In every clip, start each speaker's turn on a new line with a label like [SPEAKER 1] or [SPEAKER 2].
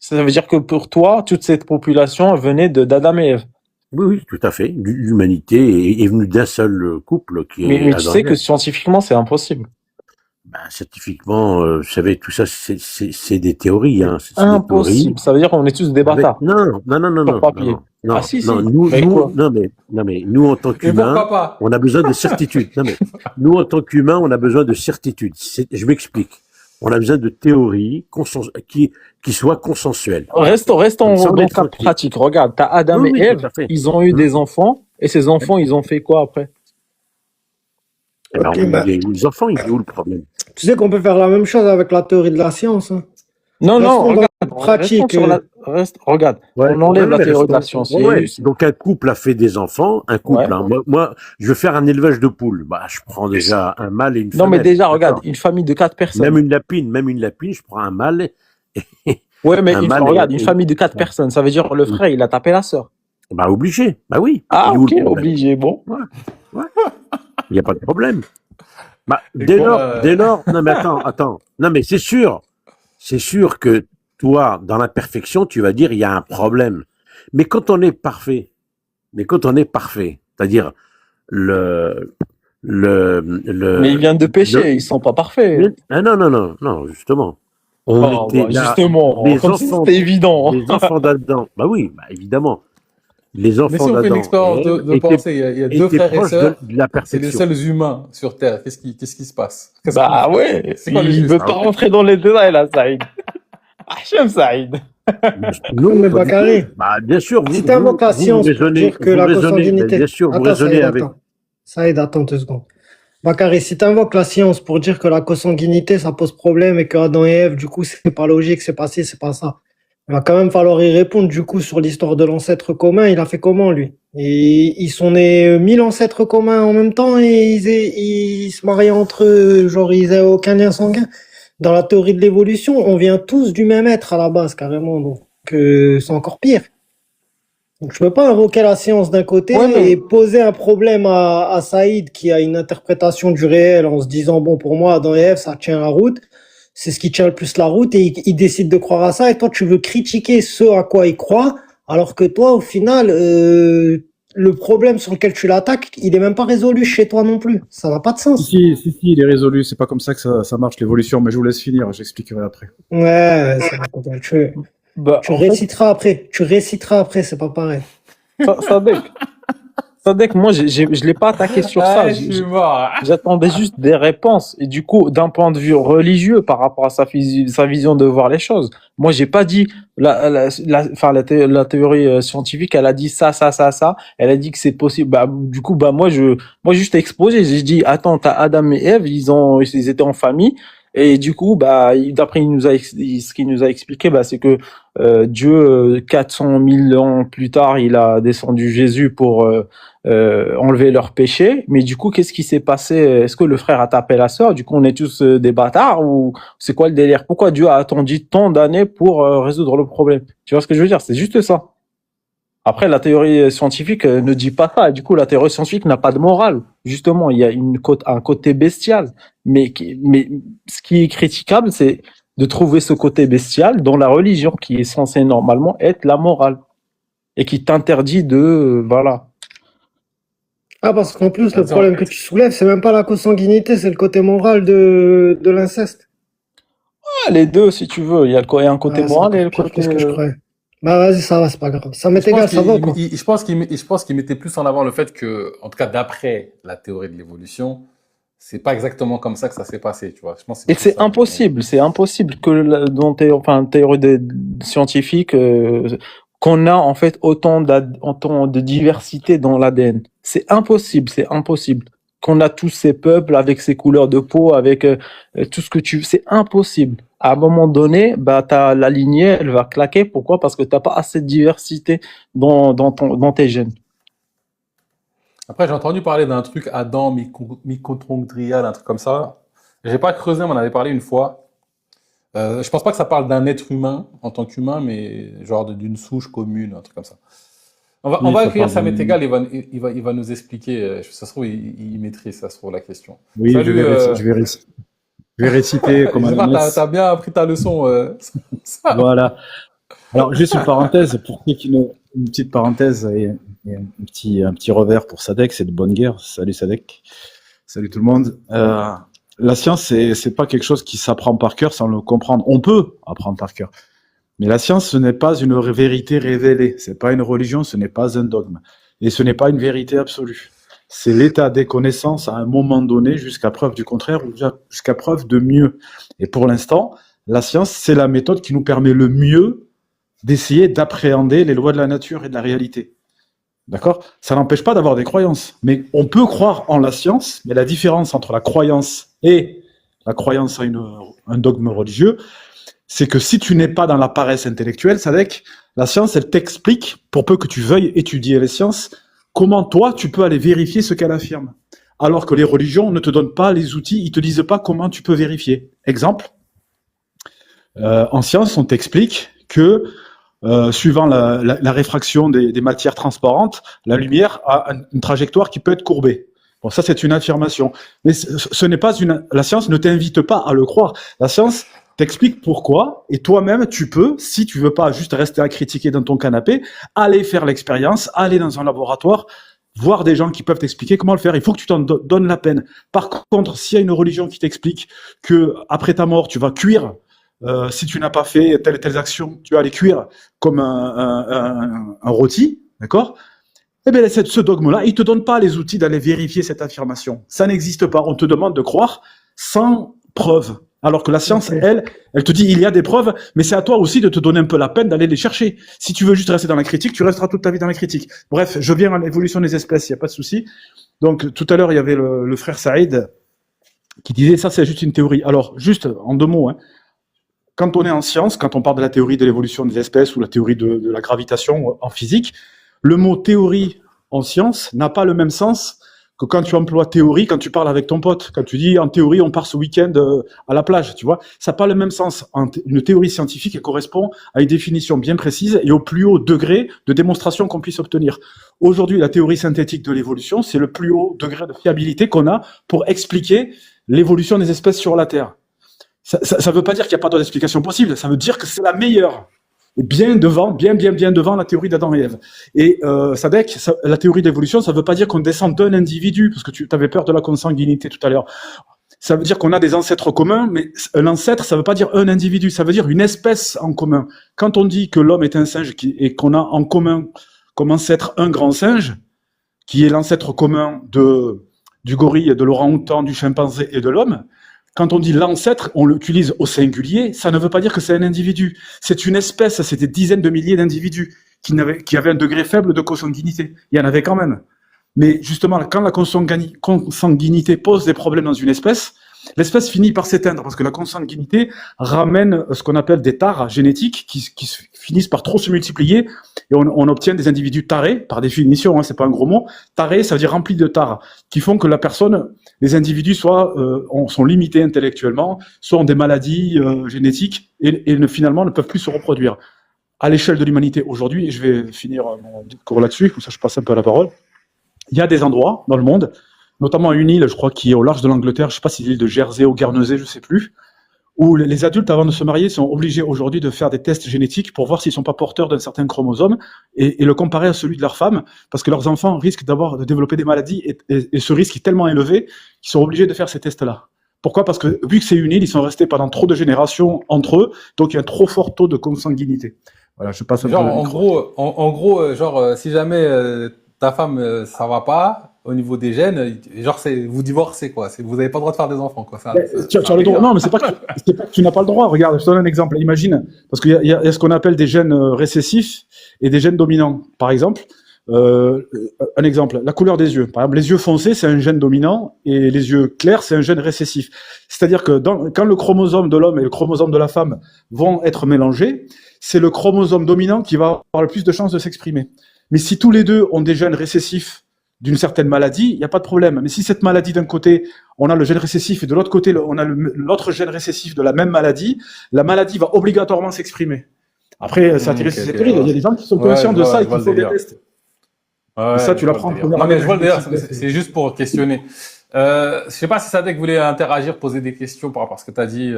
[SPEAKER 1] Ça veut dire que pour toi, toute cette population venait d'Adam et Ève.
[SPEAKER 2] Oui, oui, tout à fait. L'humanité est venue d'un seul couple qui est
[SPEAKER 1] Mais tu
[SPEAKER 2] Adam
[SPEAKER 1] sais
[SPEAKER 2] et
[SPEAKER 1] que
[SPEAKER 2] Ève.
[SPEAKER 1] scientifiquement, c'est impossible.
[SPEAKER 2] Ben, scientifiquement, vous savez, tout ça, c'est des théories, hein. C'est des théories.
[SPEAKER 1] Impossible. Ça veut dire qu'on est tous des bâtards,
[SPEAKER 2] Non, non, non, non,
[SPEAKER 1] sur
[SPEAKER 2] non, non,
[SPEAKER 1] papier.
[SPEAKER 2] non,
[SPEAKER 1] Ah
[SPEAKER 2] non,
[SPEAKER 1] si,
[SPEAKER 2] non.
[SPEAKER 1] si. Mais quoi?
[SPEAKER 2] Non, mais nous, en tant
[SPEAKER 3] Mais
[SPEAKER 2] qu'humains,
[SPEAKER 3] pourquoi pas?
[SPEAKER 2] on a besoin de certitude. Non, mais nous, en tant qu'humains, on a besoin de certitude. Je m'explique. On a besoin de théories qui soient consensuelles. Comme ça,
[SPEAKER 1] Restons
[SPEAKER 2] on
[SPEAKER 1] dans
[SPEAKER 2] est
[SPEAKER 1] le cas
[SPEAKER 2] tranquille.
[SPEAKER 1] pratique. Regarde, t'as Adam
[SPEAKER 2] Oui,
[SPEAKER 1] et
[SPEAKER 2] oui, tout
[SPEAKER 1] Ève,
[SPEAKER 2] à fait.
[SPEAKER 1] ils ont eu
[SPEAKER 2] Hum.
[SPEAKER 1] des enfants, et ces enfants, ils ont fait quoi après?
[SPEAKER 2] Eh ben,
[SPEAKER 4] Ok, bah,
[SPEAKER 2] les enfants, il est où le problème?
[SPEAKER 4] tu sais qu'on peut faire la même chose avec la théorie de la science, hein.
[SPEAKER 1] Non, non,
[SPEAKER 4] Restons dans
[SPEAKER 1] regarde,
[SPEAKER 4] le
[SPEAKER 1] restons
[SPEAKER 4] pratique.
[SPEAKER 1] sur la, regarde,
[SPEAKER 2] Ouais,
[SPEAKER 1] on
[SPEAKER 2] ouais,
[SPEAKER 1] enlève la
[SPEAKER 2] mais
[SPEAKER 1] théorie de la
[SPEAKER 2] restons.
[SPEAKER 1] science.
[SPEAKER 2] Ouais,
[SPEAKER 1] Il y a
[SPEAKER 2] ouais.
[SPEAKER 1] eu,
[SPEAKER 2] Donc un couple a fait des enfants, un couple.
[SPEAKER 1] ouais.
[SPEAKER 2] Hein. Moi, je veux faire un élevage de poules. Bah, je prends déjà un mâle et une
[SPEAKER 1] Non, mais
[SPEAKER 2] femelle.
[SPEAKER 1] déjà, regarde,
[SPEAKER 2] D'accord.
[SPEAKER 1] une famille de 4 personnes.
[SPEAKER 2] Même une lapine, je prends un mâle et
[SPEAKER 1] Ouais, mais
[SPEAKER 2] un mâle
[SPEAKER 1] regarde, une
[SPEAKER 2] et-
[SPEAKER 1] famille de quatre
[SPEAKER 2] ouais.
[SPEAKER 1] personnes, ça veut dire le frère, il a tapé la sœur.
[SPEAKER 2] Bah obligé. Bah oui.
[SPEAKER 1] Ah,
[SPEAKER 2] Il est où
[SPEAKER 1] ok,
[SPEAKER 2] le problème?
[SPEAKER 1] obligé, bon.
[SPEAKER 2] Ouais, ouais. Il n'y a pas de problème. Bah
[SPEAKER 3] Écoute,
[SPEAKER 2] dès lors. Non mais attends. Non mais c'est sûr que toi, dans l'imperfection, tu vas dire il y a un problème. Mais quand on est parfait, c'est-à-dire le,
[SPEAKER 1] Mais ils viennent de
[SPEAKER 2] le,
[SPEAKER 1] pécher, ils sont pas parfaits.
[SPEAKER 2] ah non, non, non, non, justement. On
[SPEAKER 1] Oh,
[SPEAKER 2] était
[SPEAKER 1] bah,
[SPEAKER 2] là,
[SPEAKER 1] justement, comme si c'était évident.
[SPEAKER 2] les enfants d'Adam, bah oui, bah évidemment, les
[SPEAKER 3] mais si
[SPEAKER 2] enfants
[SPEAKER 3] on fait une
[SPEAKER 2] d'Adam et
[SPEAKER 3] expérience
[SPEAKER 2] Ève
[SPEAKER 3] de pensée, il y a deux
[SPEAKER 2] étaient
[SPEAKER 3] frères et
[SPEAKER 2] proches
[SPEAKER 3] sœurs,
[SPEAKER 2] de la
[SPEAKER 3] c'est les
[SPEAKER 2] perfection.
[SPEAKER 3] seuls humains sur Terre. Qu'est-ce qui se passe?
[SPEAKER 1] Bah ouais,
[SPEAKER 3] C'est quoi le
[SPEAKER 1] il
[SPEAKER 3] juste?
[SPEAKER 1] veut pas rentrer dans les détails là, Saïd. Ah, j'aime Saïd.
[SPEAKER 4] Non,
[SPEAKER 2] Non,
[SPEAKER 4] mais
[SPEAKER 2] pas du tout.
[SPEAKER 4] Bakary,
[SPEAKER 2] Bah, bien sûr,
[SPEAKER 4] si tu invoques la science pour dire que
[SPEAKER 2] vous
[SPEAKER 4] la
[SPEAKER 2] raisonnez, ben, bien
[SPEAKER 4] consanguinité.
[SPEAKER 2] sûr, vous
[SPEAKER 4] Attends,
[SPEAKER 2] raisonnez
[SPEAKER 4] Saïd,
[SPEAKER 2] avec.
[SPEAKER 4] attends. Saïd, attends 2 secondes. Bakary, si tu invoques la science pour dire que la consanguinité, ça pose problème et que Adam et Ève, du coup, c'est pas logique, c'est pas ci, c'est pas ça. Il va quand même falloir y répondre, du coup, sur l'histoire de l'ancêtre commun. Il a fait comment, lui? Et ils sont nés 1000 ancêtres communs en même temps et ils se mariaient entre eux, genre, ils avaient aucun lien sanguin. Dans la théorie de l'évolution, on vient tous du même être à la base, carrément. Donc, c'est encore pire. Donc, je peux pas invoquer la science d'un côté
[SPEAKER 1] Ouais, mais
[SPEAKER 4] et poser un problème à Saïd qui a une interprétation du réel en se disant, bon, pour moi, Adam et Ève, ça tient la route. C'est ce qui tient le plus la route et il décide de croire à ça. Et toi, tu veux critiquer ce à quoi il croit, alors que toi, au final, le problème sur lequel tu l'attaques, il est même pas résolu chez toi non plus. Ça n'a pas de
[SPEAKER 5] Si,
[SPEAKER 4] sens.
[SPEAKER 5] si, il est résolu. C'est pas comme ça que ça marche l'évolution, mais je vous laisse finir, j'expliquerai après.
[SPEAKER 4] Ouais,
[SPEAKER 1] bah,
[SPEAKER 4] tu
[SPEAKER 1] en fait,
[SPEAKER 4] réciteras après. Tu réciteras après, c'est pas pareil.
[SPEAKER 1] Sadek, Sadek, moi, je l'ai pas attaqué sur ça.
[SPEAKER 3] Ah, je suis mort.
[SPEAKER 1] J'attendais juste des réponses. Et du coup, d'un point de vue religieux, par rapport à sa vision de voir les choses, moi, j'ai pas dit la théorie scientifique. Elle a dit ça, ça, ça, ça. Elle a dit que c'est possible. Bah, du coup, bah moi, juste exposé. J'ai dit, attends, t'as Adam et Ève, ils étaient en famille. Et du coup, bah, d'après ce qu'il nous a expliqué, bah, c'est que Dieu, 400 000 ans plus tard, il a descendu Jésus pour enlever leurs péchés. Mais du coup, qu'est-ce qui s'est passé? Est-ce que le frère a tapé la sœur? Du coup, on est tous des bâtards ou c'est quoi le délire? Pourquoi Dieu a attendu tant d'années pour résoudre le problème? Tu vois ce que je veux dire? C'est juste ça. Après, la théorie scientifique ne dit pas ça. Du coup, la théorie scientifique n'a pas de morale. Justement, il y a un côté bestial. Mais ce qui est critiquable, c'est de trouver ce côté bestial dans la religion qui est censée normalement être la morale et qui t'interdit de, voilà.
[SPEAKER 4] Ah, parce qu'en plus, le
[SPEAKER 3] Attends.
[SPEAKER 4] problème que tu soulèves, c'est même pas la consanguinité, c'est le côté moral de l'inceste.
[SPEAKER 1] Ah, les deux, si tu veux. Il y a un côté
[SPEAKER 4] Ah, c'est
[SPEAKER 1] moral et le
[SPEAKER 4] encore pire
[SPEAKER 1] côté.
[SPEAKER 4] que ce que je croyais. Bah, vas-y, ça va, c'est pas grave. Ça m'est
[SPEAKER 3] Je pense
[SPEAKER 4] égal, ça va, quoi.
[SPEAKER 3] je pense qu'il mettait plus en avant le fait que, en tout cas, d'après la théorie de l'évolution, c'est pas exactement comme ça que ça s'est passé, tu vois. Je pense que
[SPEAKER 1] Et
[SPEAKER 3] plus
[SPEAKER 1] c'est
[SPEAKER 3] ça.
[SPEAKER 1] impossible que théorie scientifique qu'on a en fait autant de diversité dans l'ADN. C'est impossible qu'on a tous ces peuples avec ces couleurs de peau, avec tout ce que c'est impossible. À un moment donné, bah la lignée, elle va claquer. Pourquoi? Parce que t'as pas assez de diversité dans tes gènes.
[SPEAKER 3] Après, j'ai entendu parler d'un truc Adam mitochondrial, un truc comme ça. J'ai pas creusé, on en avait parlé une fois. Je pense pas que ça parle d'un être humain en tant qu'humain, mais genre d'une souche commune, un truc comme ça. On
[SPEAKER 5] Oui,
[SPEAKER 3] va
[SPEAKER 5] ça
[SPEAKER 3] accueillir
[SPEAKER 5] parle
[SPEAKER 3] Samet
[SPEAKER 5] d'une-
[SPEAKER 3] Egal, il va nous expliquer. Ça se trouve, il maîtrise, ça se trouve, la question.
[SPEAKER 5] Oui,
[SPEAKER 3] Salut,
[SPEAKER 5] je vais réciter comme
[SPEAKER 3] je
[SPEAKER 5] un
[SPEAKER 3] sais pas,
[SPEAKER 5] honnête.
[SPEAKER 3] t'as bien appris ta leçon. Ça.
[SPEAKER 5] Voilà. Alors, juste une parenthèse, pour ceux qui ne... une petite parenthèse et un petit revers pour Sadek, c'est de bonne guerre. Salut Sadek. Salut tout le monde. La science, c'est pas quelque chose qui s'apprend par cœur sans le comprendre. On peut apprendre par cœur. Mais la science, ce n'est pas une vérité révélée. C'est pas une religion, ce n'est pas un dogme. Et ce n'est pas une vérité absolue. C'est l'état des connaissances à un moment donné jusqu'à preuve du contraire ou jusqu'à preuve de mieux. Et pour l'instant, la science, c'est la méthode qui nous permet le mieux d'essayer d'appréhender les lois de la nature et de la réalité. D'accord? Ça n'empêche pas d'avoir des croyances. Mais on peut croire en la science, mais la différence entre la croyance et la croyance à un dogme religieux, c'est que si tu n'es pas dans la paresse intellectuelle, Sadek, la science, elle t'explique, pour peu que tu veuilles étudier les sciences, comment toi, tu peux aller vérifier ce qu'elle affirme. Alors que les religions ne te donnent pas les outils, ils te disent pas comment tu peux vérifier. Exemple, en science, on t'explique que suivant la réfraction des matières transparentes, la lumière a une trajectoire qui peut être courbée. Bon, ça c'est une affirmation. Mais ce n'est pas la science ne t'invite pas à le croire. La science t'explique pourquoi, et toi-même tu peux, si tu veux pas juste rester à critiquer dans ton canapé, aller faire l'expérience, aller dans un laboratoire, voir des gens qui peuvent t'expliquer comment le faire. Il faut que tu t'en donnes la peine. Par contre, s'il y a une religion qui t'explique que après ta mort tu vas cuire, si tu n'as pas fait telle et telle action, tu vas aller cuire comme un rôti, d'accord? Eh bien, ce dogme-là, il te donne pas les outils d'aller vérifier cette affirmation. Ça n'existe pas. On te demande de croire sans preuve. Alors que la science, elle te dit il y a des preuves, mais c'est à toi aussi de te donner un peu la peine d'aller les chercher. Si tu veux juste rester dans la critique, tu resteras toute ta vie dans la critique. Bref, je viens à l'évolution des espèces, il n'y a pas de souci. Donc, tout à l'heure, il y avait le frère Saïd qui disait ça, c'est juste une théorie. Alors, juste en 2 mots, hein. Quand on est en science, quand on parle de la théorie de l'évolution des espèces ou la théorie de la gravitation en physique, le mot théorie en science n'a pas le même sens que quand tu emploies théorie, quand tu parles avec ton pote, quand tu dis en théorie on part ce week-end à la plage, tu vois, ça n'a pas le même sens. Une théorie scientifique elle correspond à une définition bien précise et au plus haut degré de démonstration qu'on puisse obtenir. Aujourd'hui, la théorie synthétique de l'évolution, c'est le plus haut degré de fiabilité qu'on a pour expliquer l'évolution des espèces sur la Terre. Ça ne veut pas dire qu'il n'y a pas d'autres explications possibles, ça veut dire que c'est la meilleure. Et bien devant, bien devant la théorie d'Adam et Ève. Et Sadek, la théorie d'évolution, ça ne veut pas dire qu'on descend d'un individu, parce que tu avais peur de la consanguinité tout à l'heure. Ça veut dire qu'on a des ancêtres communs, mais un ancêtre, ça ne veut pas dire un individu, ça veut dire une espèce en commun. Quand on dit que l'homme est un singe et qu'on a en commun comme ancêtre un grand singe, qui est l'ancêtre commun du gorille, de l'orang-outan, du chimpanzé et de l'homme, quand on dit l'ancêtre, on l'utilise au singulier, ça ne veut pas dire que c'est un individu. C'est une espèce, c'est des dizaines de milliers d'individus qui avaient un degré faible de consanguinité. Il y en avait quand même. Mais justement, quand la consanguinité pose des problèmes dans une espèce, l'espèce finit par s'éteindre parce que la consanguinité ramène ce qu'on appelle des tares génétiques qui finissent par trop se multiplier et on obtient des individus tarés, par définition, hein, c'est pas un gros mot. Tarés, ça veut dire remplis de tares, qui font que les individus sont limités intellectuellement, soit ont des maladies génétiques et finalement ne peuvent plus se reproduire. À l'échelle de l'humanité aujourd'hui, et je vais finir mon discours là-dessus, comme ça je passe un peu la parole, il y a des endroits dans le monde, notamment une île, je crois, qui est au large de l'Angleterre, je sais pas si c'est l'île de Jersey ou Guernesey, je sais plus, où les adultes, avant de se marier, sont obligés aujourd'hui de faire des tests génétiques pour voir s'ils sont pas porteurs d'un certain chromosome et le comparer à celui de leur femme, parce que leurs enfants risquent de développer des maladies et ce risque est tellement élevé qu'ils sont obligés de faire ces tests-là. Pourquoi? Parce que vu que c'est une île, ils sont restés pendant trop de générations entre eux, donc il y a un trop fort taux de consanguinité. Voilà, je passe un peu le micro.
[SPEAKER 3] En gros, si jamais ta femme ça va pas au niveau des gènes, genre vous divorcez quoi, vous n'avez pas le droit de faire des enfants quoi.
[SPEAKER 2] Tu as le droit. Non, mais c'est pas que tu n'as pas le droit. Regarde, je te donne un exemple. Imagine, parce qu'il y a ce qu'on appelle des gènes récessifs et des gènes dominants. Par exemple, un exemple, la couleur des yeux. Par exemple, les yeux foncés, c'est un gène dominant et les yeux clairs, c'est un gène récessif. C'est-à-dire que quand le chromosome de l'homme et le chromosome de la femme vont être mélangés, c'est le chromosome dominant qui va avoir le plus de chances de s'exprimer. Mais si tous les deux ont des gènes récessifs d'une certaine maladie, il n'y a pas de problème. Mais si cette maladie, d'un côté, on a le gène récessif et de l'autre côté, on a l'autre gène récessif de la même maladie, la maladie va obligatoirement s'exprimer. Après, ça atterrit sur cette théorie. Il y a des gens qui sont conscients de ça et qui font des tests.
[SPEAKER 3] Ouais,
[SPEAKER 2] ça, tu l'apprends en première
[SPEAKER 3] année. Non, mais je vois le délire,
[SPEAKER 2] université.
[SPEAKER 3] c'est juste pour questionner. Je sais pas si Sadek voulait interagir, poser des questions par rapport à ce que tu as dit,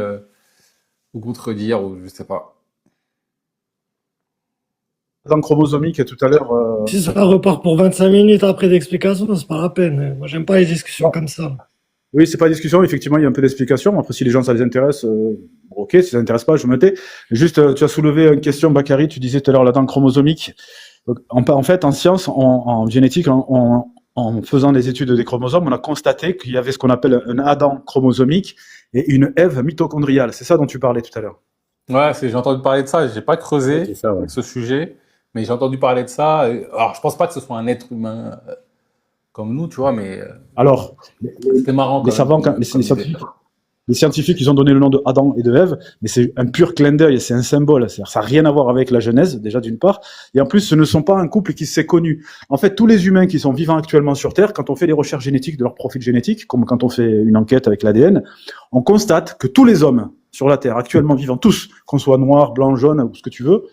[SPEAKER 3] ou contredire, ou je sais pas.
[SPEAKER 2] dans chromosomique tout à l'heure.
[SPEAKER 4] Si ça repart pour 25 minutes après d'explication, c'est pas la peine. Moi, j'aime pas les discussions comme ça.
[SPEAKER 2] Oui, c'est pas une discussion, effectivement, il y a un peu d'explication. Après, si les gens, ça les intéresse, bon, ok, si ça les intéresse pas, je me tais. Juste, tu as soulevé une question, Bakary, tu disais tout à l'heure la dent chromosomique. Donc, en fait, en science, en génétique, en faisant des études des chromosomes, on a constaté qu'il y avait ce qu'on appelle un Adam chromosomique et une Ève mitochondriale. C'est ça dont tu parlais tout à l'heure.
[SPEAKER 3] Ouais, j'ai entendu parler de ça. J'ai pas creusé
[SPEAKER 2] C'est ça, ouais.
[SPEAKER 3] ce sujet, mais j'ai entendu parler de ça. Alors, je pense pas que ce soit un être humain comme nous, tu vois, mais
[SPEAKER 2] Alors,
[SPEAKER 3] c'était marrant.
[SPEAKER 2] les savants, les scientifiques, ils ont donné le nom de Adam et de Ève, mais c'est un pur clin d'œil, c'est un symbole. Ça n'a rien à voir avec la Genèse, déjà d'une part. Et en plus, ce ne sont pas un couple qui s'est connu. En fait, tous les humains qui sont vivants actuellement sur Terre, quand on fait des recherches génétiques de leur profil génétique, comme quand on fait une enquête avec l'ADN, on constate que tous les hommes sur la Terre, actuellement vivants, tous, qu'on soit noir, blanc, jaune, ou ce que tu veux,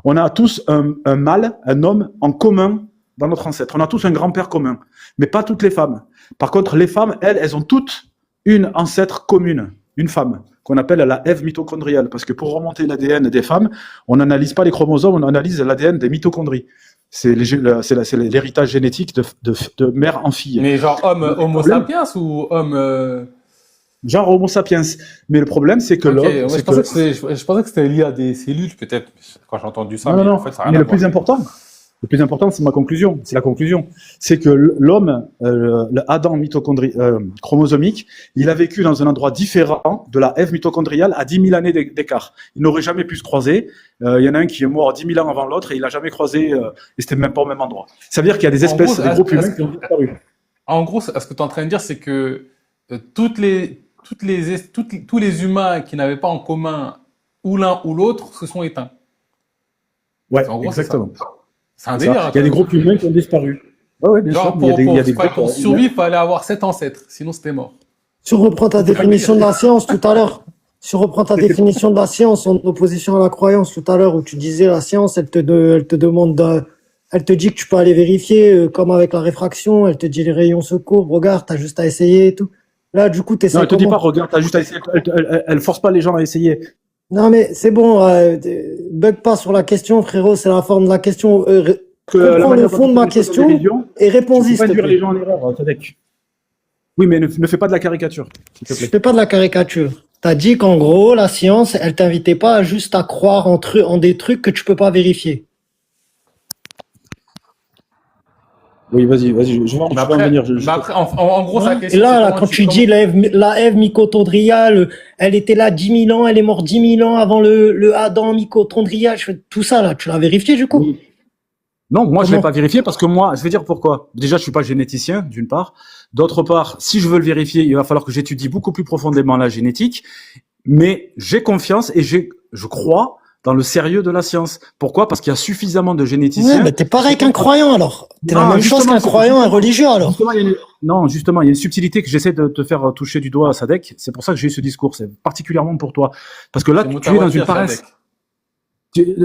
[SPEAKER 2] on a tous un mâle, un homme en commun dans notre ancêtre. On a tous un grand-père commun, mais pas toutes les femmes. Par contre, les femmes, elles ont toutes une ancêtre commune, une femme, qu'on appelle la Ève mitochondriale. Parce que pour remonter l'ADN des femmes, on n'analyse pas les chromosomes, on analyse l'ADN des mitochondries. C'est l'héritage génétique de mère en fille.
[SPEAKER 3] Mais genre Homo sapiens ou homme.
[SPEAKER 2] Genre Homo sapiens. Mais le problème, c'est que
[SPEAKER 3] Ok,
[SPEAKER 2] l'homme.
[SPEAKER 3] ouais, je pensais que c'était lié à des cellules, peut-être, quand j'ai entendu ça.
[SPEAKER 2] Non.
[SPEAKER 3] En fait, ça a rien
[SPEAKER 2] Mais
[SPEAKER 3] à
[SPEAKER 2] le
[SPEAKER 3] voir.
[SPEAKER 2] plus important, c'est ma conclusion. C'est la conclusion. C'est que l'homme, le Adam chromosomique, il a vécu dans un endroit différent de la Ève mitochondriale à 10 000 années d'écart. Ils n'auraient jamais pu se croiser. Il y en a un qui est mort 10 000 ans avant l'autre et il n'a jamais croisé, et c'était même pas au même endroit. Ça veut dire qu'il y a des espèces, des groupes humains qui ont disparu.
[SPEAKER 3] En gros, ce que tu es en train de dire, c'est que tous les humains qui n'avaient pas en commun ou l'un ou l'autre se sont éteints.
[SPEAKER 2] Ouais,
[SPEAKER 3] En gros,
[SPEAKER 2] exactement.
[SPEAKER 3] C'est un
[SPEAKER 2] C'est ça.
[SPEAKER 3] délire.
[SPEAKER 2] Il y a des groupes humains qui ont disparu. Ouais, bien
[SPEAKER 3] Genre,
[SPEAKER 2] sûr. Il y a des
[SPEAKER 3] pour
[SPEAKER 2] groupes
[SPEAKER 3] survivre, il fallait avoir 7 ancêtres, sinon c'était mort.
[SPEAKER 4] Si on reprend ta définition de la science tout à l'heure, si on reprend ta définition de la science en opposition à la croyance tout à l'heure, où tu disais la science, elle te demande elle te dit que tu peux aller vérifier, comme avec la réfraction, elle te dit les rayons se courbent, regarde, t'as juste à essayer et tout. Là, du coup, t'essaies
[SPEAKER 2] Non, elle te dit
[SPEAKER 4] comment?
[SPEAKER 2] pas, regarde, t'as juste à essayer. Elle force pas les gens à essayer.
[SPEAKER 4] Non, mais c'est bon, bug pas sur la question, frérot, c'est la forme de la question. Comprends le fond de ma question et réponds-y,
[SPEAKER 2] Tu peux
[SPEAKER 4] s'il
[SPEAKER 2] pas
[SPEAKER 4] te
[SPEAKER 2] induire
[SPEAKER 4] plaît.
[SPEAKER 2] les gens en erreur, Tadek. Oui, mais ne fais pas de la caricature, s'il te
[SPEAKER 4] Je
[SPEAKER 2] plaît.
[SPEAKER 4] fais pas de la caricature. T'as dit qu'en gros, la science, elle t'invitait pas juste à croire en des trucs que tu peux pas vérifier.
[SPEAKER 2] Oui, vas-y, je vais en venir.
[SPEAKER 3] Mais après, en gros, sa
[SPEAKER 4] Hein? Et
[SPEAKER 3] question.
[SPEAKER 4] là,
[SPEAKER 3] c'est
[SPEAKER 4] quand
[SPEAKER 3] comment
[SPEAKER 4] tu dis la Ève mitochondriale, elle était là 10 000 ans, elle est morte 10 000 ans avant le Adam mitochondrial, je fais tout ça là, tu l'as vérifié du coup?
[SPEAKER 2] Oui. Non, moi, je
[SPEAKER 4] Comment?
[SPEAKER 2] vais pas vérifier parce que moi, je vais dire pourquoi. Déjà, je suis pas généticien, d'une part. D'autre part, si je veux le vérifier, il va falloir que j'étudie beaucoup plus profondément la génétique. Mais j'ai confiance et je crois dans le sérieux de la science. Pourquoi? Parce qu'il y a suffisamment de généticiens.
[SPEAKER 4] Ouais, mais t'es pareil qu'un croyant alors. T'es la
[SPEAKER 2] Non,
[SPEAKER 4] même chose
[SPEAKER 2] justement,
[SPEAKER 4] qu'un croyant, un religieux alors.
[SPEAKER 2] Justement, justement, il y a une subtilité que j'essaie de te faire toucher du doigt à Sadek. C'est pour ça que j'ai eu ce discours. C'est particulièrement pour toi. Parce que là,
[SPEAKER 3] C'est
[SPEAKER 2] tu es dans une
[SPEAKER 3] Moutawatir,
[SPEAKER 2] paresse.
[SPEAKER 3] Sadek.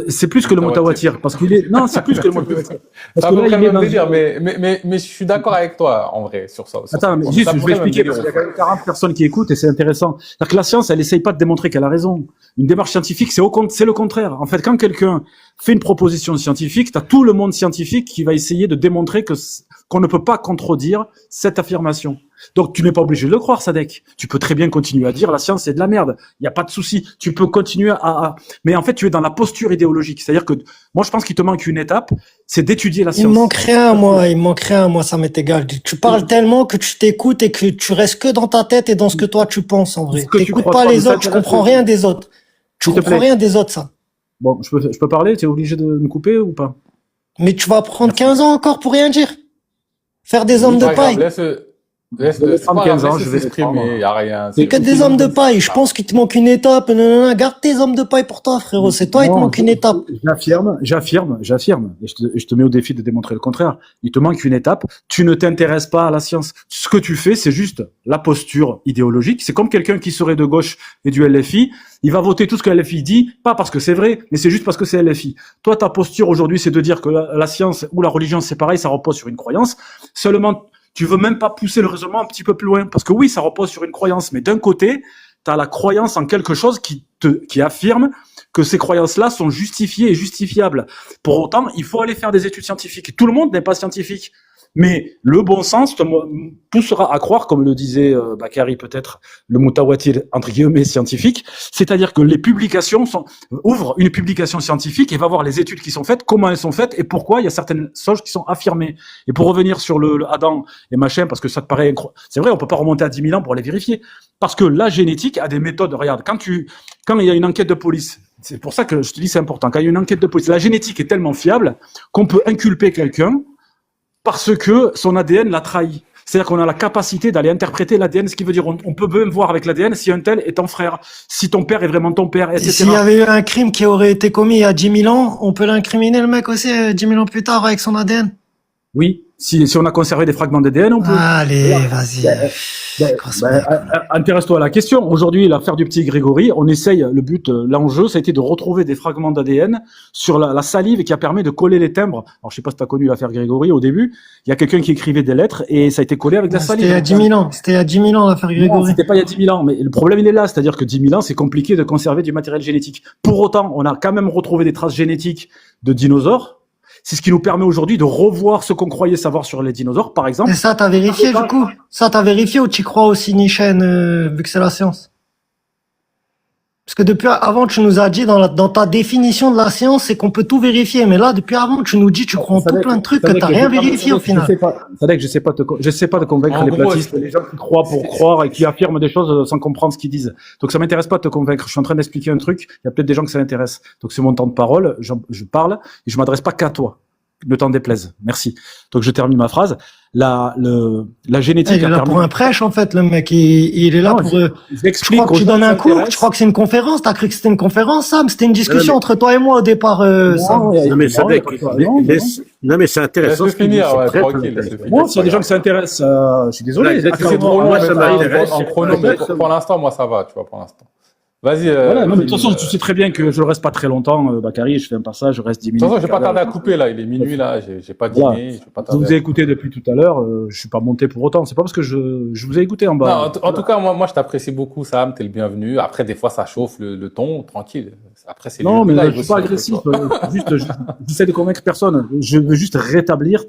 [SPEAKER 2] C'est plus que le Moutawatir. Parce qu'il est, non, c'est plus que le Moutawatir.
[SPEAKER 3] C'est
[SPEAKER 2] Parce
[SPEAKER 3] à
[SPEAKER 2] que
[SPEAKER 3] peu
[SPEAKER 2] là,
[SPEAKER 3] près
[SPEAKER 2] il
[SPEAKER 3] le
[SPEAKER 2] est
[SPEAKER 3] même
[SPEAKER 2] dans
[SPEAKER 3] délire, mais je suis d'accord avec toi, en vrai, sur ça.
[SPEAKER 2] Attends, mais juste, je vais expliquer, parce qu'il y a quand même 40 personnes qui écoutent et c'est intéressant. C'est-à-dire que la science, elle essaye pas de démontrer qu'elle a raison. Une démarche scientifique, c'est le contraire. En fait, quand quelqu'un fait une proposition scientifique, t'as tout le monde scientifique qui va essayer de démontrer qu'on ne peut pas contredire cette affirmation. Donc, tu n'es pas obligé de le croire, Sadek. Tu peux très bien continuer à dire la science, c'est de la merde. Il n'y a pas de souci. Tu peux continuer mais en fait, tu es dans la posture idéologique. C'est-à-dire que, moi, je pense qu'il te manque une étape, c'est d'étudier la
[SPEAKER 4] Il
[SPEAKER 2] science.
[SPEAKER 4] me manque rien, moi, ça m'est égal. Tu parles tellement que tu t'écoutes et que tu restes que dans ta tête et dans ce que toi tu penses, en vrai.
[SPEAKER 2] Ce que tu
[SPEAKER 4] T'écoutes
[SPEAKER 2] crois
[SPEAKER 4] pas
[SPEAKER 2] pas,
[SPEAKER 4] les
[SPEAKER 2] mais ça,
[SPEAKER 4] autres, tu
[SPEAKER 2] tu
[SPEAKER 4] comprends
[SPEAKER 2] restes-
[SPEAKER 4] rien des autres. Tu
[SPEAKER 2] S'il te
[SPEAKER 4] comprends
[SPEAKER 2] plaît.
[SPEAKER 4] rien des autres, ça.
[SPEAKER 2] Bon, je peux parler? Tu es obligé de me couper ou pas?
[SPEAKER 4] Mais tu vas prendre 15 ans encore pour rien dire. Faire des hommes de paille.
[SPEAKER 3] Laisse,
[SPEAKER 2] Je vais
[SPEAKER 3] c'est pas
[SPEAKER 2] prendre
[SPEAKER 3] grave,
[SPEAKER 2] 15 ans,
[SPEAKER 3] laisse
[SPEAKER 2] je vais
[SPEAKER 3] s'exprimer,
[SPEAKER 2] prendre.
[SPEAKER 3] y a rien.
[SPEAKER 2] C'est
[SPEAKER 4] Que des hommes de paille. Je pense qu'il te manque une étape. Nanana. Garde tes hommes de paille pour toi, frérot. C'est toi, il te
[SPEAKER 2] Non,
[SPEAKER 4] manque une étape.
[SPEAKER 2] J'affirme. Et je te mets au défi de démontrer le contraire. Il te manque une étape. Tu ne t'intéresses pas à la science. Ce que tu fais, c'est juste la posture idéologique. C'est comme quelqu'un qui serait de gauche et du LFI. Il va voter tout ce que LFI dit, pas parce que c'est vrai, mais c'est juste parce que c'est LFI. Toi, ta posture aujourd'hui, c'est de dire que la science ou la religion, c'est pareil, ça repose sur une croyance. Seulement, tu veux même pas pousser le raisonnement un petit peu plus loin. Parce que oui, ça repose sur une croyance. Mais d'un côté, tu as la croyance en quelque chose qui affirme que ces croyances-là sont justifiées et justifiables. Pour autant, il faut aller faire des études scientifiques. Tout le monde n'est pas scientifique. Mais le bon sens te poussera à croire, comme le disait Bakary peut-être, le mutawatir entre guillemets scientifique, c'est-à-dire que les publications ouvrent une publication scientifique et va voir les études qui sont faites, comment elles sont faites et pourquoi il y a certaines choses qui sont affirmées. Et pour revenir sur le Adam et machin, parce que ça te paraît c'est vrai, on peut pas remonter à 10 000 ans pour les vérifier, parce que la génétique a des méthodes. Regarde, quand il y a une enquête de police, c'est pour ça que je te dis c'est important. Quand il y a une enquête de police, la génétique est tellement fiable qu'on peut inculper quelqu'un parce que son ADN l'a trahi. C'est-à-dire qu'on a la capacité d'aller interpréter l'ADN, ce qui veut dire on peut même voir avec l'ADN si un tel est ton frère, si ton père est vraiment ton père, etc.
[SPEAKER 4] Et s'il y avait eu un crime qui aurait été commis il y a 10 000 ans, on peut l'incriminer le mec aussi 10 000 ans plus tard avec son ADN?
[SPEAKER 2] Oui, si on a conservé des fragments d'ADN, on peut.
[SPEAKER 4] Allez, vas-y.
[SPEAKER 2] Intéresse-toi à la question. Aujourd'hui, l'affaire du petit Grégory, on essaye, l'enjeu, ça a été de retrouver des fragments d'ADN sur la salive qui a permis de coller les timbres. Alors, je sais pas si tu as connu l'affaire Grégory au début. Il y a quelqu'un qui écrivait des lettres et ça a été collé avec de la salive.
[SPEAKER 4] C'était il y a 10 000 ans. C'était il y a 10 000 ans l'affaire
[SPEAKER 2] Non,
[SPEAKER 4] Grégory.
[SPEAKER 2] c'était pas il y a 10 000 ans, mais le problème il est là, c'est-à-dire que 10 000 ans, c'est compliqué de conserver du matériel génétique. Pour autant, on a quand même retrouvé des traces génétiques de dinosaures. C'est ce qui nous permet aujourd'hui de revoir ce qu'on croyait savoir sur les dinosaures, par exemple.
[SPEAKER 4] Et ça, t'as vérifié du coup? Ça, t'as vérifié ou tu crois aussi Nichen, vu que c'est la science? Parce que depuis avant, tu nous as dit dans ta définition de la science, c'est qu'on peut tout vérifier. Mais là, depuis avant, tu nous dis, tu crois en tout plein de trucs que t'as rien vérifié au final.
[SPEAKER 2] Je sais pas de convaincre les platistes, les gens qui croient pour croire et qui affirment des choses sans comprendre ce qu'ils disent. Donc ça m'intéresse pas de te convaincre. Je suis en train d'expliquer un truc. Il y a peut-être des gens que ça intéresse. Donc c'est mon temps de parole. Je parle et je m'adresse pas qu'à toi. Le temps déplaise. Merci. Donc je termine ma phrase. La génétique.
[SPEAKER 4] Il est là pour un prêche en fait, le mec. Il est là pour. Je crois que tu donnes un cours. Je crois que c'est une conférence. T'as cru que c'était une conférence, Sam? C'était une discussion entre toi et moi au départ. Sam.
[SPEAKER 6] Non mais c'est intéressant.
[SPEAKER 3] Laisse-le finir, ouais, tranquille.
[SPEAKER 2] Moi, s'il y a des gens qui s'intéressent, je suis désolé.
[SPEAKER 3] C'est trop long,
[SPEAKER 6] moi, ça m'intéresse.
[SPEAKER 3] en chrono, mais pour l'instant, moi, ça va, tu vois, pour l'instant. Vas-y.
[SPEAKER 2] Voilà, non, mais de toute façon, tu sais très bien que je reste pas très longtemps, Bakary, je fais un passage, je reste 10 minutes.
[SPEAKER 3] De toute façon, j'ai pas tardé à couper, là. Il est minuit, là. J'ai pas dîné.
[SPEAKER 2] Voilà.
[SPEAKER 3] Je vais pas
[SPEAKER 2] Je
[SPEAKER 3] tarder.
[SPEAKER 2] vous ai écouté depuis tout à l'heure, je suis pas monté pour autant. C'est pas parce que je vous ai écouté en bas.
[SPEAKER 3] Non, en tout cas, moi, je t'apprécie beaucoup, Sam. T'es le bienvenu. Après, des fois, ça chauffe le ton, tranquille. Après, c'est
[SPEAKER 2] Non, mais
[SPEAKER 3] là,
[SPEAKER 2] je suis pas agressif. Juste, j'essaie de convaincre personne. Je veux juste rétablir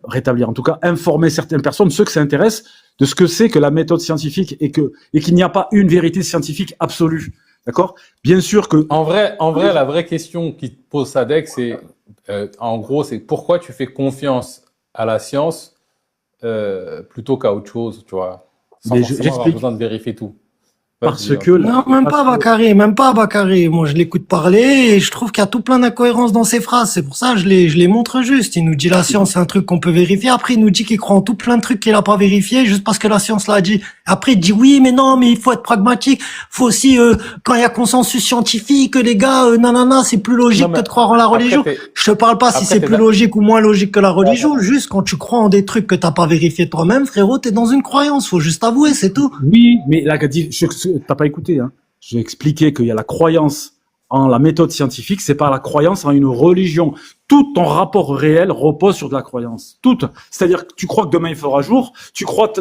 [SPEAKER 2] rétablir, en tout cas, informer certaines personnes, ceux que ça intéresse, de ce que c'est que la méthode scientifique et qu'il n'y a pas une vérité scientifique absolue. D'accord? Bien sûr que.
[SPEAKER 3] En vrai, la vraie question qui te pose Sadek, c'est, en gros, c'est pourquoi tu fais confiance à la science, plutôt qu'à autre chose, tu vois, sans
[SPEAKER 2] Mais
[SPEAKER 3] forcément avoir besoin de vérifier tout.
[SPEAKER 2] Parce que.
[SPEAKER 4] Non, même pas Bakary. Moi, je l'écoute parler et je trouve qu'il y a tout plein d'incohérences dans ses phrases. C'est pour ça que je les montre juste. Il nous dit la science, c'est un truc qu'on peut vérifier. Après, il nous dit qu'il croit en tout plein de trucs qu'il a pas vérifié juste parce que la science l'a dit. Après, il dit oui, mais non, mais il faut être pragmatique. Faut aussi, quand il y a consensus scientifique, les gars, nanana, c'est plus logique que de croire en la religion. Je te parle pas si c'est plus logique ou moins logique que la religion. Juste quand tu crois en des trucs que t'as pas vérifié toi-même, frérot, t'es dans une croyance. Faut juste avouer, c'est tout.
[SPEAKER 2] Oui, mais là, t'as pas écouté, hein. J'ai expliqué qu'il y a la croyance en la méthode scientifique, c'est pas la croyance en une religion. Tout ton rapport réel repose sur de la croyance. Tout. C'est-à-dire que tu crois que demain il fera jour, tu crois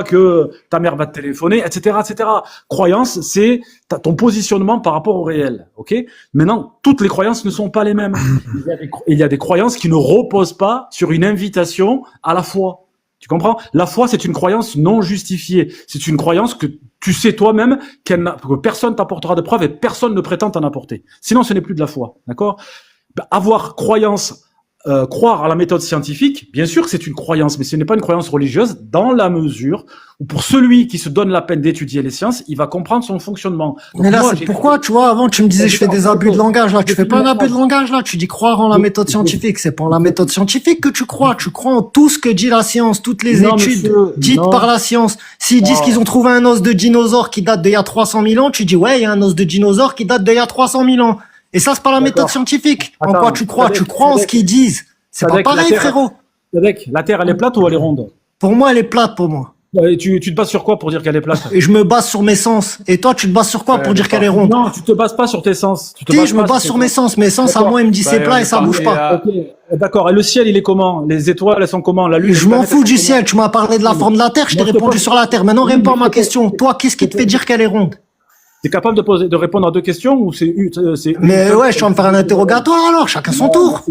[SPEAKER 2] que ta mère va te téléphoner, etc., etc. Croyance, c'est ton positionnement par rapport au réel. Ok? Maintenant, toutes les croyances ne sont pas les mêmes. Il y a des croyances qui ne reposent pas sur une invitation à la foi. Tu comprends? La foi, c'est une croyance non justifiée. C'est une croyance que tu sais toi-même que personne t'apportera de preuves et personne ne prétend t'en apporter. Sinon, ce n'est plus de la foi. D'accord? Avoir croyance, croire à la méthode scientifique, bien sûr que c'est une croyance, mais ce n'est pas une croyance religieuse dans la mesure où pour celui qui se donne la peine d'étudier les sciences, il va comprendre son fonctionnement. Donc
[SPEAKER 4] mais là, c'est pourquoi, tu vois, avant, tu me disais, je fais des abus de langage, là. Tu fais pas un abus de langage, là. Tu dis croire en la méthode scientifique. C'est pas en la méthode scientifique que tu crois. Tu crois en tout ce que dit la science, toutes les études dites par la science. S'ils disent qu'ils ont trouvé un os de dinosaure qui date d'il y a 300 000 ans, tu dis, ouais, il y a un os de dinosaure qui date d'il y a 300 000 ans. Et ça, c'est pas la méthode scientifique. En quoi tu crois? Tu crois en ce qu'ils disent. C'est pas pareil, frérot.
[SPEAKER 2] La Terre, elle est plate ou elle est ronde?
[SPEAKER 4] Pour moi, elle est plate, pour moi.
[SPEAKER 2] Tu te bases sur quoi pour dire qu'elle est plate?
[SPEAKER 4] Et je me base sur mes sens. Et toi, tu te bases sur quoi pour dire qu'elle est ronde?
[SPEAKER 2] Non, tu te bases pas sur tes sens.
[SPEAKER 4] Si, je me base sur mes sens. Mes sens, à moi, il me dit c'est plat et ça bouge pas.
[SPEAKER 2] D'accord. Et le ciel, il est comment? Les étoiles, elles sont comment? La lune?
[SPEAKER 4] Je m'en fous du ciel. Tu m'as parlé de la forme de la Terre. Je t'ai répondu sur la Terre. Maintenant, réponds à ma question. Toi, qu'est-ce qui te fait dire qu'elle est ronde?
[SPEAKER 2] T'es capable de répondre à 2 questions ou c'est
[SPEAKER 4] Mais ouais, je suis en train de faire un interrogatoire alors, chacun son tour.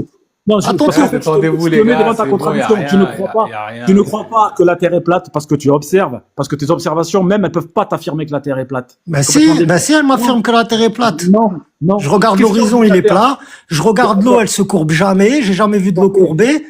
[SPEAKER 2] Non,
[SPEAKER 4] Attends,
[SPEAKER 2] parce qu'en fait,
[SPEAKER 3] attendez-vous,
[SPEAKER 2] je te
[SPEAKER 3] les
[SPEAKER 2] mets
[SPEAKER 3] gars,
[SPEAKER 2] devant ta
[SPEAKER 3] c'est bon,
[SPEAKER 2] contradiction.
[SPEAKER 3] y a
[SPEAKER 2] Tu ne
[SPEAKER 3] rien,
[SPEAKER 2] crois
[SPEAKER 3] y
[SPEAKER 2] pas.
[SPEAKER 3] a rien.
[SPEAKER 2] Tu ne crois pas que la Terre est plate parce que tu observes, parce que tes observations même, elles peuvent pas t'affirmer que la Terre est plate.
[SPEAKER 4] Ben si, elle m'affirme que la Terre est plate.
[SPEAKER 2] Non.
[SPEAKER 4] Je regarde
[SPEAKER 2] Qu'est-ce que
[SPEAKER 4] l'horizon,
[SPEAKER 2] tu
[SPEAKER 4] il
[SPEAKER 2] veux
[SPEAKER 4] est
[SPEAKER 2] faire
[SPEAKER 4] plat. Je regarde l'eau, elle se courbe jamais. J'ai jamais vu de l'eau courbée.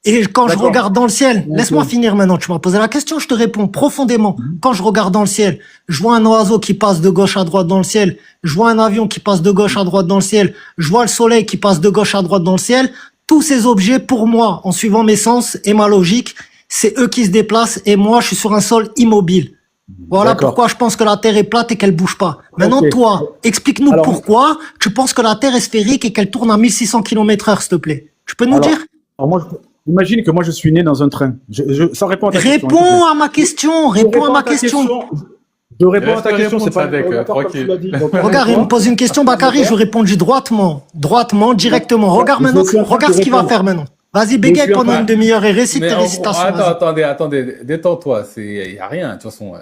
[SPEAKER 4] Et quand je
[SPEAKER 2] D'accord.
[SPEAKER 4] regarde dans le ciel,
[SPEAKER 2] Donc,
[SPEAKER 4] laisse-moi finir maintenant. Tu m'as posé la question, je te réponds profondément. Quand je regarde dans le ciel, je vois un oiseau qui passe de gauche à droite dans le ciel. Je vois un avion qui passe de gauche à droite dans le ciel. Je vois le soleil qui passe de gauche à droite dans le ciel. Tous ces objets, pour moi, en suivant mes sens et ma logique, c'est eux qui se déplacent et moi, je suis sur un sol immobile. Voilà
[SPEAKER 2] D'accord.
[SPEAKER 4] pourquoi je pense que la Terre est plate et qu'elle bouge pas. Maintenant,
[SPEAKER 2] Ok.
[SPEAKER 4] toi, explique-nous
[SPEAKER 2] Alors-
[SPEAKER 4] pourquoi tu penses que la Terre est sphérique et qu'elle tourne à 1600 km/h, s'il te plaît. Tu peux nous
[SPEAKER 2] Alors,
[SPEAKER 4] dire?
[SPEAKER 2] Alors moi, imagine que moi je suis né dans un train. Ça répond à ta question.
[SPEAKER 4] Réponds à ma question, réponds à ma
[SPEAKER 2] ta
[SPEAKER 4] question.
[SPEAKER 2] Je réponds à
[SPEAKER 3] Laisse-le
[SPEAKER 2] ta question, c'est
[SPEAKER 3] répondre,
[SPEAKER 2] pas
[SPEAKER 3] Sadek,
[SPEAKER 2] interrogatoire comme
[SPEAKER 3] tranquille.
[SPEAKER 2] tu l'as dit. Donc,
[SPEAKER 4] Regarde, il me pose une question, Bakary, je lui réponds droitement, directement. Regarde
[SPEAKER 2] Je
[SPEAKER 4] maintenant,
[SPEAKER 2] suis en train de
[SPEAKER 4] regarde ce qu'il va
[SPEAKER 2] répondre.
[SPEAKER 4] faire maintenant. Vas-y,
[SPEAKER 2] Je
[SPEAKER 4] bégaye
[SPEAKER 2] suis en
[SPEAKER 4] pendant
[SPEAKER 2] train-
[SPEAKER 4] une demi-heure et récite
[SPEAKER 3] Mais
[SPEAKER 4] tes récitations.
[SPEAKER 3] attends,
[SPEAKER 4] vas-y.
[SPEAKER 3] attendez, détends-toi. Il y a rien, de toute façon.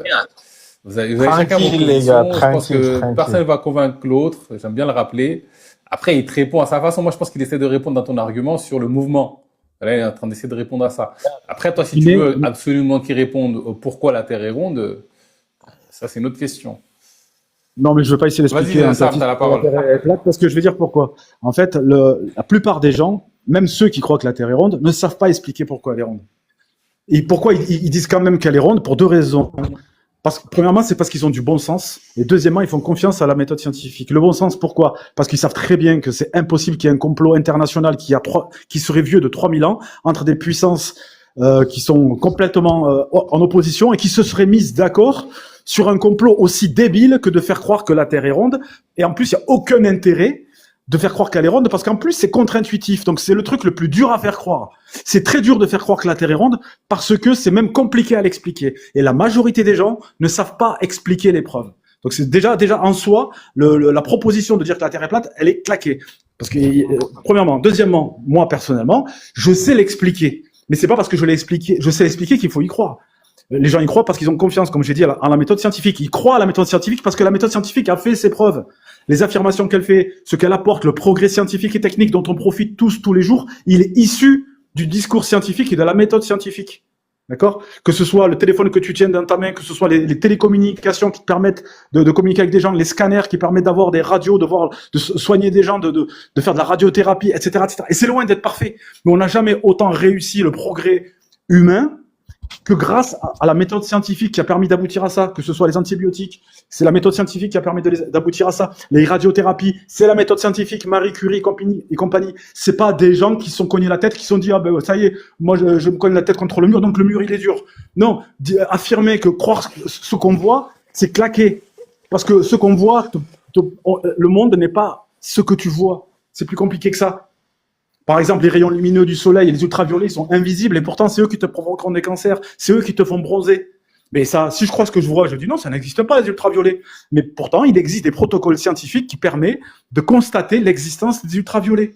[SPEAKER 3] Vous avez chacun vos
[SPEAKER 1] Tranquille, les gars,
[SPEAKER 3] positions. Je pense
[SPEAKER 1] tranquille,
[SPEAKER 3] que
[SPEAKER 1] tranquille.
[SPEAKER 3] personne ne va convaincre l'autre. J'aime bien le rappeler. Après, il te répond à sa façon. Moi, je pense qu'il essaie de répondre à ton argument sur le mouvement. Là, il est en train d'essayer de répondre à ça. Après, toi, si tu veux absolument qu'il réponde au pourquoi la Terre est ronde, ça, c'est une autre question.
[SPEAKER 2] Non, mais je veux pas essayer d'expliquer.
[SPEAKER 3] Vas-y, Sam, t'as la parole.
[SPEAKER 2] Parce que je vais dire pourquoi. En fait, la plupart des gens, même ceux qui croient que la Terre est ronde, ne savent pas expliquer pourquoi elle est ronde. Et pourquoi ils disent quand même qu'elle est ronde pour 2 raisons. Premièrement, c'est parce qu'ils ont du bon sens. Et deuxièmement, ils font confiance à la méthode scientifique. Le bon sens, pourquoi? Parce qu'ils savent très bien que c'est impossible qu'il y ait un complot international qui serait vieux de 3000 ans entre des puissances qui sont complètement en opposition et qui se seraient mises d'accord sur un complot aussi débile que de faire croire que la Terre est ronde. Et en plus, il n'y a aucun intérêt de faire croire qu'elle est ronde parce qu'en plus, c'est contre-intuitif. Donc, c'est le truc le plus dur à faire croire. C'est très dur de faire croire que la Terre est ronde parce que c'est même compliqué à l'expliquer. Et la majorité des gens ne savent pas expliquer les preuves. Donc, c'est déjà en soi, la proposition de dire que la Terre est plate, elle est claquée. Parce que, premièrement. Deuxièmement, moi, personnellement, je sais l'expliquer. Mais c'est pas parce que je sais l'expliquer qu'il faut y croire. Les gens y croient parce qu'ils ont confiance, comme j'ai dit, en la méthode scientifique. Ils croient à la méthode scientifique parce que la méthode scientifique a fait ses preuves. Les affirmations qu'elle fait, ce qu'elle apporte, le progrès scientifique et technique dont on profite tous les jours, il est issu du discours scientifique et de la méthode scientifique. D'accord? Que ce soit le téléphone que tu tiens dans ta main, que ce soit les télécommunications qui te permettent de communiquer avec des gens, les scanners qui permettent d'avoir des radios, de soigner des gens, de faire de la radiothérapie, etc., etc. Et c'est loin d'être parfait. Mais on n'a jamais autant réussi le progrès humain que grâce à la méthode scientifique qui a permis d'aboutir à ça, que ce soit les antibiotiques, c'est la méthode scientifique qui a permis d'aboutir à ça, les radiothérapies, c'est la méthode scientifique, Marie Curie et compagnie. C'est pas des gens qui se sont cognés la tête, qui se sont dit, ah ben ça y est, moi je me cogne la tête contre le mur, donc le mur il est dur. Non, affirmer que croire ce qu'on voit, c'est claquer. Parce que ce qu'on voit, le monde n'est pas ce que tu vois. C'est plus compliqué que ça. Par exemple, les rayons lumineux du soleil et les ultraviolets sont invisibles et pourtant c'est eux qui te provoqueront des cancers, c'est eux qui te font bronzer. Mais ça, si je crois ce que je vois, je dis non, ça n'existe pas les ultraviolets. Mais pourtant, il existe des protocoles scientifiques qui permettent de constater l'existence des ultraviolets.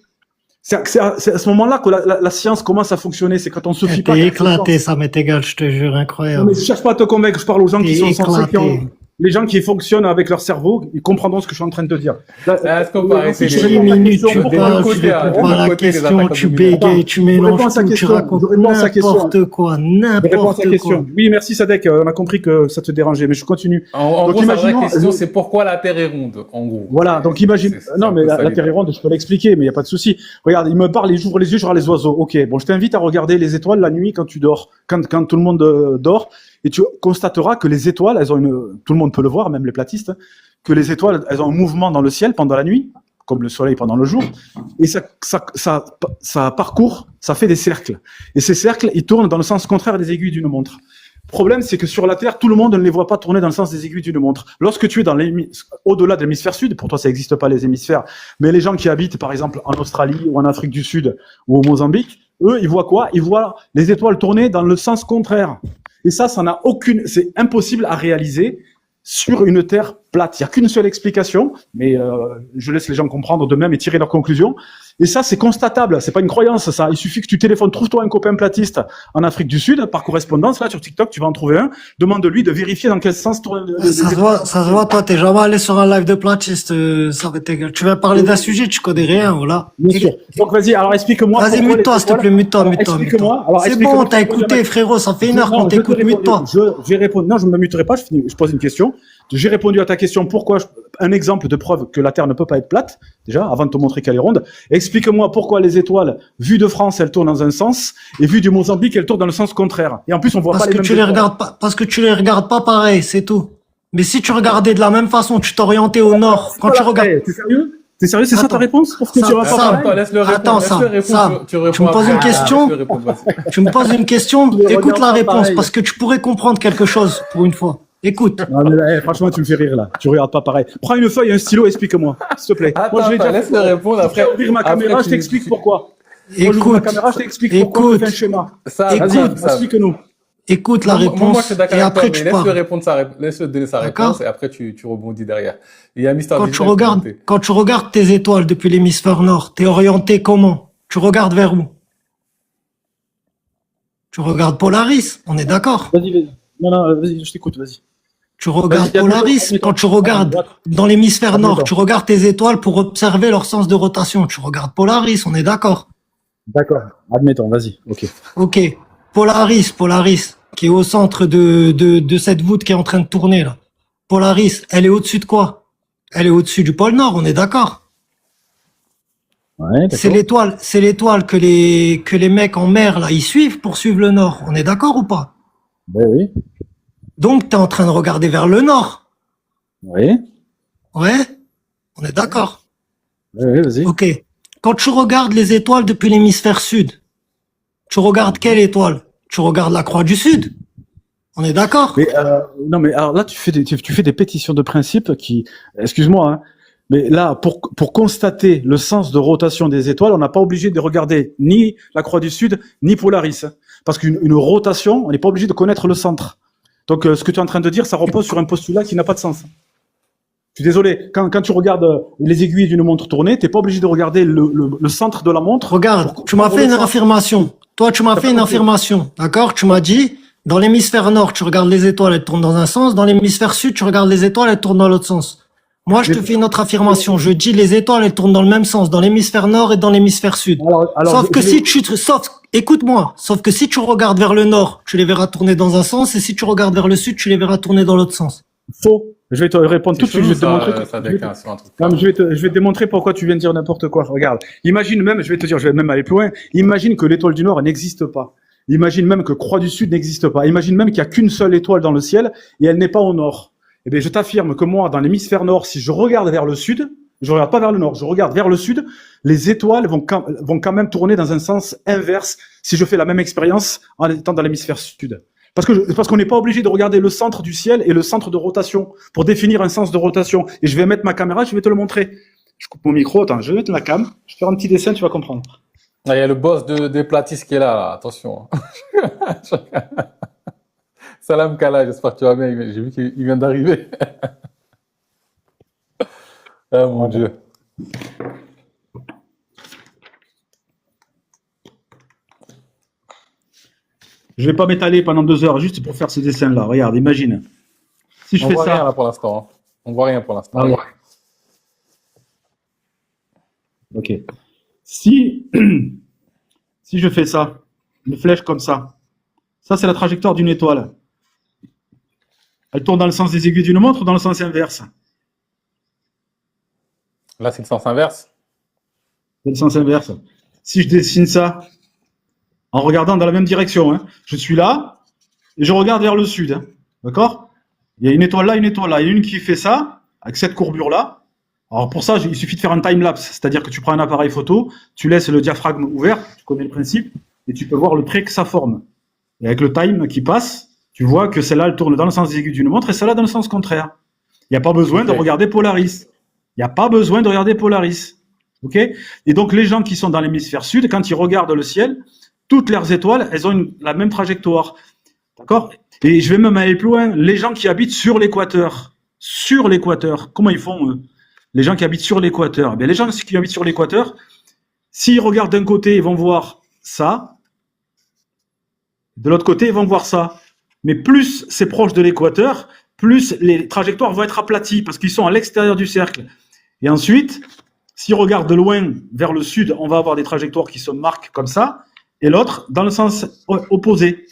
[SPEAKER 2] C'est à ce moment-là que la science commence à fonctionner, c'est quand on se fie pas.
[SPEAKER 4] T'es éclaté, ça m'est égal, je te jure,
[SPEAKER 2] Non,
[SPEAKER 4] incroyable.
[SPEAKER 2] mais je cherche pas à te convaincre, je parle aux gens qui sont censés,
[SPEAKER 4] éclaté.
[SPEAKER 2] les gens qui fonctionnent avec leur cerveau, ils comprendront ce que je suis en train de te dire.
[SPEAKER 3] Est-ce qu'on peut arrêter
[SPEAKER 4] 10
[SPEAKER 3] les-
[SPEAKER 4] minutes, tu
[SPEAKER 3] Des
[SPEAKER 4] parles,
[SPEAKER 3] deux
[SPEAKER 4] tu
[SPEAKER 3] côtés, hein,
[SPEAKER 4] réponds
[SPEAKER 3] des
[SPEAKER 4] pas à
[SPEAKER 3] deux
[SPEAKER 4] la
[SPEAKER 3] côtés, les
[SPEAKER 4] question,
[SPEAKER 3] attaques
[SPEAKER 4] tu
[SPEAKER 3] au dominant.
[SPEAKER 4] bégayes, tu
[SPEAKER 2] Je réponds à
[SPEAKER 4] mélanges
[SPEAKER 2] sa
[SPEAKER 4] tout, tu
[SPEAKER 2] question,
[SPEAKER 4] racontes
[SPEAKER 2] je réponds à sa question.
[SPEAKER 4] n'importe quoi,
[SPEAKER 2] Je réponds à sa
[SPEAKER 4] n'importe quoi.
[SPEAKER 2] question. Oui, merci Sadek, on a compris que ça te dérangeait, mais je continue.
[SPEAKER 3] En
[SPEAKER 2] Donc,
[SPEAKER 3] gros, sa vraie
[SPEAKER 2] imaginons-
[SPEAKER 3] question, c'est pourquoi la Terre est ronde, en gros.
[SPEAKER 2] Voilà, donc imagine.
[SPEAKER 3] C'est
[SPEAKER 2] Non,
[SPEAKER 3] un
[SPEAKER 2] mais
[SPEAKER 3] peu ça,
[SPEAKER 2] la
[SPEAKER 3] l'idée.
[SPEAKER 2] Terre est ronde, je peux l'expliquer, mais il n'y a pas de souci. Regarde, il me parle, il ouvre les yeux, je regarde les oiseaux. Ok, bon, je t'invite à regarder les étoiles la nuit quand tu dors, quand tout le monde dort, et tu constateras que les étoiles, elles ont tout le monde peut le voir, même les platistes, hein, que les étoiles, elles ont un mouvement dans le ciel pendant la nuit, comme le soleil pendant le jour, et ça parcourt, ça fait des cercles. Et ces cercles, ils tournent dans le sens contraire des aiguilles d'une montre. Le problème, c'est que sur la Terre, tout le monde ne les voit pas tourner dans le sens des aiguilles d'une montre. Lorsque tu es au-delà de l'hémisphère sud, pour toi, ça n'existe pas les hémisphères, mais les gens qui habitent, par exemple, en Australie ou en Afrique du Sud ou au Mozambique, eux, ils voient quoi? Ils voient les étoiles tourner dans le sens contraire. Et ça n'a c'est impossible à réaliser sur une Terre plate. Il n'y a qu'une seule explication, mais je laisse les gens comprendre d'eux-mêmes et tirer leurs conclusions. Et ça, c'est constatable. C'est pas une croyance, ça. Il suffit que tu téléphones, trouve-toi un copain platiste en Afrique du Sud, par correspondance, là, sur TikTok, tu vas en trouver un. Demande-lui de vérifier dans quel sens tourne
[SPEAKER 4] Ça se voit, toi, t'es jamais allé sur un live de platiste, ça va t'égal. Tu vas parler d'un sujet, tu connais rien, voilà.
[SPEAKER 2] Bien sûr. Donc, vas-y, alors explique-moi.
[SPEAKER 4] Vas-y,
[SPEAKER 2] pourquoi
[SPEAKER 4] mute-toi,
[SPEAKER 2] les
[SPEAKER 4] s'il te
[SPEAKER 2] étoiles-
[SPEAKER 4] plaît, mute-toi,
[SPEAKER 2] Alors,
[SPEAKER 4] mute-toi,
[SPEAKER 2] explique-moi.
[SPEAKER 4] mute-toi.
[SPEAKER 2] Alors,
[SPEAKER 4] C'est
[SPEAKER 2] explique-moi
[SPEAKER 4] bon, t'as
[SPEAKER 2] pourquoi
[SPEAKER 4] écouté,
[SPEAKER 2] jamais-
[SPEAKER 4] frérot, ça fait une heure
[SPEAKER 2] Non,
[SPEAKER 4] qu'on
[SPEAKER 2] je te
[SPEAKER 4] t'écoute,
[SPEAKER 2] réponds.
[SPEAKER 4] mute-toi.
[SPEAKER 2] J'ai répondu. Non, je ne me muterai pas. Je pose une question. J'ai répondu à ta question. Pourquoi un exemple de preuve que la Terre ne peut pas être plate, déjà, avant de te montrer qu'elle est ronde. Explique-moi pourquoi les étoiles, vues de France, elles tournent dans un sens, et vues du Mozambique, elles tournent dans le sens contraire. Et en plus, on voit
[SPEAKER 4] Parce
[SPEAKER 2] pas les
[SPEAKER 4] que
[SPEAKER 2] mêmes
[SPEAKER 4] tu les
[SPEAKER 2] étoiles.
[SPEAKER 4] regardes pas, parce que tu les regardes pas pareil, c'est tout. Mais si tu regardais de la même façon, tu t'orientais au nord. Quand tu regardes,
[SPEAKER 2] T'es sérieux? T'es sérieux? C'est ça ta
[SPEAKER 4] Attends.
[SPEAKER 2] réponse? Pour que
[SPEAKER 4] Ça-
[SPEAKER 2] tu aurais
[SPEAKER 4] ça-
[SPEAKER 2] pas
[SPEAKER 3] Attends, laisse-le répondre.
[SPEAKER 4] Attends,
[SPEAKER 3] Laisse-le répondre.
[SPEAKER 4] Sam,
[SPEAKER 3] Tu réponds
[SPEAKER 4] tu me poses une
[SPEAKER 3] après.
[SPEAKER 4] question.
[SPEAKER 3] Laisse-le répondre, vas-y.
[SPEAKER 4] tu me poses une question, écoute
[SPEAKER 2] regardes
[SPEAKER 4] la
[SPEAKER 2] pas
[SPEAKER 4] réponse,
[SPEAKER 2] pareil.
[SPEAKER 4] parce que tu pourrais comprendre quelque chose, pour une fois. Écoute.
[SPEAKER 2] Non, mais là, franchement, tu me fais rire là. Tu regardes pas pareil. Prends une feuille et un stylo, explique-moi, s'il te plaît.
[SPEAKER 3] Attends, laisse-le répondre
[SPEAKER 2] Je vais
[SPEAKER 3] après.
[SPEAKER 2] ouvrir ma caméra,
[SPEAKER 3] après,
[SPEAKER 2] je t'explique pourquoi. Moi, j'ouvre ma
[SPEAKER 4] Écoute.
[SPEAKER 2] caméra, je t'explique pourquoi je
[SPEAKER 4] Écoute.
[SPEAKER 2] fais un schéma.
[SPEAKER 3] Ça,
[SPEAKER 4] Écoute.
[SPEAKER 2] Vas-y, explique-nous.
[SPEAKER 4] Écoute la
[SPEAKER 3] Moi,
[SPEAKER 4] réponse,
[SPEAKER 3] je suis d'accord
[SPEAKER 4] et
[SPEAKER 3] avec toi,
[SPEAKER 4] après
[SPEAKER 3] mais
[SPEAKER 4] tu
[SPEAKER 3] laisse-le
[SPEAKER 4] parles.
[SPEAKER 3] répondre laisse-le donner sa
[SPEAKER 4] D'accord.
[SPEAKER 3] réponse et après tu rebondis derrière. Il y a Mister
[SPEAKER 4] Quand
[SPEAKER 3] Business
[SPEAKER 4] tu
[SPEAKER 3] qui est
[SPEAKER 4] regardes,
[SPEAKER 3] monté.
[SPEAKER 4] quand tu regardes tes étoiles depuis l'hémisphère nord, t'es orienté comment? Tu regardes vers où? Tu regardes Polaris, on est d'accord?
[SPEAKER 2] Vas-y. Non, vas-y, je t'écoute, vas-y.
[SPEAKER 4] Tu regardes
[SPEAKER 2] Vas-y,
[SPEAKER 4] Polaris,
[SPEAKER 2] admettons.
[SPEAKER 4] quand tu regardes dans l'hémisphère
[SPEAKER 2] Admettons.
[SPEAKER 4] nord, tu regardes tes étoiles pour observer leur sens de rotation. Tu regardes Polaris, on est d'accord?
[SPEAKER 2] D'accord. Admettons, vas-y. Ok.
[SPEAKER 4] Ok. Polaris, qui est au centre de cette voûte qui est en train de tourner, là. Polaris, elle est au-dessus de quoi? Elle est au-dessus du pôle Nord, on est d'accord?
[SPEAKER 2] Ouais,
[SPEAKER 4] C'est l'étoile que les mecs en mer, là, ils suivent pour suivre le Nord. On est d'accord ou pas?
[SPEAKER 2] Oui.
[SPEAKER 4] Donc, t'es en train de regarder vers le Nord.
[SPEAKER 2] Oui.
[SPEAKER 4] Ouais? On est d'accord.
[SPEAKER 2] Oui, vas-y.
[SPEAKER 4] Ok. Quand tu regardes les étoiles depuis l'hémisphère sud, tu regardes quelle étoile? Tu regardes la croix du Sud. On est d'accord?
[SPEAKER 2] Mais non, mais alors là, tu fais des pétitions de principe qui, excuse-moi, hein, mais là, pour constater le sens de rotation des étoiles, on n'a pas obligé de regarder ni la Croix du Sud, ni Polaris, hein. Parce qu'une rotation, on n'est pas obligé de connaître le centre. Donc, ce que tu es en train de dire, ça repose sur un postulat qui n'a pas de sens. Je suis désolé. Quand tu regardes les aiguilles d'une montre tournée, t'es pas obligé de regarder le centre de la montre.
[SPEAKER 4] Regarde, tu m'as fait une affirmation. Toi, tu m'as fait une affirmation. D'accord? Tu m'as dit, dans l'hémisphère nord, tu regardes les étoiles, elles tournent dans un sens. Dans l'hémisphère sud, tu regardes les étoiles, elles tournent dans l'autre sens. Moi, je te fais une autre affirmation. Je dis, les étoiles, elles tournent dans le même sens, dans l'hémisphère nord et dans l'hémisphère sud. Sauf que écoute-moi, sauf que si tu regardes vers le nord, tu les verras tourner dans un sens, et si tu regardes vers le sud, tu les verras tourner dans l'autre sens.
[SPEAKER 2] Faux. Je vais te répondre tout de suite. Je vais te démontrer.
[SPEAKER 3] Ça décale sur un truc.
[SPEAKER 2] Non, mais je vais te démontrer pourquoi tu viens de dire n'importe quoi. Regarde. Imagine même, je vais te dire, je vais même aller plus loin. Imagine que l'étoile du Nord elle n'existe pas. Imagine même que Croix du Sud n'existe pas. Imagine même qu'il y a qu'une seule étoile dans le ciel et elle n'est pas au nord. Eh bien, je t'affirme que moi, dans l'hémisphère nord, si je regarde vers le sud, je regarde pas vers le nord, je regarde vers le sud, les étoiles vont quand même tourner dans un sens inverse si je fais la même expérience en étant dans l'hémisphère sud. Parce qu'on n'est pas obligé de regarder le centre du ciel et le centre de rotation pour définir un sens de rotation. Et je vais mettre ma caméra, je vais te le montrer. Je coupe mon micro, attends, je vais mettre la cam, je vais faire un petit dessin, tu vas comprendre.
[SPEAKER 3] Ah, il y a le boss des platistes qui est là, attention. Salam Kala, j'espère que tu vas bien. J'ai vu qu'il vient d'arriver. Ah mon Dieu.
[SPEAKER 2] Je vais pas m'étaler pendant 2 heures juste pour faire ce dessin-là. Regarde, imagine. Si je
[SPEAKER 3] On
[SPEAKER 2] fais
[SPEAKER 3] voit
[SPEAKER 2] ça.
[SPEAKER 3] rien là pour l'instant. Hein. On voit rien pour l'instant.
[SPEAKER 2] Ah ouais. Ok. Si je fais ça, une flèche comme ça c'est la trajectoire d'une étoile. Elle tourne dans le sens des aiguilles d'une montre ou dans le sens inverse?
[SPEAKER 3] Là, c'est le sens inverse.
[SPEAKER 2] C'est le sens inverse. Si je dessine ça en regardant dans la même direction, hein, je suis là et je regarde vers le sud. Hein, d'accord? Il y a une étoile là, une étoile là. Il y a une qui fait ça avec cette courbure-là. Alors pour ça, il suffit de faire un time-lapse, c'est-à-dire que tu prends un appareil photo, tu laisses le diaphragme ouvert, tu connais le principe, et tu peux voir le trait que ça forme. Et avec le time qui passe, tu vois que celle-là, elle tourne dans le sens des aiguilles d'une montre et celle-là dans le sens contraire. Il n'y a pas besoin de regarder Polaris. Il n'y a pas besoin de regarder Polaris. Ok? Et donc les gens qui sont dans l'hémisphère sud, quand ils regardent le ciel, toutes leurs étoiles, elles ont la même trajectoire. D'accord? Et je vais même aller plus loin. Les gens qui habitent sur l'équateur, comment ils font eux? Les gens qui habitent sur l'équateur, les gens qui habitent sur l'équateur, S'ils regardent d'un côté, ils vont voir ça. De l'autre côté, ils vont voir ça. Mais plus c'est proche de l'équateur, plus les trajectoires vont être aplaties parce qu'ils sont à l'extérieur du cercle. Et ensuite, s'ils regardent de loin vers le sud, on va avoir des trajectoires qui se marquent comme ça, et l'autre dans le sens opposé.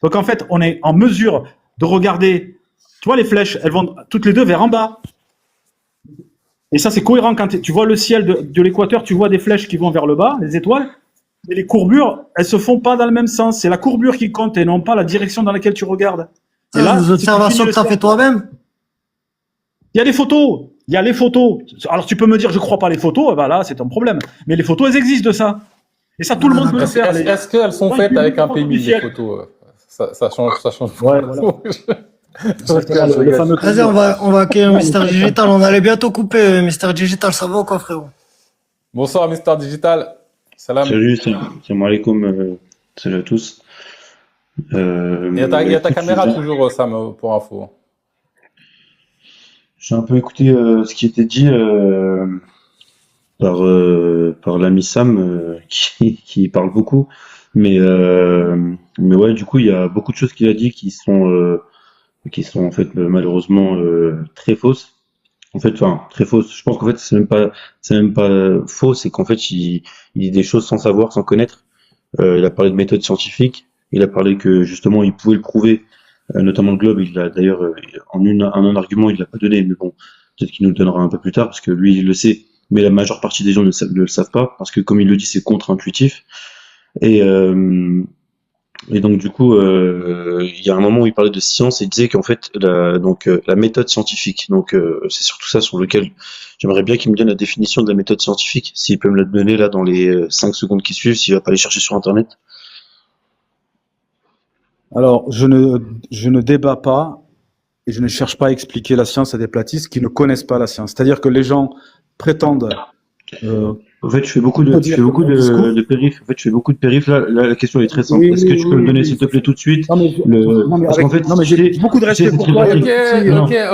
[SPEAKER 2] Donc en fait, on est en mesure de regarder, tu vois les flèches, elles vont toutes les deux vers en bas. Et ça, c'est cohérent quand tu vois le ciel de l'équateur, tu vois des flèches qui vont vers le bas, les étoiles, mais les courbures, elles se font pas dans le même sens. C'est la courbure qui compte et non pas la direction dans laquelle tu regardes. Et
[SPEAKER 4] Ça,
[SPEAKER 2] là,
[SPEAKER 4] des
[SPEAKER 2] si tu
[SPEAKER 4] observations
[SPEAKER 2] finis
[SPEAKER 4] que tu as
[SPEAKER 2] le
[SPEAKER 4] fait toi-même?
[SPEAKER 2] il y a les photos. Il y a les photos. Alors tu peux me dire, je crois pas les photos, eh ben là, c'est ton problème. Mais les photos, elles existent de ça. Et ça, tout le monde peut le faire.
[SPEAKER 3] Est-ce qu'elles sont faites avec un PMI, les photos? Ça change.
[SPEAKER 2] Ouais, voilà. Le fameux
[SPEAKER 4] Vas-y, on va accueillir Mister Digital. On allait bientôt couper Mister Digital. Ça va ou quoi, frérot?
[SPEAKER 3] Bonsoir, Mister Digital. Salam.
[SPEAKER 7] Salut, salam alaikum, salut à tous.
[SPEAKER 3] Il y a ta
[SPEAKER 7] Écoute,
[SPEAKER 3] caméra toujours, Sam, pour info.
[SPEAKER 7] j'ai un peu écouté ce qui était dit par l'ami Sam qui parle beaucoup, mais ouais, du coup, il y a beaucoup de choses qu'il a dit qui sont en fait malheureusement très fausses. En fait, enfin très fausses. Je pense qu'en fait c'est même pas faux, c'est qu'en fait il dit des choses sans savoir, sans connaître. Il a parlé de méthodes scientifiques. Il a parlé que justement il pouvait le prouver, notamment le globe. Il l'a d'ailleurs en un argument il l'a pas donné, mais bon peut-être qu'il nous le donnera un peu plus tard parce que lui il le sait, mais la majeure partie des gens ne le savent pas parce que comme il le dit c'est contre-intuitif. Et donc du coup il y a un moment où il parlait de science et il disait qu'en fait la méthode scientifique. Donc c'est surtout ça sur lequel j'aimerais bien qu'il me donne la définition de la méthode scientifique, s'il peut me la donner là dans les 5 secondes qui suivent, s'il va pas aller chercher sur internet.
[SPEAKER 2] Alors, je ne débat pas et je ne cherche pas à expliquer la science à des platistes qui ne connaissent pas la science. C'est-à-dire que les gens prétendent.
[SPEAKER 7] En fait, je fais beaucoup de périphes. En fait, je fais beaucoup de périphes. Là, la question est très simple.
[SPEAKER 2] Oui,
[SPEAKER 7] Est-ce que tu peux me donner, s'il te plaît, tout de suite parce qu'en fait,
[SPEAKER 2] j'ai beaucoup de respect pour toi.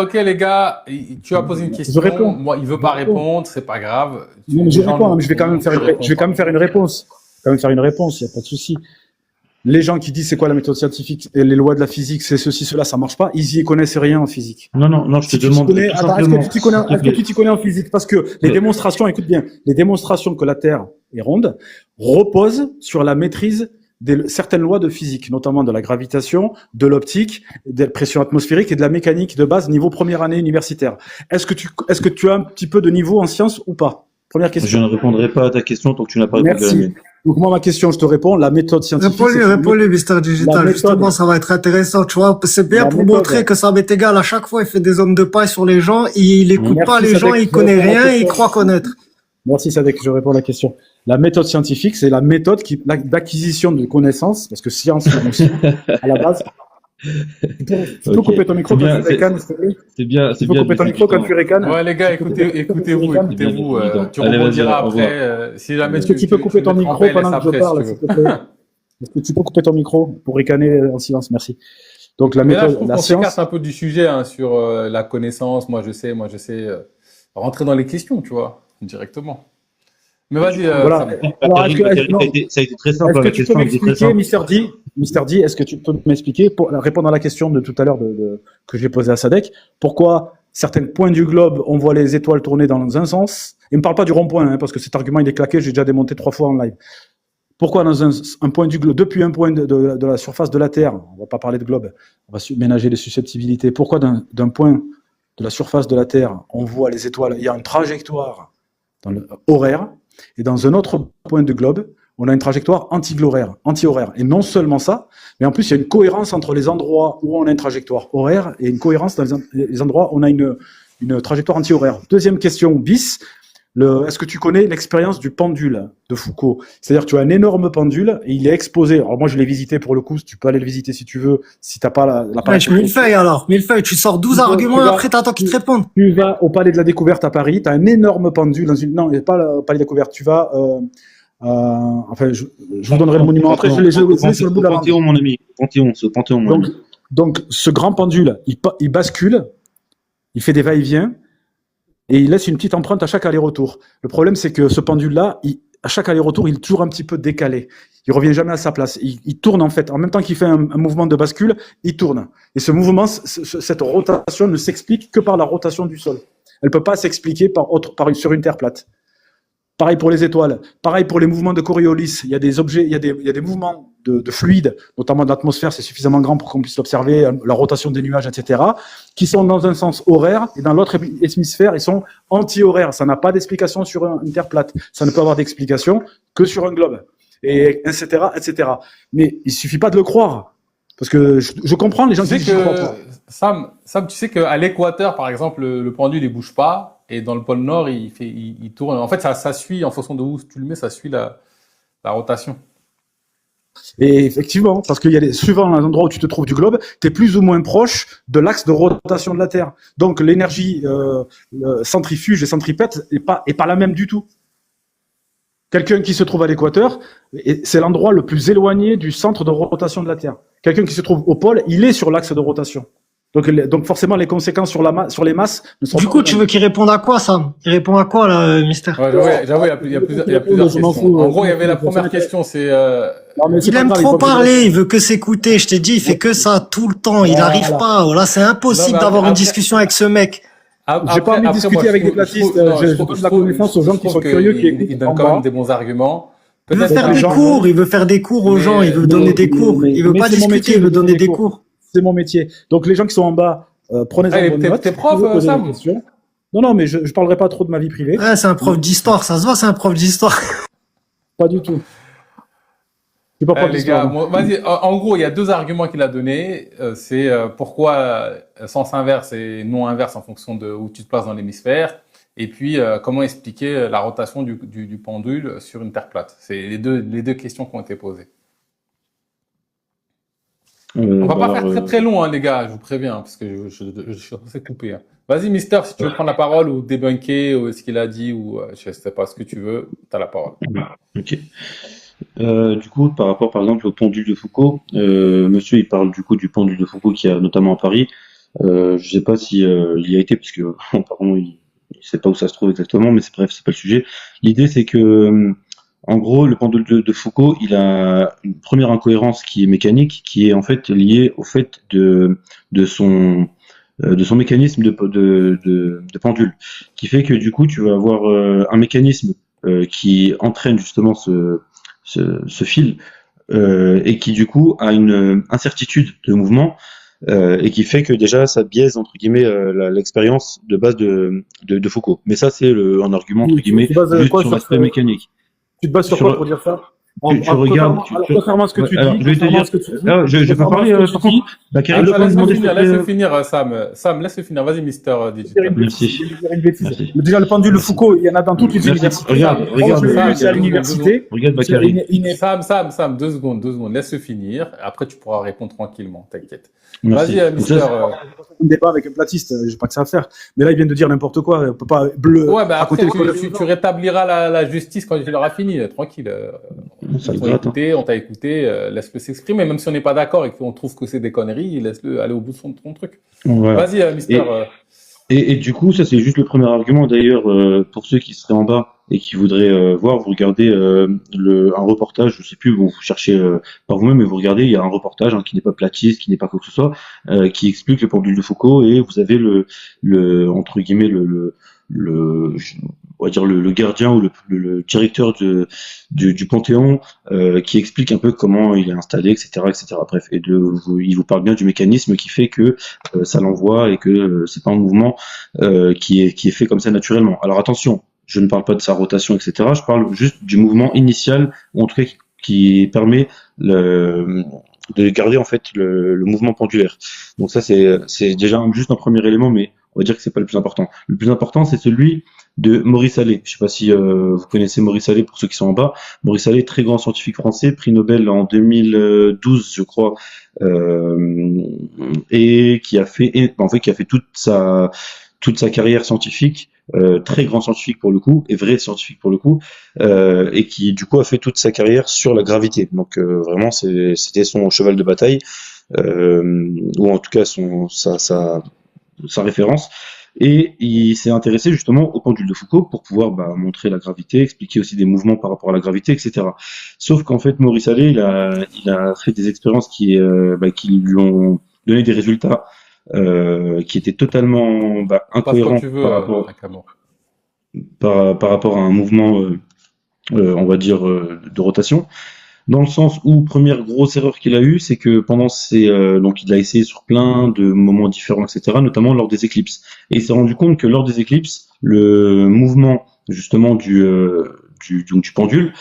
[SPEAKER 3] Ok, les gars, tu as posé une question.
[SPEAKER 2] Je réponds.
[SPEAKER 3] Moi, il veut pas répondre, c'est pas grave.
[SPEAKER 2] Non, mais je réponds, mais je vais quand même faire une réponse. Il n'y a pas de souci. Les gens qui disent c'est quoi la méthode scientifique et les lois de la physique, c'est ceci, cela, ça marche pas. Ils y connaissent rien en physique.
[SPEAKER 7] Non, je te demande.
[SPEAKER 2] Est-ce que tu t'y connais en physique? Parce que les démonstrations, écoute bien, les démonstrations que la Terre est ronde reposent sur la maîtrise de certaines lois de physique, notamment de la gravitation, de l'optique, de la pression atmosphérique et de la mécanique de base niveau première année universitaire. Est-ce que tu as un petit peu de niveau en sciences ou pas? Première question.
[SPEAKER 7] Je ne répondrai pas à ta question tant que tu n'as pas répondu à la mienne.
[SPEAKER 2] Donc moi, ma question, je te réponds, la méthode scientifique...
[SPEAKER 4] Réponds-lui, Mister Digital. Justement, ça va être intéressant, tu vois. C'est bien pour montrer que ça m'est égal. À chaque fois, il fait des hommes de paille sur les gens. Il écoute pas les gens, il connaît rien, il croit connaître.
[SPEAKER 2] Merci, Sadek, je réponds à la question. La méthode scientifique, c'est la méthode d'acquisition de connaissances, parce que science, à la base... Tu peux couper ton micro quand tu ricanes, s'il te plaît.
[SPEAKER 7] C'est bien.
[SPEAKER 2] Tu peux couper ton micro quand tu ricanes.
[SPEAKER 3] Ouais, les gars, écoutez-vous. Tu rebondiras après. Si jamais
[SPEAKER 2] Est-ce que tu peux couper ton micro pendant que je parle, s'il te plaît? Est-ce que tu peux couper ton micro pour ricaner en silence? Merci. Donc, la méthode,
[SPEAKER 3] mais là, je trouve
[SPEAKER 2] la
[SPEAKER 3] qu'on
[SPEAKER 2] science.
[SPEAKER 3] s'écarte un peu du sujet, hein, sur la connaissance. Moi, je sais. Rentrer dans les questions, tu vois, directement. Mais vas-y.
[SPEAKER 2] Voilà. Alors,
[SPEAKER 7] ça a été très simple.
[SPEAKER 2] Est-ce que tu peux m'expliquer, Mister D, est-ce que tu peux m'expliquer, pour répondre à la question de tout à l'heure que j'ai posée à Sadek, pourquoi certains points du globe, on voit les étoiles tourner dans un sens? Il ne me parle pas du rond-point, hein, parce que cet argument, il est claqué, j'ai déjà démonté 3 fois en live. Pourquoi dans un point du globe, depuis un point de la surface de la Terre, on va pas parler de globe, on va ménager les susceptibilités, pourquoi d'un point de la surface de la Terre, on voit les étoiles, il y a une trajectoire horaire, et dans un autre point du globe, on a une trajectoire anti-horaire. Et non seulement ça, mais en plus, il y a une cohérence entre les endroits où on a une trajectoire horaire et une cohérence dans les endroits où on a une trajectoire anti-horaire. Deuxième question bis. Est-ce que tu connais l'expérience du pendule de Foucault? C'est-à-dire que tu as un énorme pendule et il est exposé. Alors moi, je l'ai visité pour le coup. Tu peux aller le visiter si tu veux. Si t'as pas la
[SPEAKER 4] Tu millefeuille alors. Millefeuille, tu sors 12 arguments et après t'attends qu'ils te répondent.
[SPEAKER 2] Tu vas au Palais de la Découverte à Paris. Tu as un énorme pendule non, pas le Palais de la Découverte. Tu vas... enfin, je vous donnerai le monument après. Je l'ai sur le bout de la langue.
[SPEAKER 7] Panthéon, mon ami. Panthéon, mon ami.
[SPEAKER 2] Donc, ce grand pendule, il bascule, il fait des va-et-vient, et il laisse une petite empreinte à chaque aller-retour. Le problème, c'est que ce pendule-là, à chaque aller-retour, il est toujours un petit peu décalé. Il revient jamais à sa place. Il tourne en fait. En même temps qu'il fait un mouvement de bascule, il tourne. Et ce mouvement, cette rotation ne s'explique que par la rotation du sol. Elle peut pas s'expliquer sur une terre plate. Pareil pour les étoiles. Pareil pour les mouvements de Coriolis. Il y a des objets, il y a des mouvements de fluide, notamment de l'atmosphère, c'est suffisamment grand pour qu'on puisse l'observer, la rotation des nuages, etc., qui sont dans un sens horaire et dans l'autre hémisphère, ils sont anti-horaires. Ça n'a pas d'explication sur une terre plate. Ça ne peut avoir d'explication que sur un globe. Et etc., etc. Mais il suffit pas de le croire. Parce que je comprends les gens qui disent que je crois pas.
[SPEAKER 3] Sam, tu sais qu'à l'équateur, par exemple, le pendule, il bouge pas, et dans le pôle Nord, il tourne. En fait, ça suit, en fonction de où tu le mets, ça suit la rotation.
[SPEAKER 2] Et effectivement, parce qu'il y a suivant l'endroit où tu te trouves du globe, tu es plus ou moins proche de l'axe de rotation de la Terre. Donc l'énergie centrifuge et centripète est pas la même du tout. Quelqu'un qui se trouve à l'équateur, c'est l'endroit le plus éloigné du centre de rotation de la Terre. Quelqu'un qui se trouve au pôle, il est sur l'axe de rotation. Donc forcément, les conséquences sur les masses ne sont pas.
[SPEAKER 4] Du coup, tu veux qu'il réponde à quoi, Sam? Il répond à quoi, là, Mystère?
[SPEAKER 3] Ouais, j'avoue, il y a plusieurs questions. En gros, il y avait la première question, c'est...
[SPEAKER 4] Il aime trop parler, il veut que s'écouter. Je t'ai dit, il fait que ça tout le temps. Il n'arrive pas. Là, c'est impossible d'avoir une discussion avec ce mec.
[SPEAKER 2] J'ai pas envie de discuter avec des platistes. Je donne la connaissance aux gens qui sont curieux, qui écoutent.
[SPEAKER 3] Il donne quand même des bons arguments.
[SPEAKER 4] Il veut faire des cours. Il veut faire des cours aux gens. Il veut donner des cours. Il veut pas discuter. Il veut donner des cours.
[SPEAKER 2] C'est mon métier. Donc les gens qui sont en bas, prenez-en bonne note.
[SPEAKER 3] T'es prof, Sam?
[SPEAKER 2] Non, mais je parlerai pas trop de ma vie privée.
[SPEAKER 4] Ouais, c'est un prof d'histoire. Ça se voit, c'est un prof d'histoire.
[SPEAKER 2] Pas du tout. Je suis pas prof
[SPEAKER 3] Les
[SPEAKER 2] d'histoire.
[SPEAKER 3] gars, vas-y. En gros, il y a deux arguments qu'il a donnés. C'est pourquoi sens inverse et non inverse en fonction de où tu te places dans l'hémisphère. Et puis, comment expliquer la rotation du pendule sur une terre plate. C'est les deux questions qui ont été posées. On va pas faire très très long, hein, les gars, je vous préviens, parce que je suis censé couper. Hein. Vas-y, Mister, si tu veux prendre la parole ou débunker ou ce qu'il a dit ou je sais pas ce que tu veux, t'as la parole.
[SPEAKER 7] Ok. Du coup, par rapport par exemple au pendule de Foucault, monsieur il parle du coup du pendule de Foucault qui a notamment à Paris. Je sais pas si il y a été parce que apparemment il sait pas où ça se trouve exactement, mais bref, c'est pas le sujet. L'idée c'est que en gros, le pendule de Foucault, il a une première incohérence qui est mécanique, qui est en fait liée au fait de son mécanisme de pendule, qui fait que du coup, tu vas avoir un mécanisme qui entraîne justement ce fil et qui du coup a une incertitude de mouvement et qui fait que déjà ça biaise entre guillemets l'expérience de base de Foucault. Mais ça, c'est un argument entre guillemets juste sur l'aspect mécanique.
[SPEAKER 2] Tu te bases sur quoi pour dire ça?
[SPEAKER 7] Tu regardes.
[SPEAKER 2] Contrairement à ce que tu dis.
[SPEAKER 7] Alors, je vais te dire. Je vais pas parler.
[SPEAKER 3] Laisse-le finir, Sam. Sam, laisse-le finir. Vas-y, Mister Digital.
[SPEAKER 7] Merci.
[SPEAKER 2] Déjà, le pendule de Foucault, il y en a dans toutes les universités.
[SPEAKER 7] Regarde
[SPEAKER 2] à l'université.
[SPEAKER 7] Regarde Bakary.
[SPEAKER 3] Sam, deux secondes. Laisse-le finir. Après, tu pourras répondre tranquillement. T'inquiète.
[SPEAKER 7] Merci.
[SPEAKER 3] Vas-y, Mister.
[SPEAKER 2] Un débat avec un platiste, j'ai pas que ça à faire. Mais là, il vient de dire n'importe quoi. On peut pas bleu.
[SPEAKER 3] Ouais, bah
[SPEAKER 2] à côté
[SPEAKER 3] après, tu rétabliras la justice quand il aura fini. Tranquille. On t'a écouté, laisse-le s'exprimer, même si on n'est pas d'accord et qu'on trouve que c'est des conneries, laisse-le aller au bout de ton truc.
[SPEAKER 7] Voilà.
[SPEAKER 3] Vas-y, Mister.
[SPEAKER 7] Et du coup, ça c'est juste le premier argument. D'ailleurs, pour ceux qui seraient en bas et qui voudraient voir, vous regardez un reportage, je sais plus, vous cherchez par vous-même, mais vous regardez, il y a un reportage qui n'est pas platiste, qui n'est pas quoi que ce soit, qui explique le pendule de Foucault, et vous avez le entre guillemets on va dire le gardien ou le directeur du Panthéon qui explique un peu comment il est installé, etc., etc. Bref, et il vous parle bien du mécanisme qui fait que ça l'envoie et que c'est pas un mouvement qui est fait comme ça naturellement. Alors attention, je ne parle pas de sa rotation, etc. Je parle juste du mouvement initial, ou en tout cas qui permet de garder en fait le mouvement pendulaire. Donc ça c'est déjà juste un premier élément, mais on va dire que c'est pas le plus important. Le plus important, c'est celui de Maurice Allais. Je sais pas si vous connaissez Maurice Allais, pour ceux qui sont en bas. Maurice Allais, très grand scientifique français, prix Nobel en 2012, je crois, et qui a fait toute sa carrière scientifique, très grand scientifique pour le coup, et vrai scientifique pour le coup, et qui du coup a fait toute sa carrière sur la gravité. Donc vraiment, c'était son cheval de bataille, ou en tout cas sa référence. Et il s'est intéressé justement au pendule de Foucault pour pouvoir montrer la gravité, expliquer aussi des mouvements par rapport à la gravité, etc. Sauf qu'en fait, Maurice Allais, il a fait des expériences qui lui ont donné des résultats qui étaient totalement
[SPEAKER 3] Passe quand
[SPEAKER 7] incohérents
[SPEAKER 3] tu veux, Nakamura.
[SPEAKER 7] par rapport à un mouvement, on va dire, de rotation. Dans le sens où, première grosse erreur qu'il a eue, c'est que pendant donc il a essayé sur plein de moments différents, etc., notamment lors des éclipses. Et il s'est rendu compte que lors des éclipses, le mouvement, justement, du pendule,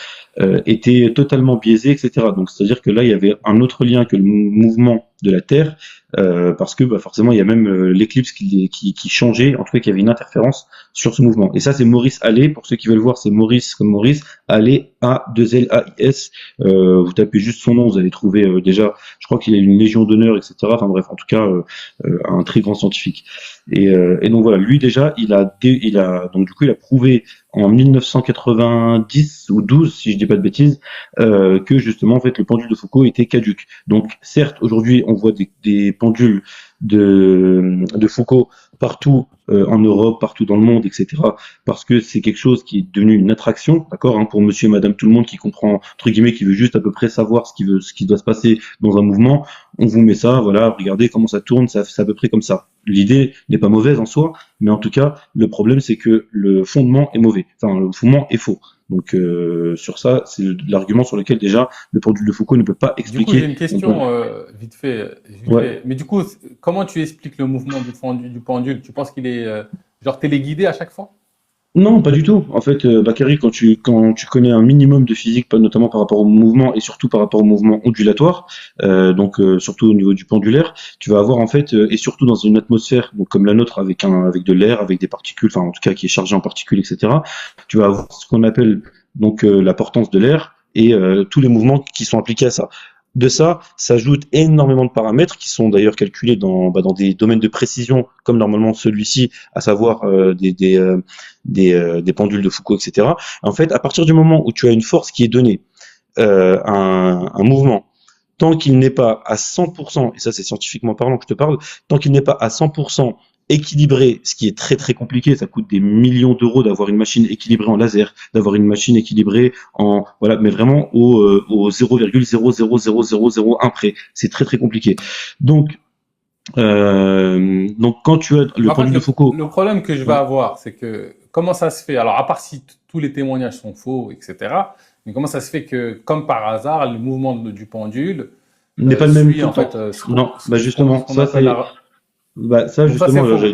[SPEAKER 7] était totalement biaisé, etc. Donc, c'est-à-dire que là, il y avait un autre lien que le mouvement de la Terre, parce que forcément, il y a même l'éclipse qui changeait, en tout cas, qu'il y avait une interférence sur ce mouvement. Et ça, c'est Maurice Allais. Pour ceux qui veulent voir, c'est Maurice comme Maurice, Allais, A2LAIS. Vous tapez juste son nom, vous allez trouver déjà, je crois qu'il a une légion d'honneur, etc. Enfin bref, en tout cas, un très grand scientifique. Et donc voilà, lui déjà, il a prouvé en 1990 ou 12, si je dis pas de bêtises, que justement en fait le pendule de Foucault était caduque. Donc certes, aujourd'hui, on voit des pendules de Foucault partout en Europe, partout dans le monde, etc. Parce que c'est quelque chose qui est devenu une attraction, d'accord, pour monsieur et madame tout le monde qui comprend, entre guillemets, qui veut juste à peu près savoir ce qui doit se passer dans un mouvement. On vous met ça, voilà, regardez comment ça tourne, c'est à peu près comme ça. L'idée n'est pas mauvaise en soi, mais en tout cas, le problème c'est que le fondement est mauvais, enfin le fondement est faux. Donc sur ça, c'est l'argument sur lequel déjà le pendule de Foucault ne peut pas
[SPEAKER 3] Du coup,
[SPEAKER 7] expliquer.
[SPEAKER 3] j'ai une question vite fait.
[SPEAKER 7] Ouais.
[SPEAKER 3] Mais du coup, comment tu expliques le mouvement du pendule? Tu penses qu'il est genre téléguidé à chaque fois?
[SPEAKER 7] Non, pas du tout. En fait, Bakary, quand tu connais un minimum de physique, notamment par rapport au mouvement et surtout par rapport au mouvement ondulatoire, donc surtout au niveau du pendulaire, tu vas avoir en fait, et surtout dans une atmosphère donc comme la nôtre avec de l'air, avec des particules, enfin en tout cas qui est chargé en particules, etc. Tu vas avoir ce qu'on appelle donc la portance de l'air et tous les mouvements qui sont appliqués à ça. De ça, s'ajoutent énormément de paramètres qui sont d'ailleurs calculés dans des domaines de précision comme normalement celui-ci, à savoir des pendules de Foucault, etc. En fait, à partir du moment où tu as une force qui est donnée, un mouvement, tant qu'il n'est pas à 100%, et ça c'est scientifiquement parlant que je te parle, tant qu'il n'est pas à 100% équilibré, ce qui est très très compliqué, ça coûte des millions d'euros d'avoir une machine équilibrée en laser, d'avoir une machine équilibrée voilà, mais vraiment au 0,00001 près. C'est très très compliqué. Donc quand tu as le
[SPEAKER 3] En fait,
[SPEAKER 7] pendule de Foucault,
[SPEAKER 3] le problème que je vais avoir, c'est que comment ça se fait? Alors, à part si tous les témoignages sont faux, etc. Mais comment ça se fait que, comme par hasard, le mouvement du pendule
[SPEAKER 7] n'est pas le même
[SPEAKER 3] suit
[SPEAKER 7] tout le
[SPEAKER 3] en fait
[SPEAKER 7] temps.
[SPEAKER 3] ce
[SPEAKER 7] Non,
[SPEAKER 3] ce qu'on
[SPEAKER 7] justement,
[SPEAKER 3] ce qu'on
[SPEAKER 7] ça
[SPEAKER 3] appelle
[SPEAKER 7] c'est
[SPEAKER 3] la...
[SPEAKER 7] ça
[SPEAKER 3] Donc ça, c'est
[SPEAKER 7] justement,
[SPEAKER 3] faux.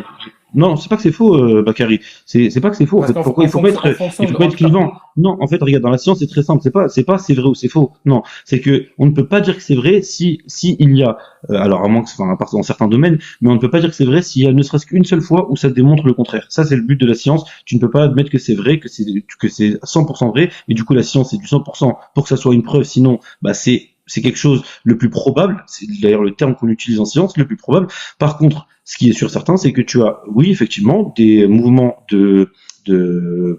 [SPEAKER 7] non, c'est pas que c'est faux, Bakary. C'est pas que c'est faux. En
[SPEAKER 3] Parce
[SPEAKER 7] fait,
[SPEAKER 3] qu'en
[SPEAKER 7] pourquoi
[SPEAKER 3] en fonction, en fonction
[SPEAKER 7] il faut
[SPEAKER 3] de...
[SPEAKER 7] pas être clivant. Non, en fait, regarde, dans la science, c'est très simple. C'est pas c'est vrai ou c'est faux. Non, c'est que on ne peut pas dire que c'est vrai si il y a, alors à moins que, enfin, à part dans certains domaines, mais on ne peut pas dire que c'est vrai s'il y a ne serait-ce qu'une seule fois où ça démontre le contraire. Ça, c'est le but de la science. Tu ne peux pas admettre que c'est vrai, que c'est 100% vrai. Et du coup, la science, c'est du 100% pour que ça soit une preuve. Sinon, c'est quelque chose le plus probable, c'est d'ailleurs le terme qu'on utilise en science, le plus probable. Par contre, ce qui est sûr certain, c'est que tu as, oui, effectivement, des mouvements du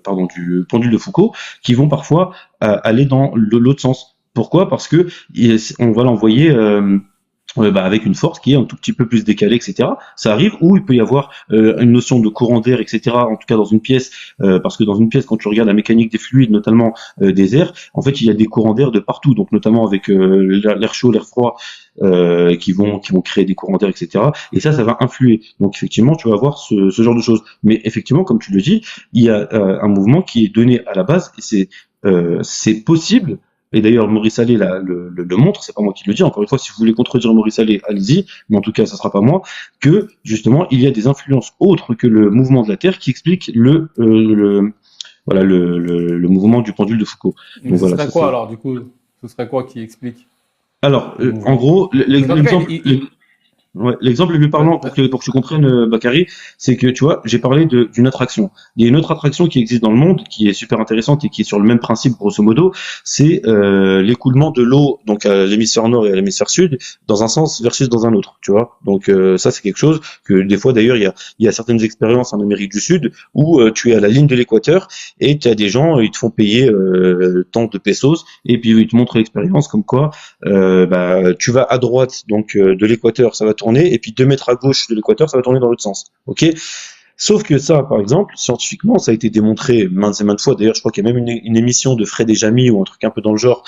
[SPEAKER 7] pendule de Foucault qui vont parfois aller dans l'autre sens. Pourquoi? Parce que on va l'envoyer avec une force qui est un tout petit peu plus décalée, etc. Ça arrive où il peut y avoir une notion de courant d'air, etc. En tout cas dans une pièce, parce que dans une pièce, quand tu regardes la mécanique des fluides, notamment des airs, en fait, il y a des courants d'air de partout, donc notamment avec l'air chaud, l'air froid, qui vont créer des courants d'air, etc. Et ça va influer. Donc effectivement, tu vas avoir ce genre de choses. Mais effectivement, comme tu le dis, il y a un mouvement qui est donné à la base, et c'est possible. Et d'ailleurs, Maurice Allais le montre, c'est pas moi qui le dis. Encore une fois, si vous voulez contredire Maurice Allais, allez-y. Mais en tout cas, ça sera pas moi. Que justement, il y a des influences autres que le mouvement de la Terre qui expliquent le mouvement du pendule de Foucault.
[SPEAKER 3] Mais
[SPEAKER 7] Donc
[SPEAKER 3] ce
[SPEAKER 7] voilà.
[SPEAKER 3] serait quoi alors, du coup? Ce serait quoi qui explique
[SPEAKER 7] Alors,
[SPEAKER 3] le mouvement?
[SPEAKER 7] en gros,
[SPEAKER 3] Parce qu'en tout cas,
[SPEAKER 7] l'exemple. Ouais, l'exemple le plus parlant pour que tu comprennes, Bakary, c'est que tu vois, j'ai parlé d'une attraction. Il y a une autre attraction qui existe dans le monde, qui est super intéressante et qui est sur le même principe grosso modo, c'est l'écoulement de l'eau donc à l'hémisphère nord et à l'hémisphère sud dans un sens versus dans un autre, tu vois. Donc ça c'est quelque chose que des fois d'ailleurs il y a certaines expériences en Amérique du Sud où tu es à la ligne de l'équateur et tu as des gens, ils te font payer tant de pesos et puis ils te montrent l'expérience comme quoi tu vas à droite donc de l'équateur, ça va tourner, et puis 2 mètres à gauche de l'équateur, ça va tourner dans l'autre sens. Ok. Sauf que ça, par exemple, scientifiquement, ça a été démontré maintes et maintes fois. D'ailleurs, je crois qu'il y a même une émission de Fred et Jamy ou un truc un peu dans le genre,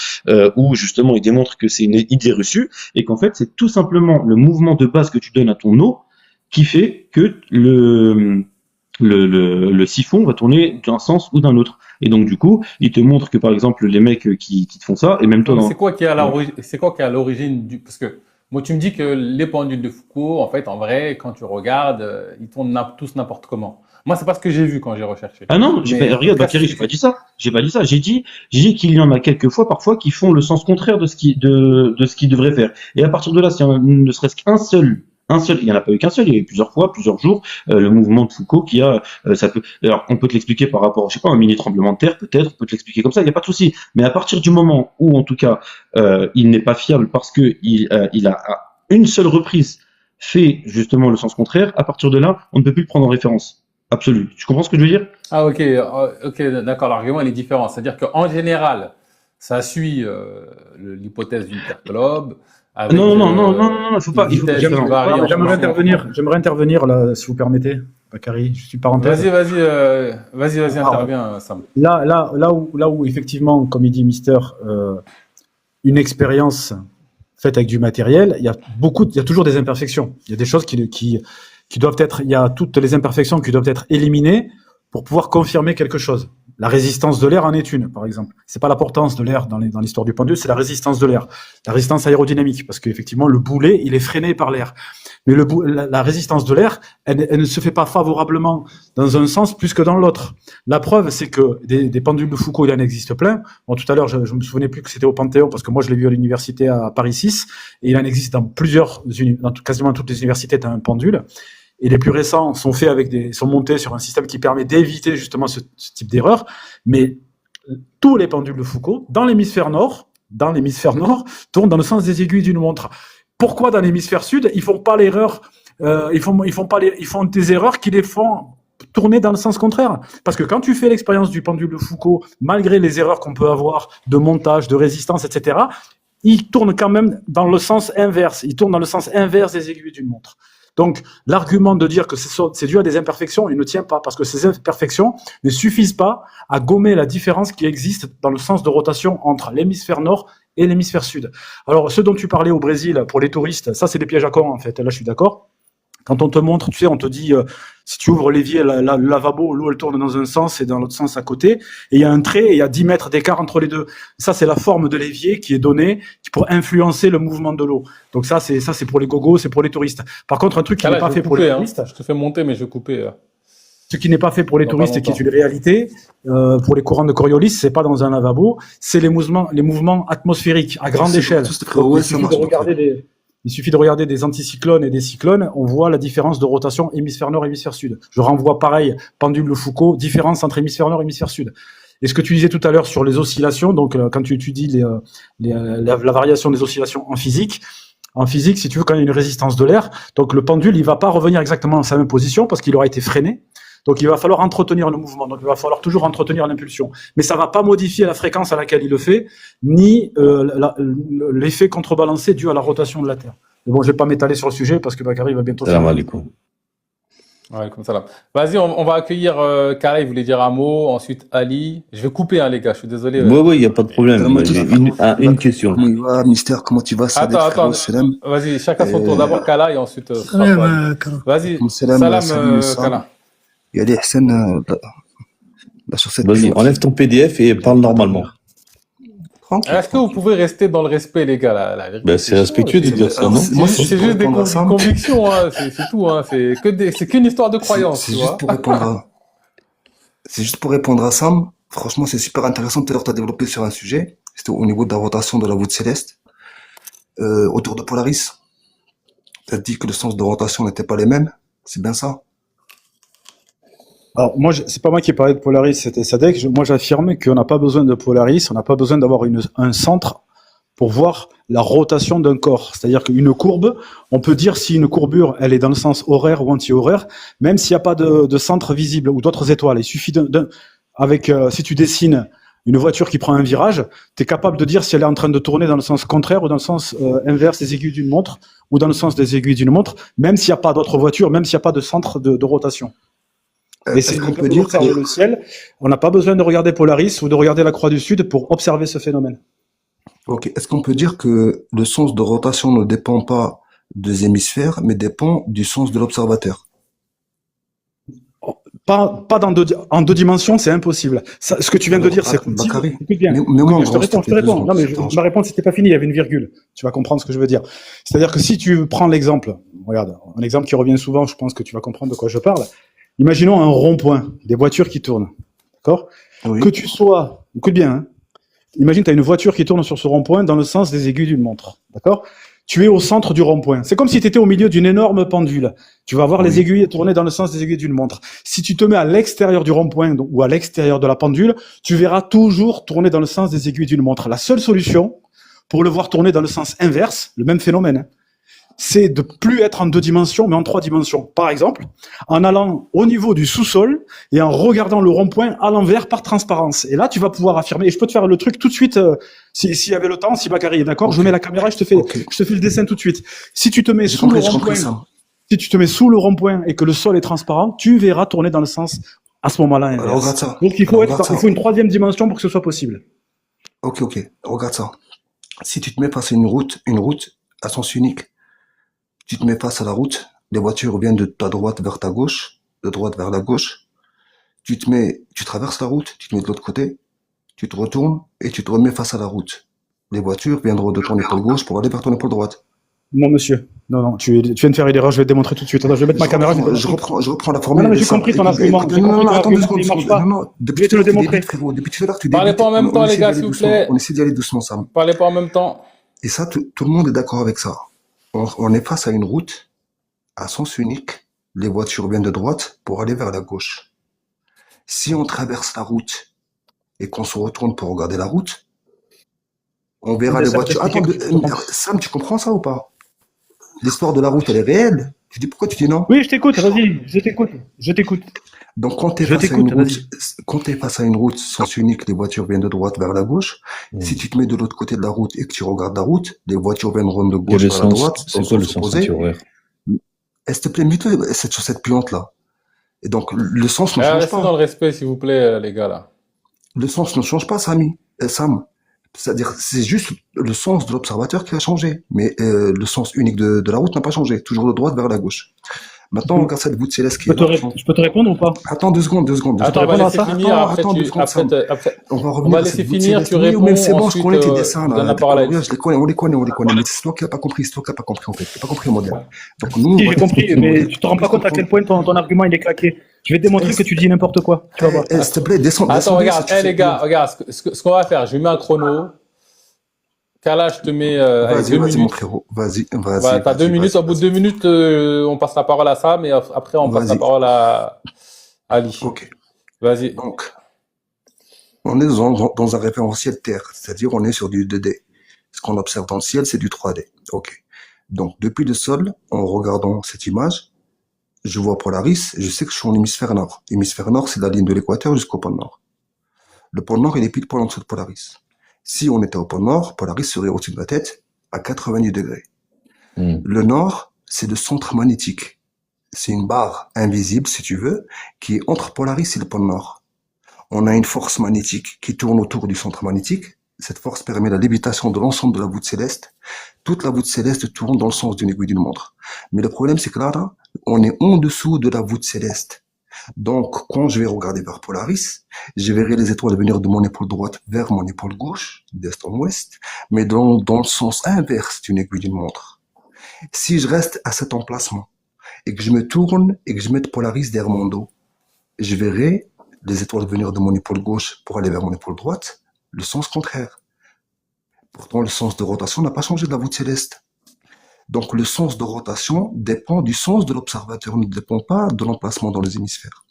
[SPEAKER 7] où justement il démontre que c'est une idée reçue et qu'en fait c'est tout simplement le mouvement de base que tu donnes à ton eau qui fait que le siphon va tourner d'un sens ou d'un autre. Et donc du coup, il te montre que par exemple les mecs qui te font ça, et même toi
[SPEAKER 3] Mais
[SPEAKER 7] dans...
[SPEAKER 3] c'est quoi qui est à l'origine du, parce que moi tu me dis que les pendules de Foucault, en fait, en vrai, quand tu regardes, ils tournent tous n'importe comment. Moi, c'est pas ce que j'ai vu quand j'ai recherché.
[SPEAKER 7] Ah non,
[SPEAKER 3] Mais en
[SPEAKER 7] regarde,
[SPEAKER 3] tout cas,
[SPEAKER 7] Bakary, j'ai pas dit ça. J'ai pas dit ça. J'ai dit qu'il y en a quelques fois, parfois, qui font le sens contraire de ce qu'ils devraient faire. Et à partir de là, s'il y en a ne serait-ce qu'un seul, il y en a pas eu qu'un seul, il y a eu plusieurs fois, plusieurs jours, le mouvement de Foucault qui a, ça peut, alors, on peut te l'expliquer par rapport, je sais pas, un mini tremblement de terre, peut-être, on peut te l'expliquer comme ça, il n'y a pas de souci. Mais à partir du moment où, en tout cas, il n'est pas fiable parce que il a à une seule reprise fait, justement, le sens contraire, à partir de là, on ne peut plus le prendre en référence. Absolu. Tu comprends ce que je veux dire?
[SPEAKER 3] ah ok, ok, d'accord. L'argument il est différent. C'est-à-dire qu'en général, ça suit l'hypothèse d'une Terre globe avec
[SPEAKER 7] Il faut pas,
[SPEAKER 3] une vitesse qui
[SPEAKER 2] J'aimerais
[SPEAKER 3] varie en fonction.
[SPEAKER 2] j'aimerais intervenir là, si vous permettez, Bakary, je suis parenthèse.
[SPEAKER 3] Vas-y, interviens, Sam.
[SPEAKER 2] Là où effectivement, comme il dit Mister, une expérience faite avec du matériel, il y a toujours des imperfections. Il y a des choses qui doivent être, il y a toutes les imperfections qui doivent être éliminées pour pouvoir confirmer quelque chose. La résistance de l'air en est une, par exemple. C'est pas la portance de l'air dans l'histoire du pendule, c'est la résistance de l'air, la résistance aérodynamique, parce qu'effectivement le boulet, il est freiné par l'air. Mais la résistance de l'air, elle ne se fait pas favorablement dans un sens plus que dans l'autre. La preuve, c'est que des pendules de Foucault, il en existe plein. Bon, tout à l'heure, je me souvenais plus que c'était au Panthéon, parce que moi, je l'ai vu à l'université à Paris 6, et il en existe dans quasiment toutes les universités, t'as un pendule. Et les plus récents sont montés sur un système qui permet d'éviter justement ce type d'erreur. Mais tous les pendules de Foucault, dans l'hémisphère nord, tournent dans le sens des aiguilles d'une montre. Pourquoi dans l'hémisphère sud, ils font pas l'erreur, ils font des erreurs qui les font tourner dans le sens contraire? Parce que quand tu fais l'expérience du pendule de Foucault, malgré les erreurs qu'on peut avoir de montage, de résistance, etc., il tourne quand même dans le sens inverse. Il tourne dans le sens inverse des aiguilles d'une montre. Donc, l'argument de dire que c'est dû à des imperfections, il ne tient pas, parce que ces imperfections ne suffisent pas à gommer la différence qui existe dans le sens de rotation entre l'hémisphère nord et l'hémisphère sud. Alors, ce dont tu parlais au Brésil, pour les touristes, ça, c'est des pièges à con, en fait. Là, je suis d'accord. Quand on te montre, tu sais, on te dit, si tu ouvres l'évier, le lavabo, l'eau, elle tourne dans un sens et dans l'autre sens à côté. Et il y a un trait et il y a 10 mètres d'écart entre les deux. Ça, c'est la forme de l'évier qui est donnée pour influencer le mouvement de l'eau. Donc ça, c'est pour les gogos, c'est pour les touristes. Par contre, un truc qui n'est pas fait pour les touristes.
[SPEAKER 3] Je te fais monter, mais je vais couper.
[SPEAKER 2] Ce qui n'est pas fait pour les touristes et qui est une réalité, pour les courants de Coriolis, c'est pas dans un lavabo, c'est les mouvements atmosphériques à grande échelle. Il suffit de regarder des anticyclones et des cyclones, on voit la différence de rotation hémisphère nord, hémisphère sud. Je renvoie pareil, pendule de Foucault, différence entre hémisphère nord et hémisphère sud. Et ce que tu disais tout à l'heure sur les oscillations, donc quand tu étudies la variation des oscillations en physique, si tu veux, quand il y a une résistance de l'air, donc le pendule, il va pas revenir exactement dans sa même position parce qu'il aura été freiné. Donc il va falloir entretenir le mouvement, donc il va falloir toujours entretenir l'impulsion. Mais ça va pas modifier la fréquence à laquelle il le fait, ni l'effet contrebalancé dû à la rotation de la Terre. Mais bon, je vais pas m'étaler sur le sujet parce que Bakary va bientôt
[SPEAKER 8] Salam alaikum.
[SPEAKER 3] Ouais, comme ça là. Vas-y, on va accueillir Kara, il voulait dire un mot, ensuite Ali. Je vais couper, hein, les gars, je suis désolé.
[SPEAKER 8] Oui, il n'y a pas de problème. J'ai une question.
[SPEAKER 9] Comment il va, Mister? Comment tu vas?
[SPEAKER 3] Attends. Vas-y, chacun son tour. D'abord Kala et ensuite. Vas-y, salam Kala.
[SPEAKER 9] Il y a des Hassan sur cette.
[SPEAKER 8] Vas-y, enlève ton PDF et parle normalement.
[SPEAKER 3] Est-ce que vous pouvez rester dans le respect, les gars, la vérité?
[SPEAKER 8] Ben, c'est respectueux de dire ça, non?
[SPEAKER 3] C'est juste des convictions, hein, c'est tout, hein, c'est qu'une histoire de croyance, tu vois.
[SPEAKER 9] C'est juste pour répondre à Sam. Franchement, c'est super intéressant. Tout à l'heure, tu as développé sur un sujet. C'était au niveau de la rotation de la voûte céleste, autour de Polaris. Tu as dit que le sens de rotation n'était pas les mêmes. C'est bien ça?
[SPEAKER 2] Alors, moi, c'est pas moi qui ai parlé de Polaris, c'était Sadek. Moi, j'affirme qu'on n'a pas besoin de Polaris, on n'a pas besoin d'avoir un centre pour voir la rotation d'un corps. C'est-à-dire qu'une courbe, on peut dire si une courbure, elle est dans le sens horaire ou anti-horaire, même s'il n'y a pas de centre visible ou d'autres étoiles. Il suffit si tu dessines une voiture qui prend un virage, tu es capable de dire si elle est en train de tourner dans le sens contraire ou dans le sens inverse des aiguilles d'une montre ou dans le sens des aiguilles d'une montre, même s'il n'y a pas d'autres voitures, même s'il n'y a pas de centre de rotation. Et c'est
[SPEAKER 9] Est-ce
[SPEAKER 2] le
[SPEAKER 9] qu'on
[SPEAKER 2] fait
[SPEAKER 9] peut dire
[SPEAKER 2] d'observer
[SPEAKER 9] que,
[SPEAKER 2] le ciel. On n'a pas besoin de regarder Polaris ou de regarder la Croix du Sud pour observer ce phénomène.
[SPEAKER 9] ok, est-ce qu'on peut dire que le sens de rotation ne dépend pas des hémisphères, mais dépend du sens de l'observateur?
[SPEAKER 2] Pas en deux dimensions, c'est impossible. Ça, ce que tu viens de dire, c'est possible.
[SPEAKER 9] Bakary,
[SPEAKER 2] Écoute bien.
[SPEAKER 9] mets-moi en
[SPEAKER 2] Je te
[SPEAKER 9] gros, s'il te
[SPEAKER 2] réponds, je te
[SPEAKER 9] plaît, deux
[SPEAKER 2] réponds. Non,
[SPEAKER 9] secondes,
[SPEAKER 2] mais
[SPEAKER 9] ça te dérange
[SPEAKER 2] ma
[SPEAKER 9] pas.
[SPEAKER 2] réponse n'était pas finie, il y avait une virgule. Tu vas comprendre ce que je veux dire. C'est-à-dire que si tu prends l'exemple, regarde, un exemple qui revient souvent, je pense que tu vas comprendre de quoi je parle. Imaginons un rond-point, des voitures qui tournent. D'accord?
[SPEAKER 9] Oui,
[SPEAKER 2] Que tu sois, écoute bien, hein. Imagine, tu as une voiture qui tourne sur ce rond-point dans le sens des aiguilles d'une montre. D'accord? Tu es au centre du rond-point. C'est comme si tu étais au milieu d'une énorme pendule. Tu vas voir les
[SPEAKER 9] oui.
[SPEAKER 2] aiguilles tourner dans le sens des aiguilles d'une montre. Si tu te mets à l'extérieur du rond-point ou à l'extérieur de la pendule, tu verras toujours tourner dans le sens des aiguilles d'une montre. La seule solution pour le voir tourner dans le sens inverse, le même phénomène, hein, c'est de plus être en deux dimensions, mais en trois dimensions. Par exemple, en allant au niveau du sous-sol et en regardant le rond-point à l'envers par transparence. Et là, tu vas pouvoir affirmer. Et je peux te faire le truc tout de suite, s'il y avait le temps, si Bakary est d'accord, je
[SPEAKER 9] Ok,
[SPEAKER 2] mets la caméra, je te
[SPEAKER 9] ok.
[SPEAKER 2] fais le dessin tout de suite. Si tu te mets
[SPEAKER 9] J'ai
[SPEAKER 2] sous le
[SPEAKER 9] compris
[SPEAKER 2] rond-point,
[SPEAKER 9] ça.
[SPEAKER 2] si tu te mets sous le rond-point et que le sol est transparent, tu verras tourner dans le sens à ce moment-là
[SPEAKER 9] Alors, regarde
[SPEAKER 2] inverse.
[SPEAKER 9] ça.
[SPEAKER 2] Donc
[SPEAKER 9] Alors, regarde
[SPEAKER 2] il
[SPEAKER 9] ça.
[SPEAKER 2] faut une troisième dimension pour que ce soit possible.
[SPEAKER 9] Ok, ok. Regarde ça. Si tu te mets face à une route à sens unique, tu te mets face à la route, les voitures viennent de ta droite vers ta gauche, de droite vers la gauche. Tu traverses la route, tu te mets de l'autre côté, tu te retournes et tu te remets face à la route. Les voitures viendront de ton épaule gauche pour aller vers ton épaule droite.
[SPEAKER 2] Non, monsieur. Non, tu viens de faire une erreur, je vais te démontrer tout de suite. Attends, je vais mettre ma caméra, je vais te démontrer.
[SPEAKER 9] Je reprends la
[SPEAKER 2] Non,
[SPEAKER 9] formule.
[SPEAKER 2] non, mais j'ai
[SPEAKER 9] simple.
[SPEAKER 2] compris ton
[SPEAKER 9] Écoute,
[SPEAKER 2] argument.
[SPEAKER 9] écoute,
[SPEAKER 2] J'ai
[SPEAKER 9] non,
[SPEAKER 2] compris
[SPEAKER 9] non,
[SPEAKER 2] ton
[SPEAKER 9] attends deux
[SPEAKER 2] argument,
[SPEAKER 9] secondes.
[SPEAKER 2] il marche pas.
[SPEAKER 9] Non, non,
[SPEAKER 2] Je
[SPEAKER 9] depuis
[SPEAKER 2] vais
[SPEAKER 9] tout
[SPEAKER 2] te
[SPEAKER 9] à
[SPEAKER 2] le
[SPEAKER 9] l'heure, tu
[SPEAKER 2] démontrer.
[SPEAKER 9] débites, frérot. Depuis tout à l'heure, tu
[SPEAKER 3] Parlez
[SPEAKER 9] débites.
[SPEAKER 3] pas en même temps, les
[SPEAKER 9] essaie
[SPEAKER 3] gars,
[SPEAKER 9] d'y
[SPEAKER 3] s'il
[SPEAKER 9] aller
[SPEAKER 3] vous
[SPEAKER 9] doucement.
[SPEAKER 3] plaît.
[SPEAKER 9] On essaie d'y aller doucement, Sam.
[SPEAKER 3] Parlez pas en même temps.
[SPEAKER 9] Et ça, tout le monde est d'accord avec ça. On est face à une route à sens unique. Les voitures viennent de droite pour aller vers la gauche. Si on traverse la route et qu'on se retourne pour regarder la route, on verra les
[SPEAKER 2] Laisse-moi
[SPEAKER 9] voitures.
[SPEAKER 2] t'expliquer
[SPEAKER 9] Attends,
[SPEAKER 2] quelque chose.
[SPEAKER 9] Sam, tu comprends ça ou pas? L'histoire de la route, elle est réelle. Tu dis pourquoi tu dis non?
[SPEAKER 2] Oui, je t'écoute, vas-y, je t'écoute.
[SPEAKER 9] Donc, quand tu es
[SPEAKER 2] Je
[SPEAKER 9] face à une
[SPEAKER 2] t'écoute,
[SPEAKER 9] route,
[SPEAKER 2] vas-y.
[SPEAKER 9] quand tu es face à une route sens unique, les voitures viennent de droite vers la gauche. Si
[SPEAKER 8] Hmm.
[SPEAKER 9] tu te mets de l'autre côté de la route et que tu regardes la route, les voitures viendront de
[SPEAKER 8] Quel
[SPEAKER 9] gauche
[SPEAKER 8] est le
[SPEAKER 9] vers la
[SPEAKER 8] sens?
[SPEAKER 9] droite, dans
[SPEAKER 8] C'est
[SPEAKER 9] le
[SPEAKER 8] quoi le
[SPEAKER 9] sens
[SPEAKER 8] sens
[SPEAKER 9] opposé.
[SPEAKER 8] anti-horaire?
[SPEAKER 9] Et s'il te plaît, mets-toi sur cette piante-là. Et donc, le sens ne change
[SPEAKER 3] Restez dans
[SPEAKER 9] pas.
[SPEAKER 3] le respect, s'il vous plaît, les gars, là.
[SPEAKER 9] Le sens ne change pas, Sam. C'est-à-dire, c'est juste le sens de l'observateur qui a changé. Mais le sens unique de la route n'a pas changé. Toujours de droite vers la gauche. Maintenant, on regarde cette voûte céleste qui est là.
[SPEAKER 2] Je peux te répondre ou pas?
[SPEAKER 9] Attends 2 secondes.
[SPEAKER 3] Attends, on va
[SPEAKER 2] répondre à
[SPEAKER 3] laisser
[SPEAKER 2] ça?
[SPEAKER 3] finir, après
[SPEAKER 9] Attends 2
[SPEAKER 3] tu,
[SPEAKER 9] secondes, Sam.
[SPEAKER 3] après,
[SPEAKER 9] On va
[SPEAKER 3] on
[SPEAKER 9] revenir
[SPEAKER 3] va
[SPEAKER 9] à
[SPEAKER 3] laisser
[SPEAKER 9] cette voûte
[SPEAKER 3] finir,
[SPEAKER 9] céleste.
[SPEAKER 3] tu
[SPEAKER 9] Oui,
[SPEAKER 3] réponds,
[SPEAKER 9] mais c'est bon, je
[SPEAKER 3] ensuite,
[SPEAKER 9] connais tes dessins,
[SPEAKER 3] je donne
[SPEAKER 9] là.
[SPEAKER 3] la parole à
[SPEAKER 9] On les connaît. Mais c'est toi qui n'as pas compris. C'est toi qui n'as pas compris, en fait. Tu n'as pas compris le modèle. Donc, nous, on
[SPEAKER 2] Si,
[SPEAKER 9] va
[SPEAKER 2] j'ai compris,
[SPEAKER 9] t'expliquer le
[SPEAKER 2] mais
[SPEAKER 9] modèle.
[SPEAKER 2] tu te rends pas compte à quel point ton argument il est claqué. Je vais te démontrer que tu dis n'importe quoi. Tu vas voir.
[SPEAKER 9] S'il te plaît, descends.
[SPEAKER 3] Attends, regarde,
[SPEAKER 9] si tu
[SPEAKER 3] les
[SPEAKER 9] sais
[SPEAKER 3] gars,
[SPEAKER 9] pas.
[SPEAKER 3] regarde, ce qu'on va faire, je lui mets un chrono. Kala, je te mets allez,
[SPEAKER 9] Vas-y,
[SPEAKER 3] 2
[SPEAKER 9] mon
[SPEAKER 3] minutes.
[SPEAKER 9] frérot. Vas-y,
[SPEAKER 3] Voilà, t'as 2 minutes. Au bout de 2 minutes, on passe la parole à Sam et après, on passe la
[SPEAKER 9] Vas-y.
[SPEAKER 3] parole à Ali.
[SPEAKER 9] Ok.
[SPEAKER 3] Vas-y.
[SPEAKER 9] Donc, on est dans un référentiel Terre, c'est-à-dire on est sur du 2D. Ce qu'on observe dans le ciel, c'est du 3D. Ok. Donc, depuis le sol, en regardant cette image, je vois Polaris, et je sais que je suis en hémisphère nord. Hémisphère nord, c'est la ligne de l'équateur jusqu'au pôle nord. Le pôle nord, il est pile poil en dessous de Polaris. Si on était au pôle nord, Polaris serait au-dessus de ma tête, à 90 degrés.
[SPEAKER 8] Hmm.
[SPEAKER 9] Le nord, c'est le centre magnétique. C'est une barre invisible, si tu veux, qui est entre Polaris et le pôle nord. On a une force magnétique qui tourne autour du centre magnétique. Cette force permet la lévitation de l'ensemble de la voûte céleste. Toute la voûte céleste tourne dans le sens d'une aiguille d'une montre. Mais le problème, c'est que là, on est en dessous de la voûte céleste. Donc, quand je vais regarder vers Polaris, je verrai les étoiles venir de mon épaule droite vers mon épaule gauche, d'est en ouest, mais dans le sens inverse d'une aiguille d'une montre. Si je reste à cet emplacement et que je me tourne et que je mette Polaris derrière mon dos, je verrai les étoiles venir de mon épaule gauche pour aller vers mon épaule droite, le sens contraire. Pourtant, le sens de rotation n'a pas changé de la voûte céleste. Donc, le sens de rotation dépend du sens de l'observateur, ne dépend pas de l'emplacement dans les hémisphères.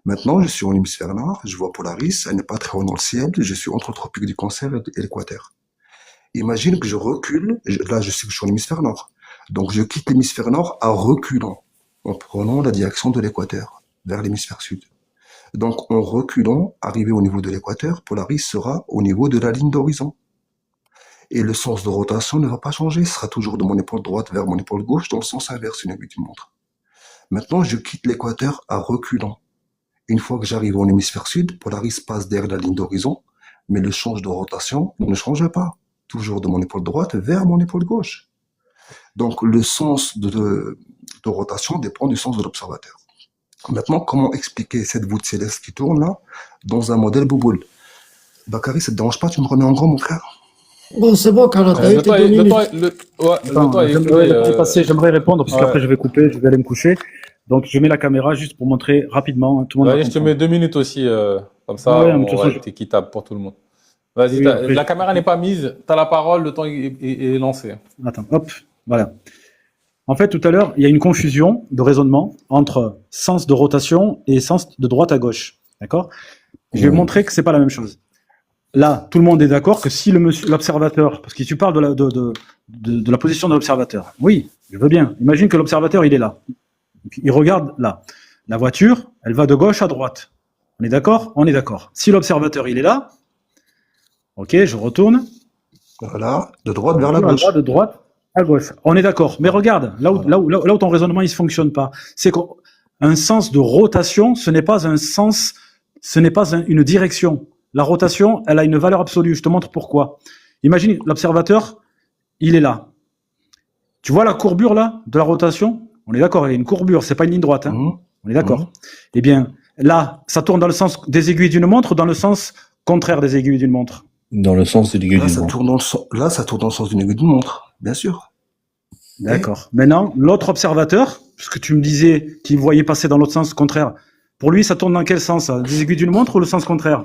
[SPEAKER 9] Maintenant, je suis en hémisphère nord, je vois Polaris, elle n'est pas très haut dans le ciel, je suis entre le tropique du Cancer et l'équateur. Imagine que je recule, là je sais que je suis en hémisphère nord, donc je quitte l'hémisphère nord en reculant, en prenant la direction de l'équateur, vers l'hémisphère sud. Donc en reculant, arrivé au niveau de l'équateur, Polaris sera au niveau de la ligne d'horizon. Et le sens de rotation ne va pas changer, ce sera toujours de mon épaule droite vers mon épaule gauche, dans le sens inverse d'une aiguille d'une montre. Maintenant, je quitte l'équateur en reculant. Une fois que j'arrive en hémisphère sud, Polaris passe derrière la ligne d'horizon, mais le change de rotation ne change pas. Toujours de mon épaule droite vers mon épaule gauche. Donc, le sens de rotation dépend du sens de l'observateur. Maintenant, comment expliquer cette voûte céleste qui tourne là, dans un modèle bouboule? Bakary, ça te dérange pas, tu me remets en grand, mon frère?
[SPEAKER 4] Bon, c'est bon, Kala, t'as eu tes 2 minutes.
[SPEAKER 2] J'aimerais répondre, parce qu'après je vais couper, je vais aller me coucher. Donc je mets la caméra juste pour montrer rapidement. Tout le monde
[SPEAKER 3] Allez, je te mets 2 minutes aussi, comme ça,
[SPEAKER 2] Ouais, mais de toute façon,
[SPEAKER 3] être équitable pour tout le monde. Vas-y,
[SPEAKER 2] Oui, après,
[SPEAKER 3] la caméra n'est pas mise, t'as la parole, le temps est lancé.
[SPEAKER 2] Attends, hop, voilà. En fait, tout à l'heure, il y a une confusion de raisonnement entre sens de rotation et sens de droite à gauche. D'accord? Je vais montrer que c'est pas la même chose. Là, tout le monde est d'accord que si l'observateur, parce que tu parles de la position de l'observateur. Oui, je veux bien. Imagine que l'observateur, il est là. Il regarde là. La voiture, elle va de gauche à droite. On est d'accord? On est d'accord. Si l'observateur, il est là, ok, je retourne.
[SPEAKER 9] Voilà, de droite vers la
[SPEAKER 2] Elle
[SPEAKER 9] gauche.
[SPEAKER 2] va de droite à gauche. On est d'accord. Mais regarde, là où ton raisonnement il ne fonctionne pas, c'est qu'un sens de rotation, ce n'est pas un sens, ce n'est pas une direction. La rotation, elle a une valeur absolue. Je te montre pourquoi. Imagine l'observateur, il est là. Tu vois la courbure là de la rotation? On est d'accord, il y a une courbure, c'est pas une ligne droite. Hein. On est d'accord. Eh bien, là, ça tourne dans le sens des aiguilles d'une montre ou dans le sens contraire des aiguilles d'une montre?
[SPEAKER 8] Dans le sens de l'aiguille
[SPEAKER 9] Là,
[SPEAKER 8] d'une
[SPEAKER 9] ça
[SPEAKER 8] montre.
[SPEAKER 9] tourne dans le sens, là, ça tourne dans le sens d'une aiguille d'une montre, bien sûr.
[SPEAKER 2] D'accord. Maintenant, l'autre observateur, puisque tu me disais qu'il voyait passer dans l'autre sens contraire, pour lui, ça tourne dans quel sens? Des aiguilles d'une montre ou le sens contraire?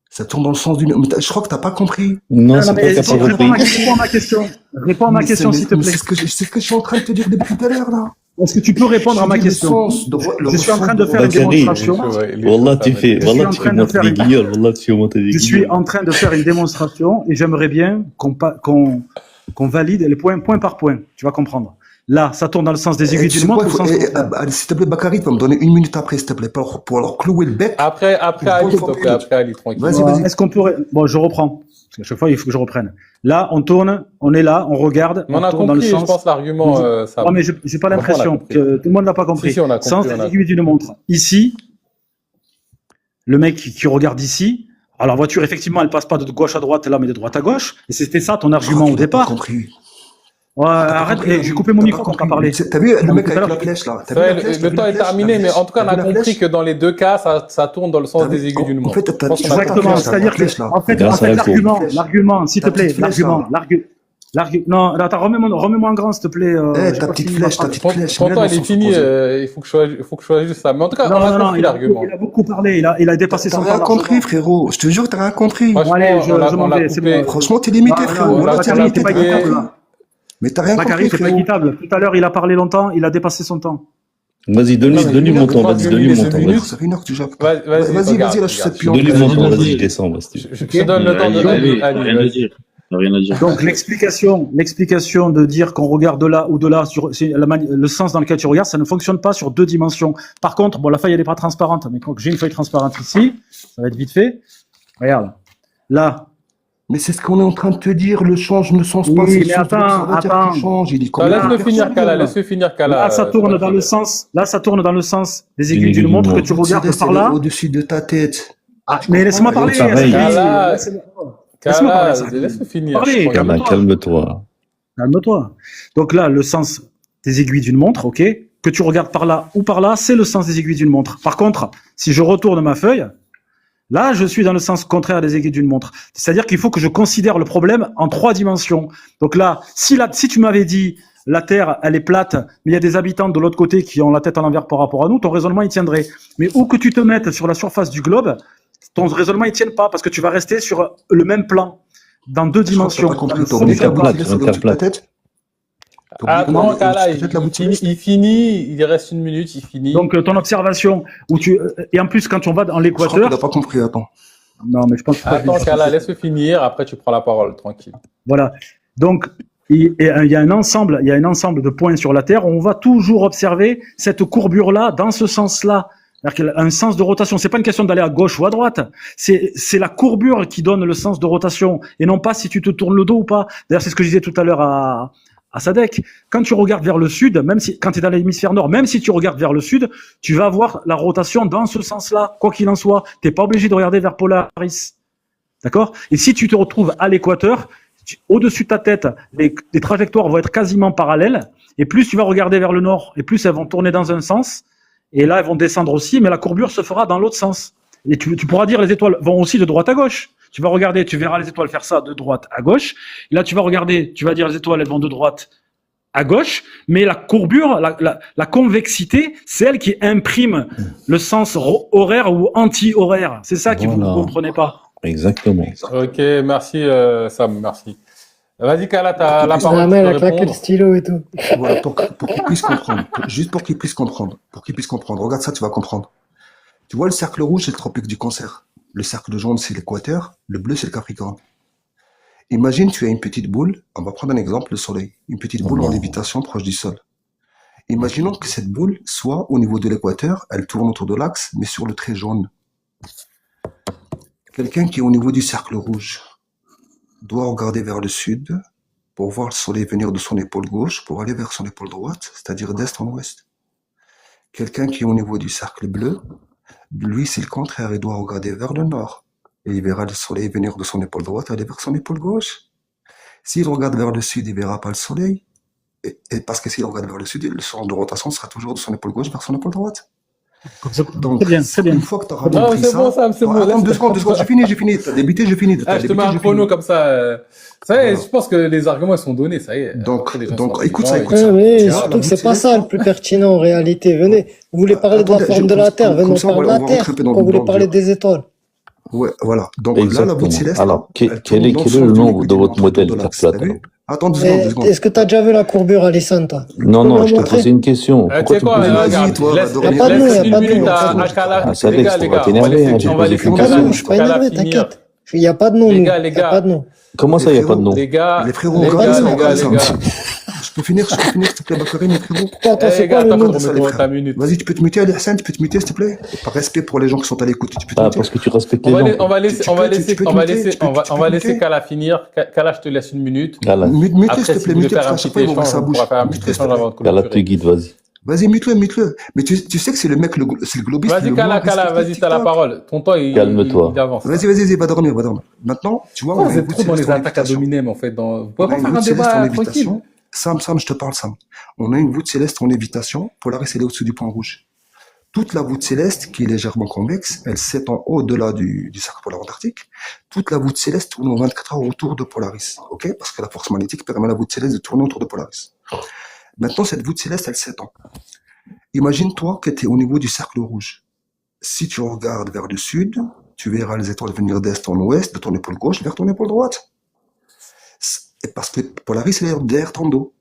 [SPEAKER 9] Ça tourne dans le sens d'une. Mais je crois que t'as pas compris.
[SPEAKER 8] Non, c'est
[SPEAKER 2] mais
[SPEAKER 8] pas qu'à pas
[SPEAKER 2] réponds
[SPEAKER 8] compris.
[SPEAKER 2] à ma question. Réponds à ma
[SPEAKER 9] Mais
[SPEAKER 2] question,
[SPEAKER 9] c'est-
[SPEAKER 2] s'il te
[SPEAKER 9] mais
[SPEAKER 2] plaît.
[SPEAKER 9] C'est ce que je suis en train de te dire depuis tout à l'heure, là.
[SPEAKER 2] Est-ce que tu peux répondre à ma question? Je suis en train de faire une
[SPEAKER 8] Bakary,
[SPEAKER 2] démonstration.
[SPEAKER 8] Wallah, tu fais,
[SPEAKER 2] Je suis
[SPEAKER 8] wallah,
[SPEAKER 2] en
[SPEAKER 8] tu
[SPEAKER 2] train
[SPEAKER 8] fais
[SPEAKER 2] de
[SPEAKER 8] monter
[SPEAKER 2] faire
[SPEAKER 8] des
[SPEAKER 2] une-
[SPEAKER 8] guignols, wallah, tu fais monter des
[SPEAKER 2] Je suis
[SPEAKER 8] guignols.
[SPEAKER 2] en train de faire une démonstration et j'aimerais bien qu'on valide les points point par point. Tu vas comprendre. Là, ça tourne dans le sens des aiguilles d'une montre ou le sens contraire?
[SPEAKER 9] S'il te plaît, Bakary, tu vas me donner 1 minute après, s'il te plaît, pour leur clouer le bec.
[SPEAKER 3] Après Ali, s'il te plaît, après Ali, tranquille.
[SPEAKER 9] Vas-y.
[SPEAKER 2] Est-ce qu'on pourrait... Bon, je reprends. Parce qu'à chaque fois, il faut que je reprenne. Là, on tourne, on est là, on regarde,
[SPEAKER 3] Mais on a
[SPEAKER 2] tourne dans le
[SPEAKER 3] compris,
[SPEAKER 2] sens...
[SPEAKER 3] je pense, l'argument, ça.
[SPEAKER 2] Ouais, mais j'ai pas l'impression
[SPEAKER 3] compris.
[SPEAKER 2] que tout le monde l'a pas compris.
[SPEAKER 3] Si, on a compris,
[SPEAKER 2] Sens
[SPEAKER 3] on a
[SPEAKER 2] des aiguilles d'une montre. Ici, le mec qui regarde ici, alors la voiture, effectivement, elle passe pas de gauche à droite, là, mais de droite à gauche. Et c'était ça ton argument au départ.
[SPEAKER 9] Compris.
[SPEAKER 2] Ouais, arrête, j'ai coupé mon micro pour pas parler.
[SPEAKER 9] T'as vu le mec
[SPEAKER 2] tout à
[SPEAKER 9] avec
[SPEAKER 2] l'heure,
[SPEAKER 9] la flèche, là? T'as
[SPEAKER 3] Ça
[SPEAKER 9] vu
[SPEAKER 3] y
[SPEAKER 9] la
[SPEAKER 3] est,
[SPEAKER 9] flèche,
[SPEAKER 3] le
[SPEAKER 9] t'as vu
[SPEAKER 3] temps
[SPEAKER 9] la
[SPEAKER 3] est
[SPEAKER 9] flèche,
[SPEAKER 3] terminé,
[SPEAKER 9] la
[SPEAKER 3] mais
[SPEAKER 9] flèche,
[SPEAKER 3] en tout cas, on
[SPEAKER 9] t'as
[SPEAKER 3] a
[SPEAKER 9] vu la
[SPEAKER 3] compris
[SPEAKER 9] flèche
[SPEAKER 3] que dans les deux cas, ça tourne dans le sens
[SPEAKER 9] T'as vu-
[SPEAKER 3] des aiguilles d'une
[SPEAKER 9] en
[SPEAKER 3] montre.
[SPEAKER 9] fait,
[SPEAKER 3] Je pense qu'on a compris.
[SPEAKER 2] Exactement, c'est-à-dire
[SPEAKER 9] flèche,
[SPEAKER 2] que,
[SPEAKER 9] là.
[SPEAKER 2] en fait,
[SPEAKER 8] Grâce à la courbe.
[SPEAKER 2] l'argument, s'il te
[SPEAKER 9] Ta
[SPEAKER 2] plaît,
[SPEAKER 9] petite flèche,
[SPEAKER 2] non, attends, remets-moi en grand, s'il te plaît. j'ai
[SPEAKER 9] ta
[SPEAKER 2] pas
[SPEAKER 9] petite
[SPEAKER 2] fini ma
[SPEAKER 9] flèche, ta
[SPEAKER 2] phrase.
[SPEAKER 9] petite flèche.
[SPEAKER 3] Ton temps, il est fini,
[SPEAKER 9] T'as
[SPEAKER 3] il faut que je choisisse ça. Mais en tout cas,
[SPEAKER 2] Non,
[SPEAKER 3] on a
[SPEAKER 2] non, non,
[SPEAKER 3] compris l'argument.
[SPEAKER 2] il a beaucoup parlé, il a dépassé son temps.
[SPEAKER 9] rien compris, frérot. Je te jure que t'as rien compris.
[SPEAKER 3] Franchement,
[SPEAKER 2] allez,
[SPEAKER 3] on l'a-
[SPEAKER 2] je
[SPEAKER 3] on
[SPEAKER 2] m'en
[SPEAKER 3] l'a
[SPEAKER 2] vais, c'est
[SPEAKER 3] coupé.
[SPEAKER 2] bon.
[SPEAKER 9] Franchement, t'es limité,
[SPEAKER 2] Non,
[SPEAKER 9] frérot.
[SPEAKER 2] non,
[SPEAKER 9] Voilà, t'es
[SPEAKER 3] on l'a
[SPEAKER 9] limité,
[SPEAKER 3] coupé.
[SPEAKER 9] t'as rien compris. Mais t'as rien
[SPEAKER 2] Bakary,
[SPEAKER 9] compris,
[SPEAKER 2] c'est pas
[SPEAKER 9] frérot.
[SPEAKER 2] équitable. Tout à l'heure, il a parlé longtemps, il a dépassé son temps.
[SPEAKER 8] Vas-y, donne-lui mon temps, vas-y, donne-lui mon temps, vas-y.
[SPEAKER 9] Ça fait 1 heure que tu jappes.
[SPEAKER 3] Vas-y,
[SPEAKER 9] Vas-y,
[SPEAKER 3] regarde,
[SPEAKER 9] là, je sais plus.
[SPEAKER 8] Donne-lui mon temps, vas-y, je descends, vas-y.
[SPEAKER 3] Je te donne le temps de
[SPEAKER 7] Allez,
[SPEAKER 3] Ali,
[SPEAKER 7] rien à
[SPEAKER 3] vas-y.
[SPEAKER 7] dire. Rien à dire.
[SPEAKER 2] Donc l'explication de dire qu'on regarde de là ou de là, c'est le sens dans lequel tu regardes, ça ne fonctionne pas sur 2 dimensions. Par contre, bon, la feuille elle est pas transparente, mais quand j'ai une feuille transparente ici, ça va être vite fait. Regarde, là.
[SPEAKER 9] Mais c'est ce qu'on est en train de te dire, le change ne change pas.
[SPEAKER 2] Oui,
[SPEAKER 9] c'est le
[SPEAKER 2] mais
[SPEAKER 9] sens de l'observateur
[SPEAKER 2] attends.
[SPEAKER 9] qui change. Il est
[SPEAKER 3] Non,
[SPEAKER 9] combien
[SPEAKER 3] laisse-le finir, Kala, laisse-le finir, Kala.
[SPEAKER 2] Là, ça tourne dans le sens. Là, ça tourne dans le sens des aiguilles d'une montre que tu regardes par là.
[SPEAKER 9] Au-dessus de ta tête.
[SPEAKER 2] Mais laisse-moi parler.
[SPEAKER 8] Pareil.
[SPEAKER 3] Kala,
[SPEAKER 2] Laisse-moi parler, ça.
[SPEAKER 3] laisse-le finir.
[SPEAKER 2] Parlez,
[SPEAKER 3] je crois.
[SPEAKER 8] Calme-toi.
[SPEAKER 2] Calme-toi. Donc là, le sens des aiguilles d'une montre, ok, que tu regardes par là ou par là, c'est le sens des aiguilles d'une montre. Par contre, si je retourne ma feuille, là, je suis dans le sens contraire des aiguilles d'une montre. C'est-à-dire qu'il faut que je considère le problème en 3 dimensions. Donc là, si tu m'avais dit la Terre, elle est plate, mais il y a des habitants de l'autre côté qui ont la tête à l'envers par rapport à nous, ton raisonnement, il tiendrait. Mais où que tu te mettes sur la surface du globe, ton raisonnement, il tienne pas, parce que tu vas rester sur le même plan, dans 2 dimensions.
[SPEAKER 9] T'as pas compris,
[SPEAKER 2] Ça
[SPEAKER 9] t'as
[SPEAKER 2] ne
[SPEAKER 9] oublié
[SPEAKER 2] fonctionne pas.
[SPEAKER 8] plate,
[SPEAKER 9] c'est au-dessus de ta tête.
[SPEAKER 3] Attends, Kala,
[SPEAKER 9] Peut-être la boutique.
[SPEAKER 3] il finit, il reste 1 minute, il finit.
[SPEAKER 2] Donc ton observation, et en plus quand on va dans
[SPEAKER 9] Je crois qu'il
[SPEAKER 2] l'équateur,
[SPEAKER 9] n'a pas compris, attends.
[SPEAKER 2] non mais je pense que
[SPEAKER 3] Attends, Kala, laisse-le finir, après tu prends la parole, tranquille.
[SPEAKER 2] voilà. Donc il y a un ensemble de points sur la Terre où on va toujours observer cette courbure là dans ce sens-là. C'est-à-dire qu'il y a un sens de rotation. C'est pas une question d'aller à gauche ou à droite. C'est la courbure qui donne le sens de rotation et non pas si tu te tournes le dos ou pas. D'ailleurs, c'est ce que je disais tout à l'heure à à Sadek. Quand tu regardes vers le sud, même si, quand tu es dans l'hémisphère nord, même si tu regardes vers le sud, tu vas avoir la rotation dans ce sens-là, quoi qu'il en soit. T'es pas obligé de regarder vers Polaris. D'accord? Et si tu te retrouves à l'équateur, au-dessus de ta tête, les trajectoires vont être quasiment parallèles, et plus tu vas regarder vers le nord, et plus elles vont tourner dans un sens, et là elles vont descendre aussi, mais la courbure se fera dans l'autre sens. Et tu pourras dire les étoiles vont aussi de droite à gauche. Tu vas regarder, tu verras les étoiles faire ça de droite à gauche. Et là, tu vas regarder, tu vas dire les étoiles, elles vont de droite à gauche, mais la courbure, la convexité, c'est elle qui imprime le sens horaire ou anti-horaire. C'est ça que vous ne comprenez pas.
[SPEAKER 8] Exactement.
[SPEAKER 3] Ok, merci Sam, merci. Vas-y Kala, t'as la parole.
[SPEAKER 4] La la claque le stylo et tout.
[SPEAKER 9] Voilà, pour qu'ils puissent comprendre. Juste pour qu'ils puissent comprendre. Pour qu'ils puissent comprendre. Regarde ça, tu vas comprendre. Tu vois, le cercle rouge, c'est le tropique du Cancer. Le cercle jaune, c'est l'équateur. Le bleu, c'est le Capricorne. Imagine, tu as une petite boule. On va prendre un exemple, le soleil. Une petite boule en lévitation proche du sol. Imaginons que cette boule soit au niveau de l'équateur, elle tourne autour de l'axe, mais sur le trait jaune. Quelqu'un qui est au niveau du cercle rouge doit regarder vers le sud pour voir le soleil venir de son épaule gauche pour aller vers son épaule droite, c'est-à-dire d'est en ouest. Quelqu'un qui est au niveau du cercle bleu, lui, c'est le contraire, il doit regarder vers le nord. Et il verra le soleil venir de son épaule droite aller vers son épaule gauche. S'il regarde vers le sud, il verra pas le soleil. Et parce que s'il regarde vers le sud, le sens de rotation sera toujours de son épaule gauche vers son épaule droite. Donc,
[SPEAKER 2] c'est bien.
[SPEAKER 9] une fois que tu auras
[SPEAKER 3] Non,
[SPEAKER 9] compris
[SPEAKER 3] c'est
[SPEAKER 9] ça...
[SPEAKER 3] bon, Sam, c'est bon.
[SPEAKER 9] Attends, 2 secondes, j'ai fini. T'as débuté, j'ai fini.
[SPEAKER 3] Ah, je te mets un chrono comme ça. Ça y est, je pense que les arguments ils sont donnés, ça y est.
[SPEAKER 9] Donc,
[SPEAKER 3] Après, les gens sont
[SPEAKER 9] écoute ça,
[SPEAKER 3] intelligents,
[SPEAKER 9] écoute ça.
[SPEAKER 4] Oui,
[SPEAKER 9] Tu vois,
[SPEAKER 4] surtout
[SPEAKER 9] la
[SPEAKER 4] que c'est
[SPEAKER 9] voûte
[SPEAKER 4] pas ça
[SPEAKER 9] céleste-
[SPEAKER 4] le plus pertinent en réalité. Venez, vous voulez parler de la
[SPEAKER 9] Attendez,
[SPEAKER 4] forme de la Terre, venez,
[SPEAKER 9] comme
[SPEAKER 4] on
[SPEAKER 9] ça,
[SPEAKER 4] parle de
[SPEAKER 9] on
[SPEAKER 4] la
[SPEAKER 9] va
[SPEAKER 4] Terre.
[SPEAKER 9] rentrer dans
[SPEAKER 4] Quand vous voulez
[SPEAKER 9] le
[SPEAKER 4] parler
[SPEAKER 9] dur.
[SPEAKER 4] des étoiles.
[SPEAKER 9] Ouais, voilà. Donc là, la
[SPEAKER 8] Exactement.
[SPEAKER 9] voûte céleste...
[SPEAKER 8] Alors,
[SPEAKER 9] elle
[SPEAKER 8] quel
[SPEAKER 9] tourne
[SPEAKER 8] est
[SPEAKER 9] dans
[SPEAKER 8] le
[SPEAKER 9] sens
[SPEAKER 8] nom de
[SPEAKER 9] l'équité
[SPEAKER 8] votre
[SPEAKER 9] entre
[SPEAKER 8] modèle,
[SPEAKER 9] deux de l'axe,
[SPEAKER 8] Terre
[SPEAKER 9] t'as
[SPEAKER 8] plate?
[SPEAKER 9] vu? Attends 2 secondes, 2 secondes.
[SPEAKER 4] Est-ce que tu as déjà vu la courbure, Alison, toi?
[SPEAKER 8] Non,
[SPEAKER 4] Tu peux me
[SPEAKER 8] non,
[SPEAKER 4] la
[SPEAKER 8] je te
[SPEAKER 4] montrer
[SPEAKER 8] posais une question.
[SPEAKER 3] Tu
[SPEAKER 8] Pourquoi
[SPEAKER 3] sais
[SPEAKER 8] tu me
[SPEAKER 3] quoi,
[SPEAKER 8] poses une
[SPEAKER 9] Vas-y,
[SPEAKER 8] question?
[SPEAKER 3] regarde,
[SPEAKER 9] toi,
[SPEAKER 3] laisse
[SPEAKER 9] va
[SPEAKER 4] Y a pas de
[SPEAKER 3] laisse
[SPEAKER 4] nom, y a
[SPEAKER 3] une
[SPEAKER 4] pas de
[SPEAKER 3] minute
[SPEAKER 4] nom.
[SPEAKER 3] à Kala.
[SPEAKER 8] Ah, ça
[SPEAKER 3] Les
[SPEAKER 8] veut
[SPEAKER 3] gars,
[SPEAKER 8] dire
[SPEAKER 3] les
[SPEAKER 8] qu'on va
[SPEAKER 3] gars, on va
[SPEAKER 8] t'énerver, hein,
[SPEAKER 3] laisser,
[SPEAKER 8] j'ai
[SPEAKER 3] on va
[SPEAKER 8] posé
[SPEAKER 3] laisser
[SPEAKER 8] qu'une
[SPEAKER 4] Pas de
[SPEAKER 8] question.
[SPEAKER 4] nom, je suis pas
[SPEAKER 3] Kala
[SPEAKER 4] énervé,
[SPEAKER 3] finir.
[SPEAKER 4] t'inquiète. Y a pas de nom,
[SPEAKER 3] Les
[SPEAKER 4] nous.
[SPEAKER 3] gars, les
[SPEAKER 4] Y a pas de
[SPEAKER 3] gars,
[SPEAKER 4] nom.
[SPEAKER 8] Comment ça, il n'y a pas de nom?
[SPEAKER 3] les gars,
[SPEAKER 9] Les frérots,
[SPEAKER 3] les
[SPEAKER 9] regarde
[SPEAKER 3] gars,
[SPEAKER 9] ça,
[SPEAKER 3] les gars,
[SPEAKER 9] regarde
[SPEAKER 3] les
[SPEAKER 9] ça.
[SPEAKER 3] gars.
[SPEAKER 9] Je peux finir, s'il te plaît, Bakary, mes frérots.
[SPEAKER 4] Attends,
[SPEAKER 3] Eh,
[SPEAKER 4] c'est
[SPEAKER 3] les gars,
[SPEAKER 4] quoi le
[SPEAKER 3] attends,
[SPEAKER 4] nom?
[SPEAKER 3] je
[SPEAKER 9] Ça, les
[SPEAKER 3] remets
[SPEAKER 9] frères.
[SPEAKER 3] ta minute.
[SPEAKER 9] Vas-y, tu peux te muter, Hassan, tu peux te muter, s'il te plaît. Par respect pour les gens qui sont à l'écoute, tu peux te
[SPEAKER 8] Ah,
[SPEAKER 9] muter.
[SPEAKER 8] parce que tu respectes
[SPEAKER 3] On
[SPEAKER 8] les
[SPEAKER 3] va,
[SPEAKER 8] gens.
[SPEAKER 3] on va laisser,
[SPEAKER 9] Tu
[SPEAKER 3] on va
[SPEAKER 9] peux te
[SPEAKER 3] laisser,
[SPEAKER 9] muter,
[SPEAKER 3] on va
[SPEAKER 9] tu
[SPEAKER 3] laisser,
[SPEAKER 9] peux
[SPEAKER 3] on
[SPEAKER 9] te
[SPEAKER 3] va
[SPEAKER 9] muter.
[SPEAKER 3] laisser Kala finir. Kala, je te laisse une minute.
[SPEAKER 8] Kala,
[SPEAKER 9] Mute-le,
[SPEAKER 3] Après,
[SPEAKER 9] s'il te
[SPEAKER 3] si
[SPEAKER 9] plaît,
[SPEAKER 3] vous voulez
[SPEAKER 9] mute-le,
[SPEAKER 3] faire un
[SPEAKER 9] parce qu'à chaque
[SPEAKER 3] petit
[SPEAKER 9] fois, il va ouvrir
[SPEAKER 3] échange,
[SPEAKER 9] sa
[SPEAKER 3] on
[SPEAKER 9] bouche.
[SPEAKER 3] pourra faire un petit
[SPEAKER 9] Mute-le, s'il te
[SPEAKER 3] échange
[SPEAKER 9] plaît.
[SPEAKER 3] avant de
[SPEAKER 8] Kala te
[SPEAKER 3] clôturer.
[SPEAKER 8] guide, vas-y.
[SPEAKER 9] Vas-y, mute-le, mute-le. Mais tu sais que c'est le mec, c'est le globiste.
[SPEAKER 3] Vas-y,
[SPEAKER 9] le
[SPEAKER 3] Kala,
[SPEAKER 9] moins
[SPEAKER 3] Kala,
[SPEAKER 9] respecté de
[SPEAKER 3] vas-y, t'as la
[SPEAKER 9] TikTok.
[SPEAKER 3] parole. Ton temps,
[SPEAKER 8] Calme-toi.
[SPEAKER 3] il avance.
[SPEAKER 9] Vas-y, va dormir, va dormir. Maintenant, tu vois, on
[SPEAKER 3] Vous
[SPEAKER 9] a une
[SPEAKER 3] êtes
[SPEAKER 9] voûte
[SPEAKER 3] trop dans
[SPEAKER 9] céleste
[SPEAKER 3] les
[SPEAKER 9] en
[SPEAKER 3] attaques à
[SPEAKER 9] lévitation.
[SPEAKER 3] dominem, en fait. Vous
[SPEAKER 9] On
[SPEAKER 3] pouvez
[SPEAKER 9] a
[SPEAKER 3] pas
[SPEAKER 9] une
[SPEAKER 3] faire un
[SPEAKER 9] voûte céleste en
[SPEAKER 3] débat tranquille.
[SPEAKER 9] lévitation. Sam, je te parle, Sam. On a une voûte céleste en lévitation. Polaris, elle est au-dessus du point rouge. Toute la voûte céleste, qui est légèrement convexe, elle s'étend au-delà du cercle polaire antarctique. Toute la voûte céleste tourne en 24 heures autour de Polaris. Ok? Parce que la force magnétique permet à la voûte céleste de tourner autour de Polaris. Maintenant, cette voûte céleste, elle s'étend. Imagine-toi que tu es au niveau du cercle rouge. Si tu regardes vers le sud, tu verras les étoiles venir d'est en ouest, de ton épaule gauche vers ton épaule droite. Et parce que Polaris, elle est derrière ton dos.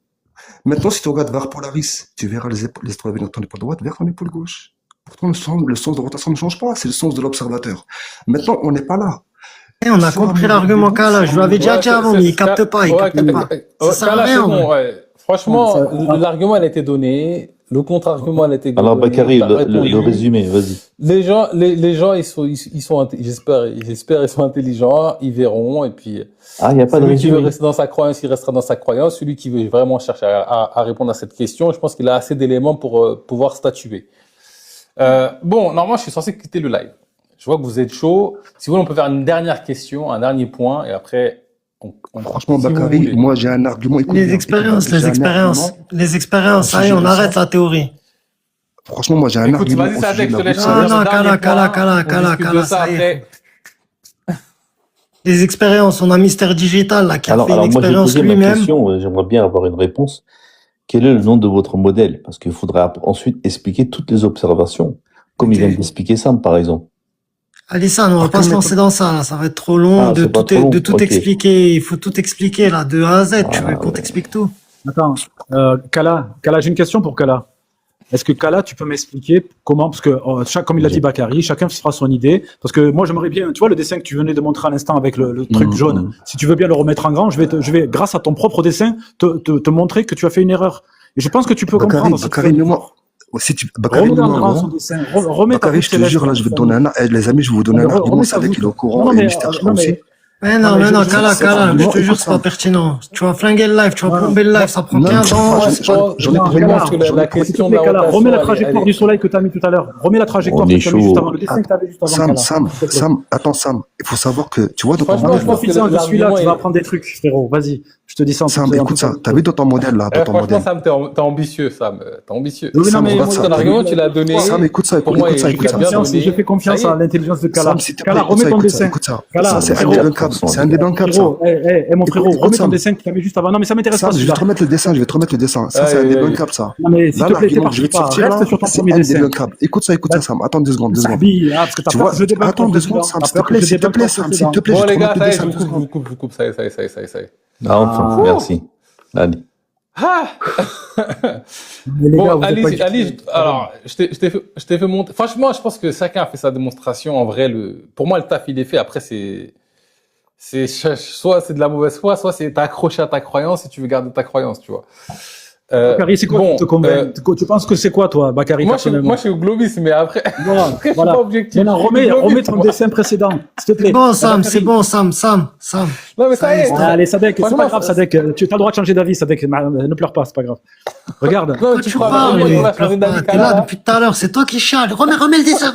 [SPEAKER 9] Maintenant, si tu regardes vers Polaris, tu verras les étoiles venir de ton épaule droite vers ton épaule gauche. Pourtant, le sens de rotation ne change pas, c'est le sens de l'observateur. Maintenant, on n'est pas là.
[SPEAKER 4] Eh, on a compris l'argument Kala, je lui avais déjà dit avant, mais il capte pas, il capte pas. Ça sert à
[SPEAKER 3] Kala, c'est
[SPEAKER 4] rien,
[SPEAKER 3] bon,
[SPEAKER 4] ouais.
[SPEAKER 3] ouais. Franchement, l'argument, elle a été donné. Le contre-argument, elle a été donné.
[SPEAKER 8] Alors, Bakary,
[SPEAKER 3] T'as
[SPEAKER 8] le
[SPEAKER 3] répondu.
[SPEAKER 8] résumé, vas-y.
[SPEAKER 3] Les gens, j'espère, ils sont intelligents, ils verront, et puis,
[SPEAKER 8] Ah, il n'y a pas de
[SPEAKER 3] celui qui veut
[SPEAKER 8] résumé.
[SPEAKER 3] rester dans sa croyance, il restera dans sa croyance. Celui qui veut vraiment chercher à répondre à cette question, je pense qu'il a assez d'éléments pour pouvoir statuer. Bon, normalement, je suis censé quitter le live. Je vois que vous êtes chaud. Si vous voulez, on peut faire une dernière question, un dernier point, et après,
[SPEAKER 9] Franchement,
[SPEAKER 3] si vous
[SPEAKER 9] Bakary,
[SPEAKER 3] voulez.
[SPEAKER 9] moi, j'ai un argument. Écoute
[SPEAKER 4] Les
[SPEAKER 9] bien,
[SPEAKER 4] expériences,
[SPEAKER 9] écoute bien, j'ai un
[SPEAKER 4] les expériences, ça y est,
[SPEAKER 9] sujet
[SPEAKER 4] on
[SPEAKER 9] de
[SPEAKER 4] arrête
[SPEAKER 9] ça.
[SPEAKER 4] la théorie.
[SPEAKER 9] Franchement, moi, j'ai un
[SPEAKER 3] Écoute,
[SPEAKER 9] argument.
[SPEAKER 3] vas-y,
[SPEAKER 9] au
[SPEAKER 3] ça
[SPEAKER 9] sujet de
[SPEAKER 3] je te
[SPEAKER 9] la
[SPEAKER 3] laisse
[SPEAKER 9] voûte
[SPEAKER 4] Non,
[SPEAKER 3] choisir
[SPEAKER 9] céleste.
[SPEAKER 4] non,
[SPEAKER 3] le dernier
[SPEAKER 4] Kala,
[SPEAKER 3] point. On discute de ça
[SPEAKER 4] ça y est.
[SPEAKER 3] après.
[SPEAKER 4] Les expériences, on a Mister Digital, là, qui a fait une
[SPEAKER 8] Alors moi, j'ai
[SPEAKER 4] expérience
[SPEAKER 8] posé ma
[SPEAKER 4] lui-même.
[SPEAKER 8] question, j'aimerais bien avoir une réponse. Quel est le nom de votre modèle? Parce qu'il faudra ensuite expliquer toutes les observations, comme il vient d'expliquer Sam, par exemple.
[SPEAKER 4] Alissa, on va pas se lancer dans ça, là. Ça va être trop long
[SPEAKER 8] Ah,
[SPEAKER 4] de
[SPEAKER 8] c'est pas
[SPEAKER 4] tout,
[SPEAKER 8] trop long.
[SPEAKER 4] de tout
[SPEAKER 8] Ok.
[SPEAKER 4] expliquer. Il faut tout expliquer, là, de A à Z. Tu
[SPEAKER 8] Ah,
[SPEAKER 4] veux qu'on
[SPEAKER 8] ouais.
[SPEAKER 4] t'explique tout?
[SPEAKER 2] Attends, Kala, j'ai une question pour Kala. Est-ce que Kala, tu peux m'expliquer comment, parce que comme il l'a dit Bakary, chacun se fera son idée. Parce que moi, j'aimerais bien, tu vois, le dessin que tu venais de montrer à l'instant avec le truc jaune. Si tu veux bien le remettre en grand, je vais, grâce à ton propre dessin, te montrer que tu as fait une erreur. Et je pense que tu peux comprendre.
[SPEAKER 9] Bakary, mets-moi. Bakary,
[SPEAKER 2] Remets en
[SPEAKER 9] mets-moi,
[SPEAKER 2] grand
[SPEAKER 9] non.
[SPEAKER 2] son dessin. Remets ta
[SPEAKER 9] Bakary, je te jure, là, je vais te donner un, les amis, je vais vous donner un argument.
[SPEAKER 2] Remets ta
[SPEAKER 9] C'est qu'il est au
[SPEAKER 2] voûte.
[SPEAKER 9] courant
[SPEAKER 2] Non,
[SPEAKER 9] et
[SPEAKER 2] mais,
[SPEAKER 9] Mister, je crois
[SPEAKER 2] non,
[SPEAKER 9] aussi.
[SPEAKER 2] mais
[SPEAKER 4] Mais non,
[SPEAKER 2] je
[SPEAKER 4] Kala,
[SPEAKER 2] sais,
[SPEAKER 4] Kala, je
[SPEAKER 9] Moi,
[SPEAKER 4] te jure,
[SPEAKER 9] écoute
[SPEAKER 4] c'est pas
[SPEAKER 9] ça.
[SPEAKER 4] pertinent. Tu vas flinguer le live, tu vas
[SPEAKER 2] Voilà.
[SPEAKER 4] plomber le live, ça prend
[SPEAKER 9] Non,
[SPEAKER 4] 15 ans.
[SPEAKER 3] Moi, je pense,
[SPEAKER 9] j'en ai-
[SPEAKER 3] je pense que
[SPEAKER 9] j'en ai-
[SPEAKER 3] la question de la
[SPEAKER 2] Kala,
[SPEAKER 3] rotation,
[SPEAKER 2] remets la
[SPEAKER 3] elle est-
[SPEAKER 2] trajectoire du soleil que tu as mis tout à l'heure. Remets la trajectoire
[SPEAKER 8] On
[SPEAKER 2] que
[SPEAKER 8] est
[SPEAKER 2] tu as mis juste
[SPEAKER 8] chaud.
[SPEAKER 2] avant. Le dessin que tu avais juste avant, Kala.
[SPEAKER 9] Sam, attends Sam, il faut savoir que, tu vois, dans ton
[SPEAKER 3] Franchement,
[SPEAKER 2] Non,
[SPEAKER 9] modèle,
[SPEAKER 3] je
[SPEAKER 2] je
[SPEAKER 3] pense que
[SPEAKER 2] profite, je suis là,
[SPEAKER 3] l'argument
[SPEAKER 2] tu vas
[SPEAKER 3] est-
[SPEAKER 2] apprendre des trucs, frérot. Vas-y, je te dis ça en
[SPEAKER 9] Sam,
[SPEAKER 2] tout- en
[SPEAKER 9] écoute
[SPEAKER 2] tout
[SPEAKER 9] ça,
[SPEAKER 2] cas.
[SPEAKER 9] t'as vu dans ton modèle, là, dans ton
[SPEAKER 3] franchement,
[SPEAKER 9] modèle.
[SPEAKER 3] Sam, t'es ambitieux, Sam. T'es ambitieux.
[SPEAKER 2] Oui, non,
[SPEAKER 9] Sam,
[SPEAKER 2] mais
[SPEAKER 9] regarde
[SPEAKER 2] moi,
[SPEAKER 9] ça.
[SPEAKER 3] Ton argument, tu l'as donné.
[SPEAKER 9] Sam, écoute ça,
[SPEAKER 3] Pour
[SPEAKER 9] écoute
[SPEAKER 3] moi,
[SPEAKER 9] ça,
[SPEAKER 3] il
[SPEAKER 9] écoute
[SPEAKER 3] a
[SPEAKER 9] ça.
[SPEAKER 3] bien
[SPEAKER 2] confiance,
[SPEAKER 3] donné.
[SPEAKER 2] je fais confiance
[SPEAKER 3] Ça y est.
[SPEAKER 2] à l'intelligence de Kala.
[SPEAKER 9] Sam, s'il te plaît,
[SPEAKER 2] Kala,
[SPEAKER 9] écoute
[SPEAKER 2] remets
[SPEAKER 9] ça,
[SPEAKER 2] ton
[SPEAKER 9] écoute ça,
[SPEAKER 2] dessin.
[SPEAKER 9] écoute ça.
[SPEAKER 2] Kala,
[SPEAKER 9] Ça, c'est
[SPEAKER 2] frérot,
[SPEAKER 9] indébancable, c'est indébancable, ça.
[SPEAKER 2] frérot, mon frérot,
[SPEAKER 9] Écoute,
[SPEAKER 2] remets ton
[SPEAKER 9] Sam.
[SPEAKER 2] dessin que tu avais juste avant. Non, mais ça m'intéresse
[SPEAKER 9] Sam,
[SPEAKER 2] pas,
[SPEAKER 9] je vais
[SPEAKER 2] celui-là.
[SPEAKER 9] te remettre le dessin, je vais te remettre le dessin. Ça, c'est
[SPEAKER 3] Aïe, aïe, aïe.
[SPEAKER 9] indébancable, ça.
[SPEAKER 2] Non, mais s'il
[SPEAKER 9] Là,
[SPEAKER 2] te plaît,
[SPEAKER 9] l'argument que je vais
[SPEAKER 2] t'éparpille
[SPEAKER 9] te
[SPEAKER 2] pas.
[SPEAKER 9] sortir,
[SPEAKER 2] Reste
[SPEAKER 9] là,
[SPEAKER 2] sur ton
[SPEAKER 9] c'est
[SPEAKER 2] premier dessin.
[SPEAKER 9] indébancable. Écoute ça, Sam. Attends 2 secondes, 2 secondes.
[SPEAKER 2] Sabi, parce que t'as
[SPEAKER 9] Tu
[SPEAKER 2] peur
[SPEAKER 9] vois,
[SPEAKER 2] que je débloque
[SPEAKER 9] attends
[SPEAKER 2] ton
[SPEAKER 9] 2 secondes,
[SPEAKER 2] précédent.
[SPEAKER 9] Sam,
[SPEAKER 2] T'as
[SPEAKER 9] s'il te
[SPEAKER 2] peur que
[SPEAKER 9] plaît,
[SPEAKER 2] je
[SPEAKER 9] s'il te
[SPEAKER 2] débloque
[SPEAKER 9] plaît,
[SPEAKER 2] ton
[SPEAKER 9] Sam,
[SPEAKER 2] précédent.
[SPEAKER 9] s'il te plaît,
[SPEAKER 3] Bon,
[SPEAKER 9] je vais
[SPEAKER 3] les
[SPEAKER 9] te
[SPEAKER 3] gars,
[SPEAKER 9] remettre
[SPEAKER 3] ça
[SPEAKER 9] le
[SPEAKER 3] y est,
[SPEAKER 9] dessin.
[SPEAKER 3] je vous coupe, ça y est.
[SPEAKER 8] Ah, enfin,
[SPEAKER 3] Ah.
[SPEAKER 8] merci. Allez.
[SPEAKER 3] Ah
[SPEAKER 2] Mais les
[SPEAKER 3] Bon,
[SPEAKER 2] gars, vous êtes
[SPEAKER 3] Ali,
[SPEAKER 2] pas du
[SPEAKER 3] Ali,
[SPEAKER 2] tout-
[SPEAKER 3] alors, je t'ai fait monter. Franchement, je pense que chacun a fait sa démonstration. En vrai, pour moi, le taf, il est fait. Après, soit c'est de la mauvaise foi, soit c'est t'as accroché à ta croyance et tu veux garder ta croyance, tu vois.
[SPEAKER 2] Bakary, c'est quoi
[SPEAKER 3] bon,
[SPEAKER 2] qui te convainc? Tu penses que c'est quoi, toi, Bakary,
[SPEAKER 3] moi, je
[SPEAKER 2] personnellement?
[SPEAKER 3] suis au globisme, mais après,
[SPEAKER 2] Voilà,
[SPEAKER 3] après, je suis
[SPEAKER 2] voilà.
[SPEAKER 3] pas objectif.
[SPEAKER 2] Maintenant,
[SPEAKER 3] Je suis
[SPEAKER 2] remets
[SPEAKER 3] globiste,
[SPEAKER 2] ton
[SPEAKER 3] moi.
[SPEAKER 2] dessin précédent, s'il te plaît.
[SPEAKER 4] C'est bon, Sam,
[SPEAKER 2] Bakary.
[SPEAKER 4] c'est bon, Sam.
[SPEAKER 3] Non, mais ça y est.
[SPEAKER 2] Allez, Sadek, c'est
[SPEAKER 3] Franchement,
[SPEAKER 2] pas grave, Sadek. Tu as le droit de changer d'avis, Sadek. Ne pleure pas, c'est pas grave. Regarde.
[SPEAKER 3] Non,
[SPEAKER 4] Quoi
[SPEAKER 3] tu
[SPEAKER 4] tu
[SPEAKER 3] crois
[SPEAKER 4] parles,
[SPEAKER 3] vraiment
[SPEAKER 4] lui?
[SPEAKER 3] qu'on va changer d'avis,
[SPEAKER 4] T'es là
[SPEAKER 3] Kala,
[SPEAKER 4] depuis tout à l'heure, c'est toi qui chiale. Remets le dessin,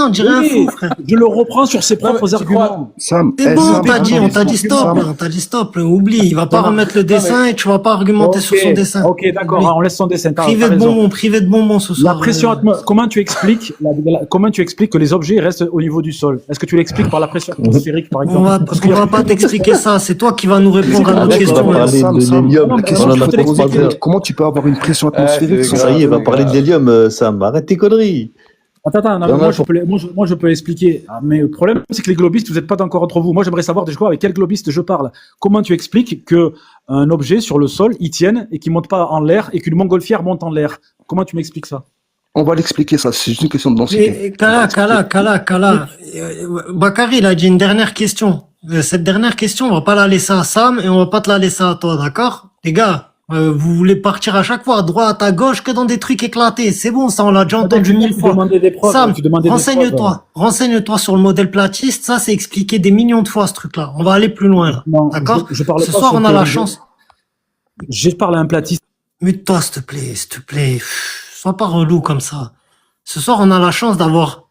[SPEAKER 4] on dirait un fou, frère.
[SPEAKER 2] Je le reprends sur ses
[SPEAKER 3] Non, mais
[SPEAKER 2] propres
[SPEAKER 3] tu crois-
[SPEAKER 2] arguments.
[SPEAKER 9] Sam,
[SPEAKER 4] C'est bon,
[SPEAKER 9] Sam,
[SPEAKER 4] on t'a dit stop,
[SPEAKER 9] Sam.
[SPEAKER 4] là, on t'a dit stop, là, oublie. Il va pas
[SPEAKER 2] Non,
[SPEAKER 4] remettre le dessin et tu vas pas argumenter sur son dessin.
[SPEAKER 2] Ok, d'accord,
[SPEAKER 4] Oublie.
[SPEAKER 2] on laisse son dessin. T'as
[SPEAKER 4] Privé de
[SPEAKER 2] raison.
[SPEAKER 4] bonbons ce soir.
[SPEAKER 2] La pression atmosphérique, comment tu expliques que les objets restent au niveau du sol? Est-ce que tu l'expliques par la pression atmosphérique, par exemple?
[SPEAKER 4] On va pas t'expliquer ça, c'est toi qui vas nous répondre à notre
[SPEAKER 8] Avec, on
[SPEAKER 4] question.
[SPEAKER 8] va
[SPEAKER 4] là.
[SPEAKER 8] parler de
[SPEAKER 9] Sam,
[SPEAKER 8] l'hélium.
[SPEAKER 2] non, mais
[SPEAKER 9] La question
[SPEAKER 8] On en
[SPEAKER 9] que
[SPEAKER 8] a
[SPEAKER 9] je
[SPEAKER 8] fait
[SPEAKER 9] te pose,
[SPEAKER 8] 3 heures.
[SPEAKER 9] comment tu peux avoir une pression
[SPEAKER 3] c'est
[SPEAKER 9] atmosphérique sans
[SPEAKER 8] Ça y est,
[SPEAKER 9] ça?
[SPEAKER 8] va parler de l'hélium, Sam. Arrête tes conneries.
[SPEAKER 2] Attends, non, mais moi je peux expliquer. Mais le problème, c'est que les globistes, vous n'êtes pas d'accord entre vous. Moi, j'aimerais savoir déjà avec quel globiste je parle. Comment tu expliques que un objet sur le sol, il tienne et qu'il monte pas en l'air et qu'une montgolfière monte en l'air? Comment tu m'expliques ça?
[SPEAKER 9] On va l'expliquer, ça. C'est juste une question de densité.
[SPEAKER 4] Et Kala. Bakary, il a dit une dernière question. Cette dernière question, on va pas la laisser à Sam et on va pas te la laisser à toi, d'accord? Les gars, vous voulez partir à chaque fois à droite, à gauche, que dans des trucs éclatés. C'est bon, ça, on l'a déjà entendu mille fois. Sam, renseigne-toi sur le modèle platiste. Ça, c'est expliqué des millions de fois, ce truc-là. On va aller plus loin, là.
[SPEAKER 2] Non,
[SPEAKER 4] D'accord?
[SPEAKER 2] je parle
[SPEAKER 4] Ce
[SPEAKER 2] pas
[SPEAKER 4] soir,
[SPEAKER 2] sur
[SPEAKER 4] on a la
[SPEAKER 2] théorie.
[SPEAKER 4] chance.
[SPEAKER 2] Je parle à un platiste.
[SPEAKER 4] Mute-toi, s'il te plaît. Sois pas relou comme ça. Ce soir, on a la chance d'avoir...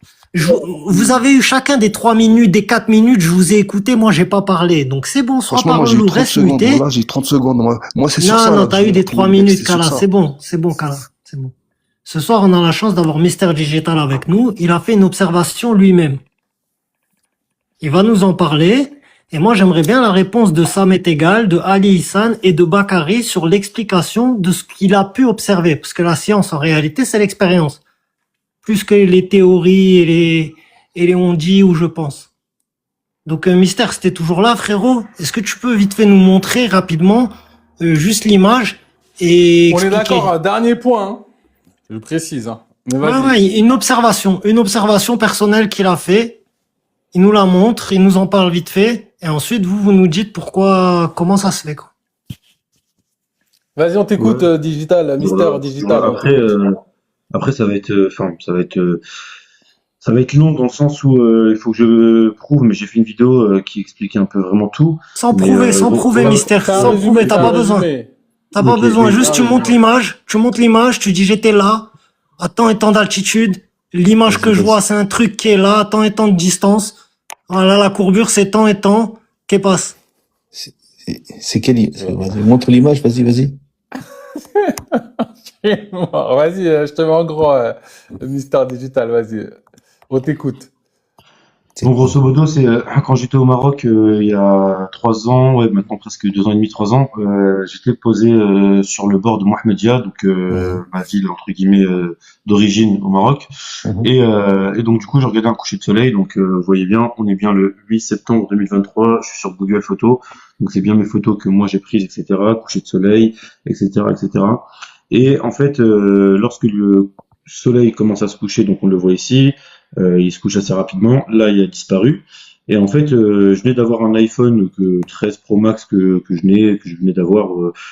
[SPEAKER 4] Vous avez eu chacun des 3 minutes, des 4 minutes, je vous ai écouté, moi, j'ai pas parlé. Donc, c'est bon, sois
[SPEAKER 9] Franchement,
[SPEAKER 4] pas
[SPEAKER 9] moi, j'ai eu
[SPEAKER 4] relou,
[SPEAKER 9] 30
[SPEAKER 4] reste
[SPEAKER 9] secondes.
[SPEAKER 4] muté.
[SPEAKER 9] Là, j'ai 30 secondes. Moi, c'est sur ça.
[SPEAKER 4] Non,
[SPEAKER 9] là,
[SPEAKER 4] t'as eu des 3
[SPEAKER 9] c'est
[SPEAKER 4] minutes,
[SPEAKER 9] sur
[SPEAKER 4] Kala.
[SPEAKER 9] ça.
[SPEAKER 4] C'est bon, Kala. C'est bon. Ce soir, on a la chance d'avoir Mister Digital avec nous. Il a fait une observation lui-même. Il va nous en parler. Et moi, j'aimerais bien la réponse de Sam est égal, de Ali Hassan et de Bakary sur l'explication de ce qu'il a pu observer. Parce que la science, en réalité, c'est l'expérience. Plus que les théories et les on-dit ou je pense. Donc, Mister, c'était toujours là, frérot. Est-ce que tu peux vite fait nous montrer rapidement juste l'image et
[SPEAKER 3] On est
[SPEAKER 4] expliquer.
[SPEAKER 3] d'accord, dernier point, hein. Je le précise, hein. Mais vas-y.
[SPEAKER 4] Ouais, une observation personnelle qu'il a fait. Il nous la montre, il nous en parle vite fait, et ensuite vous nous dites comment ça se fait, quoi.
[SPEAKER 3] Vas-y, on t'écoute, Digital, Mister
[SPEAKER 7] Voilà.
[SPEAKER 3] Digital.
[SPEAKER 7] Après, ça va être long dans le sens où il faut que je prouve, mais j'ai fait une vidéo qui expliquait un peu vraiment tout.
[SPEAKER 4] Sans
[SPEAKER 7] Mais,
[SPEAKER 4] prouver,
[SPEAKER 7] donc,
[SPEAKER 4] Mister,
[SPEAKER 3] Fais un
[SPEAKER 4] sans
[SPEAKER 3] résumé,
[SPEAKER 4] prouver, t'as
[SPEAKER 3] fais
[SPEAKER 4] pas
[SPEAKER 3] un
[SPEAKER 4] besoin.
[SPEAKER 3] résumé.
[SPEAKER 4] T'as pas
[SPEAKER 7] Ok,
[SPEAKER 4] besoin,
[SPEAKER 7] oui,
[SPEAKER 4] juste tu montes l'image, tu dis j'étais là, à tant et tant d'altitude, l'image que je vois c'est un truc qui est là, à tant et tant de distance, voilà la courbure c'est tant et tant, qu'est passe.
[SPEAKER 8] C'est vas-y, montre l'image, vas-y.
[SPEAKER 3] Vas-y, je te mets en gros, Mister Digital, vas-y. On t'écoute.
[SPEAKER 7] Donc grosso modo, c'est quand j'étais au Maroc il y a 3 ans, ouais, maintenant presque 2 ans et demi, 3 ans, j'étais posé sur le bord de Mohammedia, donc ma ville entre guillemets d'origine au Maroc, et donc du coup je regardais un coucher de soleil, donc vous voyez bien, on est bien le 8 septembre 2023, je suis sur Google Photos, donc c'est bien mes photos que moi j'ai prises, etc., coucher de soleil, etc., etc. Et en fait, lorsque le soleil commence à se coucher, donc on le voit ici. Il se couche assez rapidement. Là, il a disparu. Et en fait, je venais d'avoir un iPhone 13 Pro Max que je venais d'avoir.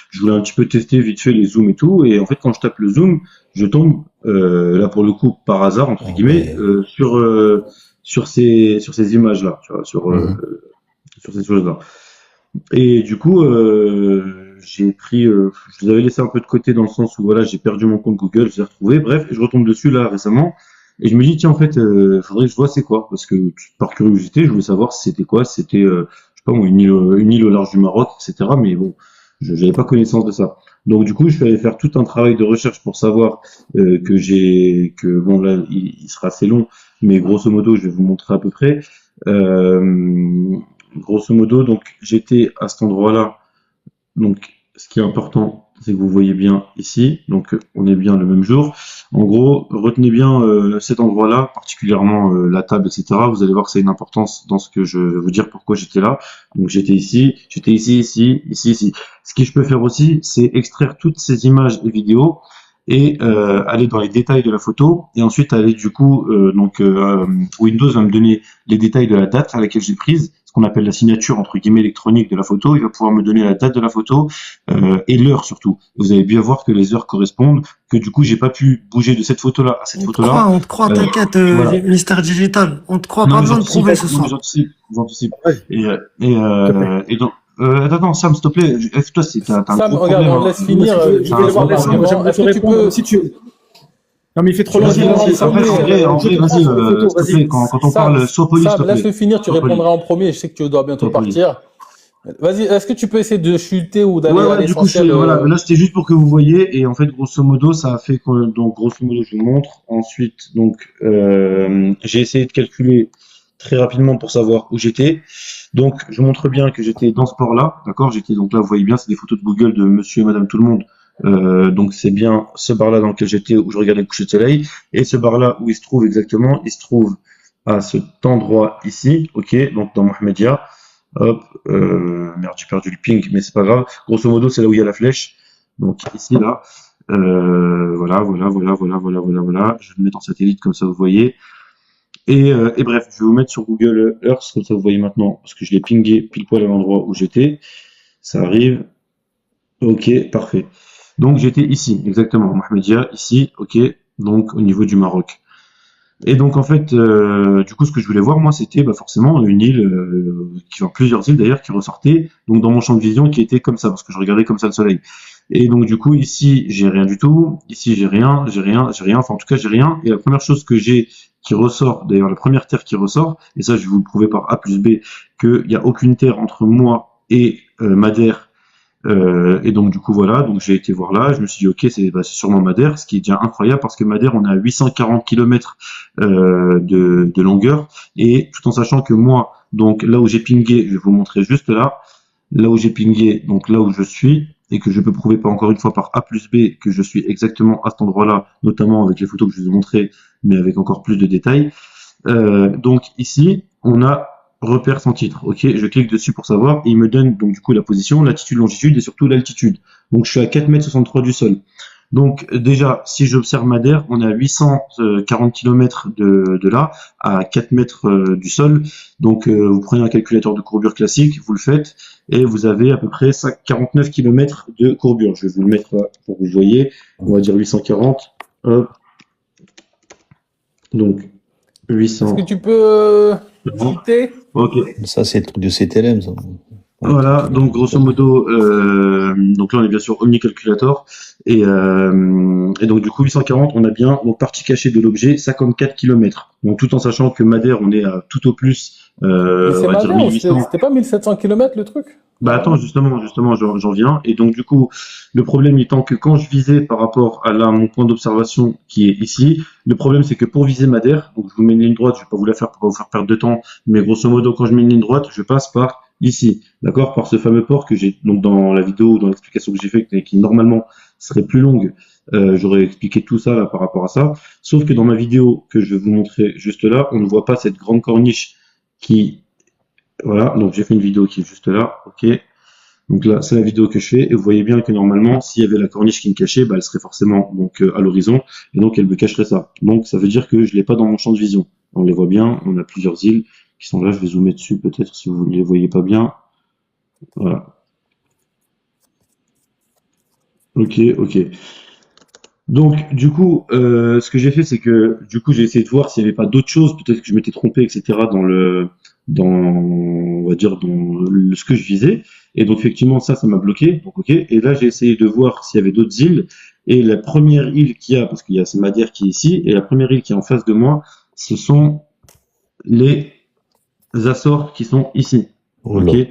[SPEAKER 7] Je voulais un petit peu tester vite fait les zooms et tout. Et en fait, quand je tape le zoom, je tombe là pour le coup par hasard entre guillemets sur ces images là. Tu vois, sur ces choses-là. Et du coup, j'ai pris, je les avais laissés un peu de côté dans le sens où voilà, j'ai perdu mon compte Google, je l'ai retrouvé, bref, je retombe dessus là récemment, et je me dis tiens en fait, faudrait que je vois c'est quoi, parce que par curiosité, je voulais savoir si c'était quoi, si c'était, je sais pas moi, une île au large du Maroc, etc. Mais bon, j'avais pas connaissance de ça. Donc du coup, je suis allé faire tout un travail de recherche pour savoir que bon là, il sera assez long, mais grosso modo, je vais vous montrer à peu près. Euh, Grosso modo, donc j'étais à cet endroit-là. Donc, ce qui est important, c'est que vous voyez bien ici. Donc, on est bien le même jour. En gros, retenez bien cet endroit-là, particulièrement la table, etc. Vous allez voir que ça a une importance dans ce que je vais vous dire pourquoi j'étais là. Donc, j'étais ici, ici. Ce que je peux faire aussi, c'est extraire toutes ces images et vidéos et aller dans les détails de la photo et ensuite aller du coup Windows va me donner les détails de la date à laquelle j'ai prise, ce qu'on appelle la signature entre guillemets électronique de la photo. Il va pouvoir me donner la date de la photo et l'heure surtout. Vous allez bien voir que les heures correspondent, que du coup j'ai pas pu bouger de cette photo-là à cette photo-là.
[SPEAKER 4] On te croit, t'inquiète,
[SPEAKER 7] Voilà.
[SPEAKER 4] Mister Digital. On te croit,
[SPEAKER 7] Non
[SPEAKER 4] pas
[SPEAKER 7] mais
[SPEAKER 4] besoin de prouver ce soir.
[SPEAKER 7] j'anticipe. Et donc attends Sam, s'il te plaît, toi t'as un
[SPEAKER 3] Sam,
[SPEAKER 7] gros
[SPEAKER 3] regarde,
[SPEAKER 7] problème.
[SPEAKER 3] on laisse finir. Je vais le voir
[SPEAKER 7] Attends,
[SPEAKER 3] rapidement. Est-ce que tu peux.
[SPEAKER 2] Si tu... Non, mais il fait trop long.
[SPEAKER 7] Vas-y,
[SPEAKER 2] Vas-y,
[SPEAKER 7] en vrai, vas-y, s'il te plaît, quand on parle, sois poli, s'il te
[SPEAKER 3] Sam,
[SPEAKER 7] plaît.
[SPEAKER 3] laisse-le finir, tu
[SPEAKER 7] Sois poli.
[SPEAKER 3] répondras en premier. Je sais que tu dois bientôt
[SPEAKER 7] Sois poli.
[SPEAKER 3] partir. Vas-y, est-ce que tu peux essayer de chuter ou d'aller à
[SPEAKER 7] Du coup,
[SPEAKER 3] l'essentiel
[SPEAKER 7] voilà, là, c'était juste pour que vous voyez, et en fait, grosso modo, ça a fait que, donc, grosso modo, je vous montre. Ensuite, donc, j'ai essayé de calculer très rapidement pour savoir où j'étais. Donc, je vous montre bien que j'étais dans ce port-là, d'accord? J'étais, donc là, vous voyez bien, c'est des photos de Google de monsieur et madame tout le monde. Donc, c'est bien ce bar-là dans lequel j'étais, où je regardais le coucher de soleil. Et ce bar-là, où il se trouve exactement, il se trouve à cet endroit ici, ok? Donc, dans Mohamedia. Hop, merde, j'ai perdu le ping, mais c'est pas grave. Grosso modo, c'est là où il y a la flèche. Donc ici, là, voilà. Je vais le mettre en satellite comme ça, vous voyez. Et bref, je vais vous mettre sur Google Earth comme ça, vous voyez maintenant, parce que je l'ai pingé pile poil à l'endroit où j'étais. Ça arrive. Ok, parfait. Donc j'étais ici, exactement, Mohamedia, ici, ok. Donc au niveau du Maroc. Et donc en fait, du coup, ce que je voulais voir, moi, c'était forcément une île, plusieurs îles d'ailleurs, qui ressortaient donc dans mon champ de vision, qui était comme ça, parce que je regardais comme ça le soleil. Et donc du coup, ici, j'ai rien du tout. Ici, j'ai rien. Enfin, en tout cas, j'ai rien. Et la première chose que j'ai qui ressort, d'ailleurs, la première terre qui ressort, et ça, je vais vous le prouver par A plus B, qu'il n'y a aucune terre entre moi et Madère. Et donc du coup voilà, donc j'ai été voir là, je me suis dit ok c'est sûrement Madère, ce qui est déjà incroyable parce que Madère on est à 840 km de longueur et tout en sachant que moi donc là où j'ai pingé, je vais vous montrer juste là où j'ai pingé, donc là où je suis et que je peux prouver pas encore une fois par A plus B que je suis exactement à cet endroit-là, notamment avec les photos que je vous ai montrées mais avec encore plus de détails. Donc ici on a repère sans titre, ok, je clique dessus pour savoir et il me donne donc du coup la position, latitude, longitude et surtout l'altitude. Donc je suis à 4,63 m du sol. Donc déjà, si j'observe Madère, on est à 840 km de là, à 4 mètres du sol. Donc vous prenez un calculateur de courbure classique, vous le faites, et vous avez à peu près 49 km de courbure. Je vais vous le mettre là pour que vous voyez, on va dire 840, hop. Donc 800.
[SPEAKER 3] Est-ce que tu peux chuter?
[SPEAKER 7] Ok.
[SPEAKER 8] Ça, c'est le truc de CTLM, ça.
[SPEAKER 7] Voilà, donc grosso modo, donc là on est bien sûr OmniCalculator et donc du coup 840, on a bien donc partie cachée de l'objet 54 km. Donc tout en sachant que Madère on est à tout au plus
[SPEAKER 3] Mais c'est
[SPEAKER 7] on va dire
[SPEAKER 3] Madère ou
[SPEAKER 7] 1800.
[SPEAKER 3] c'était pas 1700 km le truc?
[SPEAKER 7] Bah attends, justement, j'en viens. Et donc du coup, le problème étant que quand je visais par rapport à là mon point d'observation qui est ici, le problème c'est que pour viser Madère, donc je vous mets une ligne droite, je vais pas vous la faire pour pas vous faire perdre de temps, mais grosso modo quand je mets une ligne droite, je passe par ici, d'accord, par ce fameux port que j'ai donc dans la vidéo, dans l'explication que j'ai faite, qui normalement serait plus longue. J'aurais expliqué tout ça là par rapport à ça. Sauf que dans ma vidéo que je vais vous montrer juste là, on ne voit pas cette grande corniche qui voilà, donc j'ai fait une vidéo qui est juste là, ok. Donc là, c'est la vidéo que je fais, et vous voyez bien que normalement, s'il y avait la corniche qui me cachait, elle serait forcément donc à l'horizon, et donc elle me cacherait ça. Donc ça veut dire que je l'ai pas dans mon champ de vision. On les voit bien, on a plusieurs îles qui sont là, je vais zoomer dessus peut-être si vous ne les voyez pas bien. Voilà. Ok. Donc du coup, ce que j'ai fait, c'est que du coup j'ai essayé de voir s'il n'y avait pas d'autres choses, peut-être que je m'étais trompé, etc. on va dire, ce que je visais. Et donc, effectivement, ça m'a bloqué. Donc, ok. Et là, j'ai essayé de voir s'il y avait d'autres îles. Et la première île qu'il y a, parce qu'il y a Madère qui est ici, et la première île qui est en face de moi, ce sont les Açores qui sont ici.
[SPEAKER 8] Oula.
[SPEAKER 7] Ok.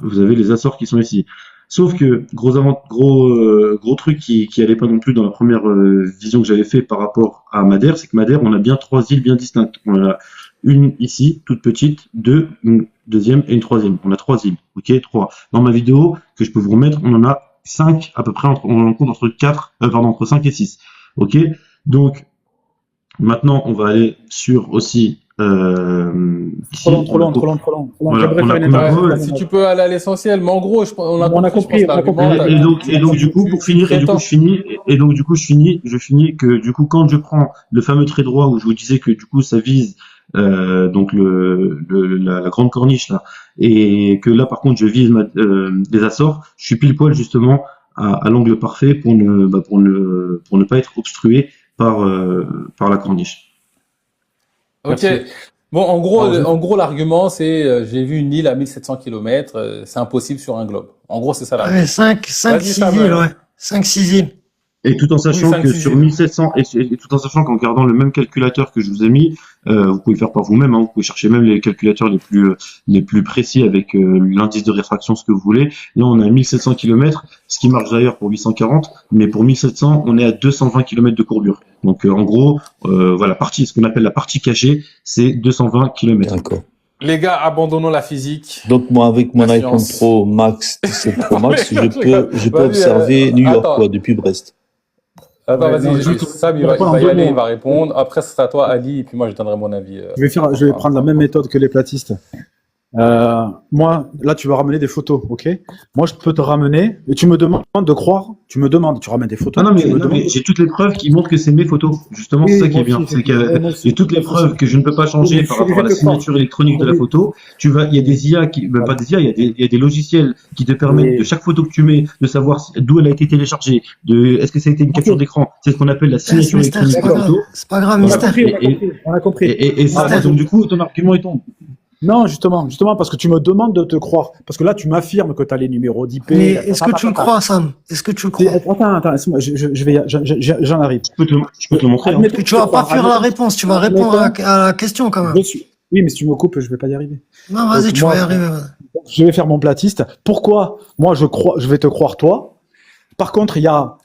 [SPEAKER 7] Vous avez les Açores qui sont ici. Sauf que gros truc qui allait pas non plus dans la première vision que j'avais fait par rapport à Madère, c'est que Madère, on a bien 3 îles bien distinctes. On a une ici, toute petite, une deuxième et une troisième. On a 3 îles, ok, 3. Dans ma vidéo que je peux vous remettre, on en a 5 à peu près, on en compte entre 5 et 6, ok. Donc maintenant, on va aller sur aussi ici,
[SPEAKER 2] Trop long.
[SPEAKER 7] Voilà,
[SPEAKER 2] J'aimerais
[SPEAKER 7] on
[SPEAKER 2] faire
[SPEAKER 7] a-
[SPEAKER 2] une
[SPEAKER 7] on a-
[SPEAKER 2] intervention.
[SPEAKER 3] Si tu peux aller à l'essentiel, mais en gros, on a
[SPEAKER 2] On a
[SPEAKER 3] compris, je pense,
[SPEAKER 2] compris,
[SPEAKER 3] l'argument.
[SPEAKER 7] Et donc du coup pour finir, je finis que du coup quand je prends le fameux trait droit où je vous disais que du coup ça vise donc la grande corniche là, et que là par contre je vise les Açores, je suis pile poil justement à l'angle parfait pour ne pas être obstrué par la corniche.
[SPEAKER 3] Ok.
[SPEAKER 2] Merci.
[SPEAKER 3] Bon, en
[SPEAKER 2] Alors,
[SPEAKER 3] gros, l'argument, c'est, j'ai vu une île à 1700 km, c'est impossible sur un globe. En gros, c'est ça l'argument.
[SPEAKER 4] Ouais, 5,
[SPEAKER 3] Vas-y,
[SPEAKER 4] 6
[SPEAKER 3] Samuel.
[SPEAKER 4] îles, ouais. 5, 6 îles.
[SPEAKER 7] Et tout en sachant
[SPEAKER 3] cinq,
[SPEAKER 7] que
[SPEAKER 3] six
[SPEAKER 7] sur
[SPEAKER 3] îles.
[SPEAKER 7] 1700 et tout en sachant qu'en gardant le même calculateur que je vous ai mis, vous pouvez le faire par vous-même, hein, vous pouvez chercher même les calculateurs les plus précis avec l'indice de réfraction, ce que vous voulez. Là, on est à 1700 km, ce qui marche d'ailleurs pour 840, mais pour 1700, on est à 220 km de courbure. Donc en gros, voilà, ce qu'on appelle la partie cachée, c'est 220 km.
[SPEAKER 8] D'accord.
[SPEAKER 3] Les gars, abandonnons la physique.
[SPEAKER 8] Donc moi, avec mon
[SPEAKER 3] La
[SPEAKER 8] iPhone
[SPEAKER 3] science.
[SPEAKER 8] Pro Max, 17 Pro Max,
[SPEAKER 3] Je rigole.
[SPEAKER 8] je peux
[SPEAKER 3] Vas-y,
[SPEAKER 8] observer New York,
[SPEAKER 3] attends.
[SPEAKER 8] quoi, depuis Brest.
[SPEAKER 3] Attends,
[SPEAKER 2] Ouais, non,
[SPEAKER 3] vas-y,
[SPEAKER 2] juste-
[SPEAKER 3] Sam, il
[SPEAKER 2] je vais
[SPEAKER 3] va
[SPEAKER 2] répondre en
[SPEAKER 3] y
[SPEAKER 2] deux
[SPEAKER 3] aller,
[SPEAKER 2] mots.
[SPEAKER 3] il va répondre. Après, c'est à toi, Ali, et puis moi, je donnerai mon avis.
[SPEAKER 2] Je vais prendre la même méthode que les platistes. Moi, là, tu vas ramener des photos, ok? Moi, je peux te ramener, et tu me demandes de croire, tu ramènes des photos.
[SPEAKER 7] Ah non,
[SPEAKER 2] tu me
[SPEAKER 7] mais
[SPEAKER 2] demandes-
[SPEAKER 7] j'ai toutes les preuves qui montrent que c'est mes photos. Justement,
[SPEAKER 2] Oui,
[SPEAKER 7] c'est ça qui
[SPEAKER 2] moi
[SPEAKER 7] est bien.
[SPEAKER 2] aussi,
[SPEAKER 7] C'est que
[SPEAKER 2] moi aussi.
[SPEAKER 7] j'ai toutes les preuves que je ne peux pas changer
[SPEAKER 2] Oui,
[SPEAKER 7] par
[SPEAKER 2] je
[SPEAKER 7] rapport à la
[SPEAKER 2] te crois.
[SPEAKER 7] signature électronique de la
[SPEAKER 2] Oui.
[SPEAKER 7] photo. Il y a des IA pas des IA, il y a des logiciels qui te permettent
[SPEAKER 2] Oui.
[SPEAKER 7] de chaque photo que tu mets, de savoir d'où elle a été téléchargée, est-ce que ça a été une capture d'écran. C'est ce qu'on appelle la signature
[SPEAKER 4] Mister,
[SPEAKER 7] électronique
[SPEAKER 4] c'est
[SPEAKER 7] de
[SPEAKER 4] pas
[SPEAKER 7] la
[SPEAKER 4] grave.
[SPEAKER 7] photo.
[SPEAKER 4] C'est pas grave,
[SPEAKER 2] On a
[SPEAKER 4] Mister.
[SPEAKER 2] compris, on a compris.
[SPEAKER 7] Et ça,
[SPEAKER 4] Mister.
[SPEAKER 7] donc du coup, ton argument est tombe.
[SPEAKER 2] Non, justement, parce que tu me demandes de te croire. Parce que là, tu m'affirmes que tu as les numéros d'IP.
[SPEAKER 4] Mais est-ce que tu le crois, Sam? Est-ce que tu le crois?
[SPEAKER 2] Attends, laisse-moi, j'en arrive.
[SPEAKER 7] Je peux te le montrer. hein.
[SPEAKER 2] Admettons
[SPEAKER 4] Que
[SPEAKER 2] que
[SPEAKER 4] tu vas
[SPEAKER 2] je
[SPEAKER 4] pas
[SPEAKER 2] crois,
[SPEAKER 4] fuir la
[SPEAKER 2] admettons-
[SPEAKER 4] réponse, tu vas répondre à la question quand même.
[SPEAKER 2] Oui, mais si tu me coupes, je vais pas y arriver.
[SPEAKER 4] Non, vas-y,
[SPEAKER 2] Donc,
[SPEAKER 4] tu
[SPEAKER 2] moi-
[SPEAKER 4] vas y arriver. vas-y.
[SPEAKER 2] Je vais faire mon platiste. Pourquoi? Moi, je vais te croire toi. Par contre, il y a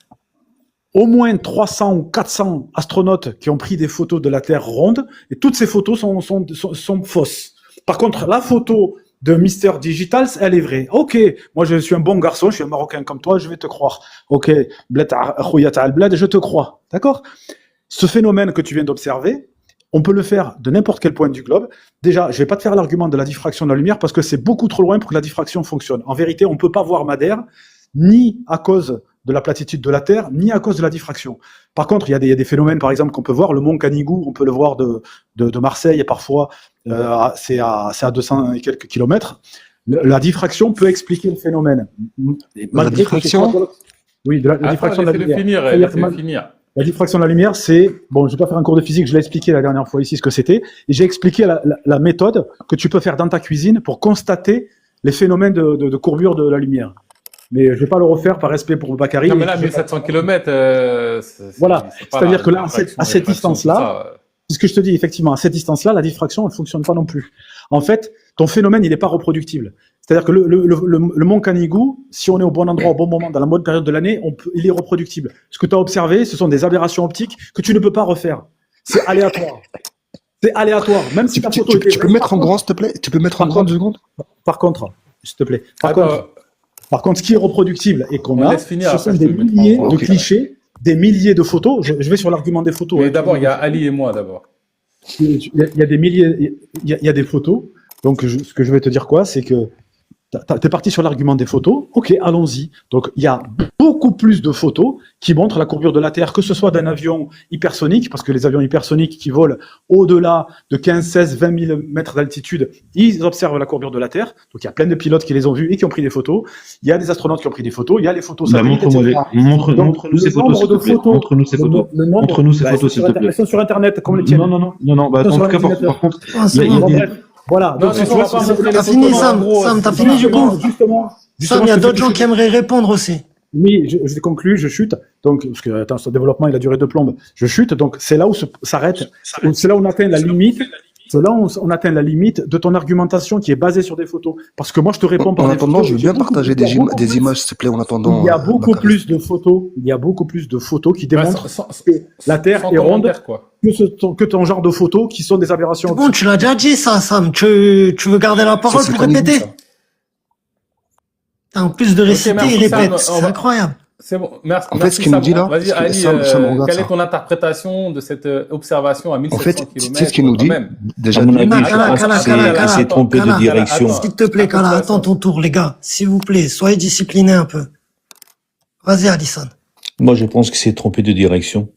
[SPEAKER 2] au moins 300 ou 400 astronautes qui ont pris des photos de la Terre ronde, et toutes ces photos sont fausses. Par contre, la photo de Mister Digital, elle est vraie. Ok, moi je suis un bon garçon, je suis un Marocain comme toi, je vais te croire. Ok, bled akhoya ta'al bled, je te crois. D'accord? Ce phénomène que tu viens d'observer, on peut le faire de n'importe quel point du globe. Déjà, je vais pas te faire l'argument de la diffraction de la lumière parce que c'est beaucoup trop loin pour que la diffraction fonctionne. En vérité, on peut pas voir Madère ni à cause de la platitude de la Terre, ni à cause de la diffraction. Par contre, il y a des phénomènes, par exemple, qu'on peut voir. Le mont Canigou, on peut le voir de Marseille, et parfois, c'est à 200 et quelques kilomètres. La diffraction peut expliquer le phénomène. Malgré que
[SPEAKER 9] diffraction
[SPEAKER 2] Oui, la diffraction de la
[SPEAKER 3] Laissez-le
[SPEAKER 2] lumière.
[SPEAKER 3] finir,
[SPEAKER 2] C'est-à-dire que
[SPEAKER 3] laissez-le finir.
[SPEAKER 2] la diffraction de la lumière, c'est, bon, je vais pas faire un cours de physique, je l'ai expliqué la dernière fois ici ce que c'était, et j'ai expliqué la méthode que tu peux faire dans ta cuisine pour constater les phénomènes de courbure de la lumière. Mais je vais pas le refaire par respect pour Bakary.
[SPEAKER 3] Non, mais là, 1700 km,
[SPEAKER 2] Voilà. C'est-à-dire que là, à cette
[SPEAKER 3] réfraction,
[SPEAKER 2] distance-là,
[SPEAKER 3] tout ça,
[SPEAKER 2] c'est ce que je te dis, effectivement, à cette distance-là, la diffraction, elle fonctionne pas non plus. En fait, ton phénomène, il n'est pas reproductible. C'est-à-dire que le mont Canigou, si on est au bon endroit, au bon moment, dans la bonne période de l'année, il est reproductible. Ce que tu as observé, ce sont des aberrations optiques que tu ne peux pas refaire. C'est aléatoire. C'est aléatoire. Même si ta photo était
[SPEAKER 9] Tu peux mettre en grand, s'il te plaît? Tu peux mettre en grand 2 secondes?
[SPEAKER 2] Par contre, s'il te plaît.
[SPEAKER 3] Attends,
[SPEAKER 2] Par contre, ce qui est reproductive et qu'on
[SPEAKER 3] On
[SPEAKER 2] a,
[SPEAKER 3] laisse finir,
[SPEAKER 2] ce
[SPEAKER 3] après,
[SPEAKER 2] sont
[SPEAKER 3] je te
[SPEAKER 2] des
[SPEAKER 3] le mettrai
[SPEAKER 2] milliers
[SPEAKER 3] en
[SPEAKER 2] de
[SPEAKER 3] grand.
[SPEAKER 2] clichés, des milliers de photos. Je vais sur l'argument des photos.
[SPEAKER 3] mais
[SPEAKER 2] hein.
[SPEAKER 3] d'abord, il y a Ali et moi, d'abord.
[SPEAKER 2] Il y a des milliers, il y a des photos. Donc, ce que je vais te dire quoi, c'est que t'es parti sur l'argument des photos. Ok, allons-y. Donc, il y a beaucoup plus de photos qui montrent la courbure de la Terre, que ce soit d'un avion hypersonique, parce que les avions hypersoniques qui volent au-delà de 15, 16, 20 000 mètres d'altitude, ils observent la courbure de la Terre. Donc, il y a plein de pilotes qui les ont vus et qui ont pris des photos. Il y a des astronautes qui ont pris des photos. Il y a les photos
[SPEAKER 7] Bah,
[SPEAKER 2] satellites,
[SPEAKER 7] montre-nous
[SPEAKER 2] etc.
[SPEAKER 7] montre-nous ces
[SPEAKER 2] Le
[SPEAKER 7] photos,
[SPEAKER 2] nombre
[SPEAKER 7] s'il te
[SPEAKER 2] de
[SPEAKER 7] plaît.
[SPEAKER 2] photos,
[SPEAKER 7] Montre-nous ces photos.
[SPEAKER 2] le nombre-
[SPEAKER 7] Montre-nous ces
[SPEAKER 2] Bah,
[SPEAKER 7] photos, s'il te plaît.
[SPEAKER 2] elles sont sur Internet, comme les tiennes.
[SPEAKER 7] Non, bah,
[SPEAKER 2] Sur
[SPEAKER 7] en tout cas,
[SPEAKER 2] l'ordinateur.
[SPEAKER 7] par contre,
[SPEAKER 4] Ah, c'est
[SPEAKER 7] il y a
[SPEAKER 4] bon.
[SPEAKER 7] des-
[SPEAKER 2] Bref, Voilà.
[SPEAKER 3] Non,
[SPEAKER 2] Donc,
[SPEAKER 3] mais
[SPEAKER 2] tu
[SPEAKER 3] on
[SPEAKER 2] vois,
[SPEAKER 3] va pas
[SPEAKER 2] c'est-
[SPEAKER 3] montrer les
[SPEAKER 4] T'as
[SPEAKER 3] photos,
[SPEAKER 4] fini,
[SPEAKER 3] mais en
[SPEAKER 4] Sam?
[SPEAKER 3] gros,
[SPEAKER 4] Sam, t'as
[SPEAKER 3] c'est
[SPEAKER 4] fini,
[SPEAKER 3] ça.
[SPEAKER 4] du coup?
[SPEAKER 2] justement, justement,
[SPEAKER 4] Sam, il y a d'autres gens qui aimeraient répondre aussi.
[SPEAKER 2] Oui, je conclue, je chute. Donc, parce que attends, ce développement, il a duré de plombe. Je chute, donc c'est là où s'arrête. C'est là où on atteint la limite. C'est là où on atteint la limite de ton argumentation qui est basée sur des photos. Parce que moi, je te réponds par
[SPEAKER 9] En
[SPEAKER 2] des
[SPEAKER 9] attendant,
[SPEAKER 2] photos.
[SPEAKER 9] je veux
[SPEAKER 2] et
[SPEAKER 9] bien
[SPEAKER 2] j'ai beaucoup
[SPEAKER 9] partager
[SPEAKER 2] plus- il y a beaucoup
[SPEAKER 9] des
[SPEAKER 2] plus-
[SPEAKER 9] images, s'il te plaît, en attendant.
[SPEAKER 2] Il y a beaucoup
[SPEAKER 9] Bakary.
[SPEAKER 2] plus de photos. Il y a beaucoup plus de photos qui
[SPEAKER 3] Ouais,
[SPEAKER 2] démontrent que la Terre
[SPEAKER 3] sans
[SPEAKER 2] est ronde
[SPEAKER 3] commentaire, quoi.
[SPEAKER 2] que ton genre de photos qui sont des aberrations.
[SPEAKER 4] C'est bon, tu l'as déjà dit, ça, Sam. Tu veux garder la parole
[SPEAKER 9] c'est
[SPEAKER 4] pour
[SPEAKER 9] pas
[SPEAKER 4] répéter?
[SPEAKER 9] ça.
[SPEAKER 4] En plus de réciter,
[SPEAKER 3] merci,
[SPEAKER 4] il
[SPEAKER 3] Sam.
[SPEAKER 4] répète.
[SPEAKER 3] On
[SPEAKER 4] C'est
[SPEAKER 3] va-
[SPEAKER 4] incroyable.
[SPEAKER 3] C'est bon. Merci.
[SPEAKER 9] En fait,
[SPEAKER 3] merci,
[SPEAKER 9] ce qu'il nous
[SPEAKER 3] Sam.
[SPEAKER 9] dit là,
[SPEAKER 3] Vas-y,
[SPEAKER 9] parce que
[SPEAKER 3] Ali,
[SPEAKER 9] Sam, regarde
[SPEAKER 3] quelle est
[SPEAKER 9] ça.
[SPEAKER 3] ton interprétation de cette observation à
[SPEAKER 9] En
[SPEAKER 3] 1700
[SPEAKER 9] fait,
[SPEAKER 3] km
[SPEAKER 9] tu sais ce qu'il nous dit? Déjà,
[SPEAKER 8] À mon
[SPEAKER 9] d'une-
[SPEAKER 8] avis,
[SPEAKER 4] Kala,
[SPEAKER 8] je
[SPEAKER 4] Kala,
[SPEAKER 8] pense
[SPEAKER 4] Kala,
[SPEAKER 8] que
[SPEAKER 4] Kala,
[SPEAKER 8] c'est-
[SPEAKER 4] Kala.
[SPEAKER 8] il s'est trompé de
[SPEAKER 4] Kala,
[SPEAKER 8] direction.
[SPEAKER 3] attends.
[SPEAKER 4] S'il te plaît, Kala, attends ton tour, les gars. S'il vous plaît, soyez disciplinés un peu. Vas-y, Alisson.
[SPEAKER 8] Moi, je pense qu'il s'est trompé de direction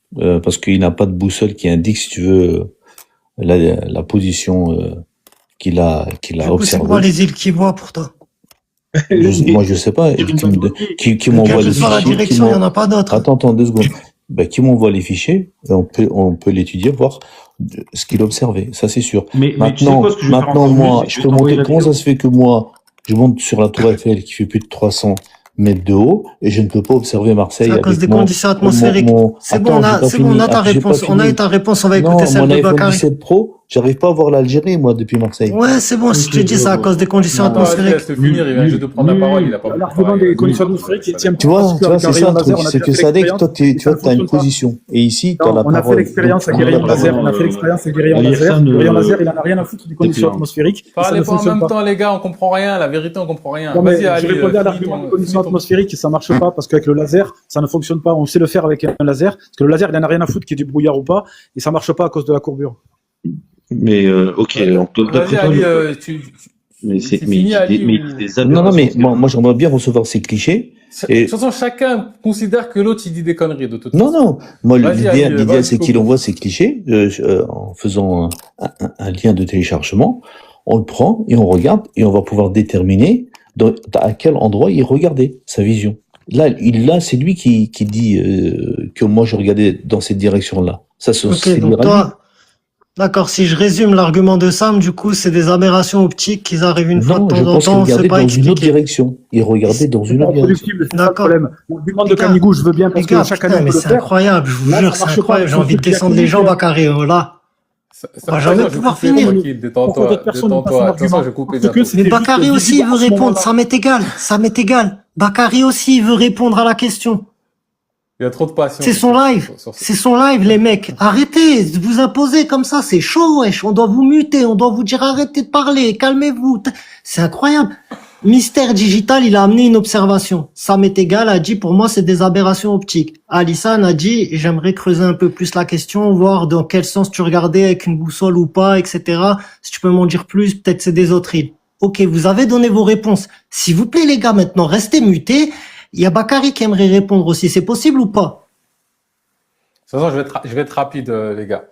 [SPEAKER 8] parce qu'il n'a pas de boussole qui indique, si tu veux, la position qu'il a
[SPEAKER 4] Du coup, c'est
[SPEAKER 8] observée.
[SPEAKER 4] quoi les îles qui voient pour toi?
[SPEAKER 8] Moi, je sais pas. Qui m'envoie
[SPEAKER 4] Quelle
[SPEAKER 8] les
[SPEAKER 4] que soit la
[SPEAKER 8] fichiers.
[SPEAKER 4] direction, il n'y en a pas d'autres.
[SPEAKER 8] Attends 2 secondes. Qui m'envoie les fichiers, et on peut l'étudier, voir ce qu'il observait. Ça, c'est sûr.
[SPEAKER 5] Mais tu sais
[SPEAKER 8] Maintenant,
[SPEAKER 5] quoi, ce que je vais faire
[SPEAKER 8] maintenant,
[SPEAKER 5] encore
[SPEAKER 8] moi,
[SPEAKER 5] mieux, c'est
[SPEAKER 8] je
[SPEAKER 5] que
[SPEAKER 8] peux
[SPEAKER 5] vais t'envoyer
[SPEAKER 8] monter.
[SPEAKER 5] la
[SPEAKER 8] Comment
[SPEAKER 5] vidéo.
[SPEAKER 8] ça se fait que moi, je monte sur la Tour Eiffel qui fait plus de 300 mètres de haut et je ne peux pas observer Marseille
[SPEAKER 4] C'est à cause
[SPEAKER 8] avec
[SPEAKER 4] des
[SPEAKER 8] mon,
[SPEAKER 4] conditions atmosphériques. C'est bon,
[SPEAKER 8] Attends, j'ai pas
[SPEAKER 4] on a
[SPEAKER 8] fini.
[SPEAKER 4] ta
[SPEAKER 8] J'ai pas
[SPEAKER 4] réponse. On a
[SPEAKER 8] fini.
[SPEAKER 4] eu ta réponse. On va
[SPEAKER 8] Non,
[SPEAKER 4] écouter celle
[SPEAKER 8] mon
[SPEAKER 4] de
[SPEAKER 8] iPhone
[SPEAKER 4] Bakary.
[SPEAKER 8] 17 Pro, j'arrive pas à voir l'Algérie, moi, depuis Marseille.
[SPEAKER 4] Ouais, c'est bon. Si tu dis, c'est à cause des conditions
[SPEAKER 3] Attends, vas-y,
[SPEAKER 4] atmosphériques.
[SPEAKER 3] laisse-le finir, il vient juste de prendre la parole, il a pas beaucoup
[SPEAKER 2] L'argument
[SPEAKER 3] parlé.
[SPEAKER 2] des conditions atmosphériques, il tient
[SPEAKER 8] Tu vois, c'est ça le truc. C'est que Sadek, toi, tu
[SPEAKER 2] ça
[SPEAKER 8] vois,
[SPEAKER 2] ne
[SPEAKER 8] t'as une
[SPEAKER 2] fonctionne pas.
[SPEAKER 8] position. Et ici, t'as la
[SPEAKER 2] On a fait
[SPEAKER 8] parole.
[SPEAKER 2] l'expérience
[SPEAKER 8] Donc,
[SPEAKER 2] avec les rayons
[SPEAKER 5] non,
[SPEAKER 2] laser,
[SPEAKER 5] non,
[SPEAKER 2] on a fait
[SPEAKER 5] non,
[SPEAKER 2] l'expérience avec les rayons
[SPEAKER 5] Ali
[SPEAKER 2] laser.
[SPEAKER 5] Hassan,
[SPEAKER 2] Le rayon laser, il en a rien à foutre des conditions
[SPEAKER 5] clair.
[SPEAKER 2] atmosphériques. et ça
[SPEAKER 3] Parlez
[SPEAKER 2] ne
[SPEAKER 3] pas en
[SPEAKER 2] fonctionne
[SPEAKER 3] même
[SPEAKER 2] pas.
[SPEAKER 3] temps, les gars, on comprend rien. La vérité, on comprend rien.
[SPEAKER 2] Non, mais
[SPEAKER 3] Vas-y, Ali.
[SPEAKER 2] je répondais à
[SPEAKER 3] finis
[SPEAKER 2] l'argument
[SPEAKER 3] ton-
[SPEAKER 2] des conditions
[SPEAKER 3] finis ton-
[SPEAKER 2] atmosphériques et ça marche pas parce qu'avec le laser, ça ne fonctionne pas. On sait le faire avec un laser parce que le laser, il en a rien à foutre qu'il y ait du brouillard ou pas et ça marche pas à cause de la courbure.
[SPEAKER 7] Mais ok, donc
[SPEAKER 3] Vas-y,
[SPEAKER 7] d'après toi,
[SPEAKER 3] Ali,
[SPEAKER 7] mais
[SPEAKER 3] c'est
[SPEAKER 7] c'est
[SPEAKER 3] fini, Ali,
[SPEAKER 7] mais
[SPEAKER 3] ou-
[SPEAKER 7] des
[SPEAKER 8] Non, mais
[SPEAKER 7] aberrations.
[SPEAKER 8] moi, j'aimerais bien recevoir ces clichés.
[SPEAKER 3] De
[SPEAKER 8] Et-
[SPEAKER 3] toute façon, chacun considère que l'autre, il dit des conneries, de toute
[SPEAKER 8] Non,
[SPEAKER 3] façon.
[SPEAKER 8] non. Moi,
[SPEAKER 3] Vas-y, Ali,
[SPEAKER 8] l'idéal,
[SPEAKER 3] vas-y,
[SPEAKER 8] c'est qu'il
[SPEAKER 3] Coco.
[SPEAKER 8] envoie ces clichés en faisant un lien de téléchargement. On le prend et on regarde et on va pouvoir déterminer à quel endroit il regardait sa vision. Là, c'est lui qui dit que moi je regardais dans cette direction-là. Ça,
[SPEAKER 4] Ok,
[SPEAKER 8] c'est
[SPEAKER 4] donc
[SPEAKER 8] libre à lui.
[SPEAKER 4] toi, d'accord, si je résume l'argument de Sam, du coup, c'est des aberrations optiques qui arrivent une fois de
[SPEAKER 8] Non, je
[SPEAKER 4] temps en
[SPEAKER 8] pense qu'il
[SPEAKER 4] temps, c'est
[SPEAKER 8] regardait
[SPEAKER 4] pas
[SPEAKER 8] dans une autre
[SPEAKER 4] expliqué.
[SPEAKER 8] direction. Il regardait dans
[SPEAKER 2] C'est
[SPEAKER 8] une
[SPEAKER 2] pas
[SPEAKER 8] autre direction.
[SPEAKER 2] reproductible, c'est ça le
[SPEAKER 4] D'accord.
[SPEAKER 2] problème. L'argument de
[SPEAKER 4] Les gars,
[SPEAKER 2] Canigou, je veux bien
[SPEAKER 4] Les
[SPEAKER 2] parce
[SPEAKER 4] gars,
[SPEAKER 2] que chaque
[SPEAKER 4] putain,
[SPEAKER 2] année on
[SPEAKER 4] mais
[SPEAKER 2] peut le
[SPEAKER 4] c'est
[SPEAKER 2] faire.
[SPEAKER 4] incroyable, je vous
[SPEAKER 2] Là,
[SPEAKER 4] jure,
[SPEAKER 2] ça
[SPEAKER 4] c'est
[SPEAKER 2] marche pas.
[SPEAKER 4] incroyable. J'ai
[SPEAKER 2] Faut
[SPEAKER 4] envie de
[SPEAKER 2] qu'il y a
[SPEAKER 4] descendre les gens,
[SPEAKER 2] plusieurs.
[SPEAKER 4] Bakary, là. On va jamais pouvoir finir.
[SPEAKER 3] Tranquille, détends-toi.
[SPEAKER 2] Pourquoi d'autres personnes n'ont pas son
[SPEAKER 3] Détends-toi. Attention,
[SPEAKER 2] argument?
[SPEAKER 3] je vais couper
[SPEAKER 2] Parce que
[SPEAKER 3] bientôt.
[SPEAKER 2] c'était
[SPEAKER 4] Mais
[SPEAKER 2] juste
[SPEAKER 4] Bakary aussi, il
[SPEAKER 2] visible
[SPEAKER 4] veut
[SPEAKER 2] à ce
[SPEAKER 4] répondre,
[SPEAKER 2] moment-là.
[SPEAKER 4] ça m'est égal, ça m'est égal. Bakary aussi, il veut répondre à la question.
[SPEAKER 3] Il y a trop de patience.
[SPEAKER 4] C'est son live.
[SPEAKER 3] sur ce-
[SPEAKER 4] C'est son live, les mecs. Arrêtez de vous imposer comme ça, c'est chaud, wesh. On doit vous muter, on doit vous dire arrêtez de parler, calmez-vous. C'est incroyable. Mystère Digital, il a amené une observation. Sam est égal a dit, pour moi, c'est des aberrations optiques. Alissan a dit, j'aimerais creuser un peu plus la question, voir dans quel sens tu regardais avec une boussole ou pas, etc. Si tu peux m'en dire plus, peut-être c'est des autres îles. Ok, vous avez donné vos réponses. S'il vous plaît, les gars, maintenant, restez mutés. Il y a Bakary qui aimerait répondre aussi. C'est possible ou pas?
[SPEAKER 3] De toute façon, je vais être rapide, les gars.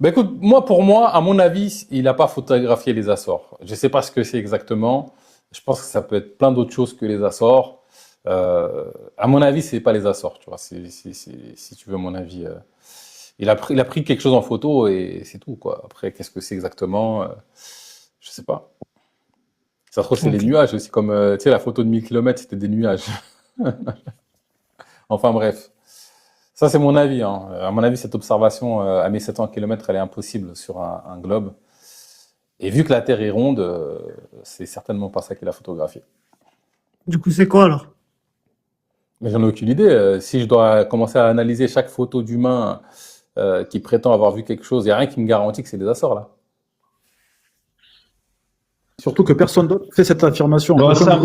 [SPEAKER 3] Ben écoute, pour moi, à mon avis, il n'a pas photographié les Açores. Je sais pas ce que c'est exactement. Je pense que ça peut être plein d'autres choses que les Açores. À mon avis, c'est pas les Açores, tu vois. Si tu veux mon avis, il a pris quelque chose en photo et c'est tout, quoi. Après, qu'est-ce que c'est exactement? Je sais pas. Ça se trouve, c'est les nuages aussi, comme tu sais, la photo de 1000 km, c'était des nuages. Enfin bref. Ça, c'est mon avis, hein. À mon avis, cette observation à 1700 km, elle est impossible sur un globe. Et vu que la Terre est ronde, c'est certainement pas ça qu'il a photographié.
[SPEAKER 4] Du coup, c'est quoi, alors?
[SPEAKER 3] Mais j'en ai aucune idée. Si je dois commencer à analyser chaque photo d'humain qui prétend avoir vu quelque chose, il n'y a rien qui me garantit que c'est des Açores, là.
[SPEAKER 2] Surtout que personne d'autre fait cette affirmation.
[SPEAKER 7] Non, Sam,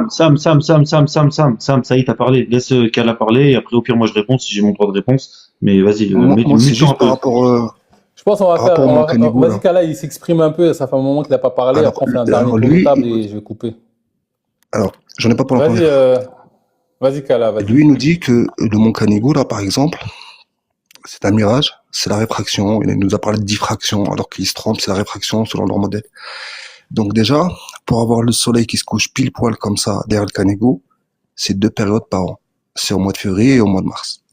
[SPEAKER 7] ça y est, t'as parlé. Laisse Kala parler, et après, au pire, moi, je réponds si j'ai mon droit de réponse. Mais vas-y,
[SPEAKER 9] Moi, c'est
[SPEAKER 7] mets-toi un
[SPEAKER 9] juste par
[SPEAKER 7] peu.
[SPEAKER 9] rapport.
[SPEAKER 3] Je pense qu'on va
[SPEAKER 9] Par
[SPEAKER 3] faire.
[SPEAKER 9] rapport au Monténégro,
[SPEAKER 3] Vas-y,
[SPEAKER 9] là.
[SPEAKER 3] Kala, il s'exprime un peu. Ça fait un moment qu'il n'a pas parlé.
[SPEAKER 9] Alors,
[SPEAKER 3] Après, on fait un dernier
[SPEAKER 9] alors,
[SPEAKER 3] tour de
[SPEAKER 9] lui,
[SPEAKER 3] table et je vais couper.
[SPEAKER 9] Alors, j'en ai pas pour la
[SPEAKER 3] Vas-y,
[SPEAKER 9] première.
[SPEAKER 3] vas-y, Kala, vas-y.
[SPEAKER 9] Lui, il nous dit que le mont Canigou, là, par exemple, c'est un mirage, c'est la réfraction. Il nous a parlé de diffraction, alors qu'il se trompe, c'est la réfraction selon leur modèle. Donc déjà, pour avoir le soleil qui se couche pile poil comme ça derrière le Canigou, c'est 2 périodes par an. C'est au mois de février et au mois de mars.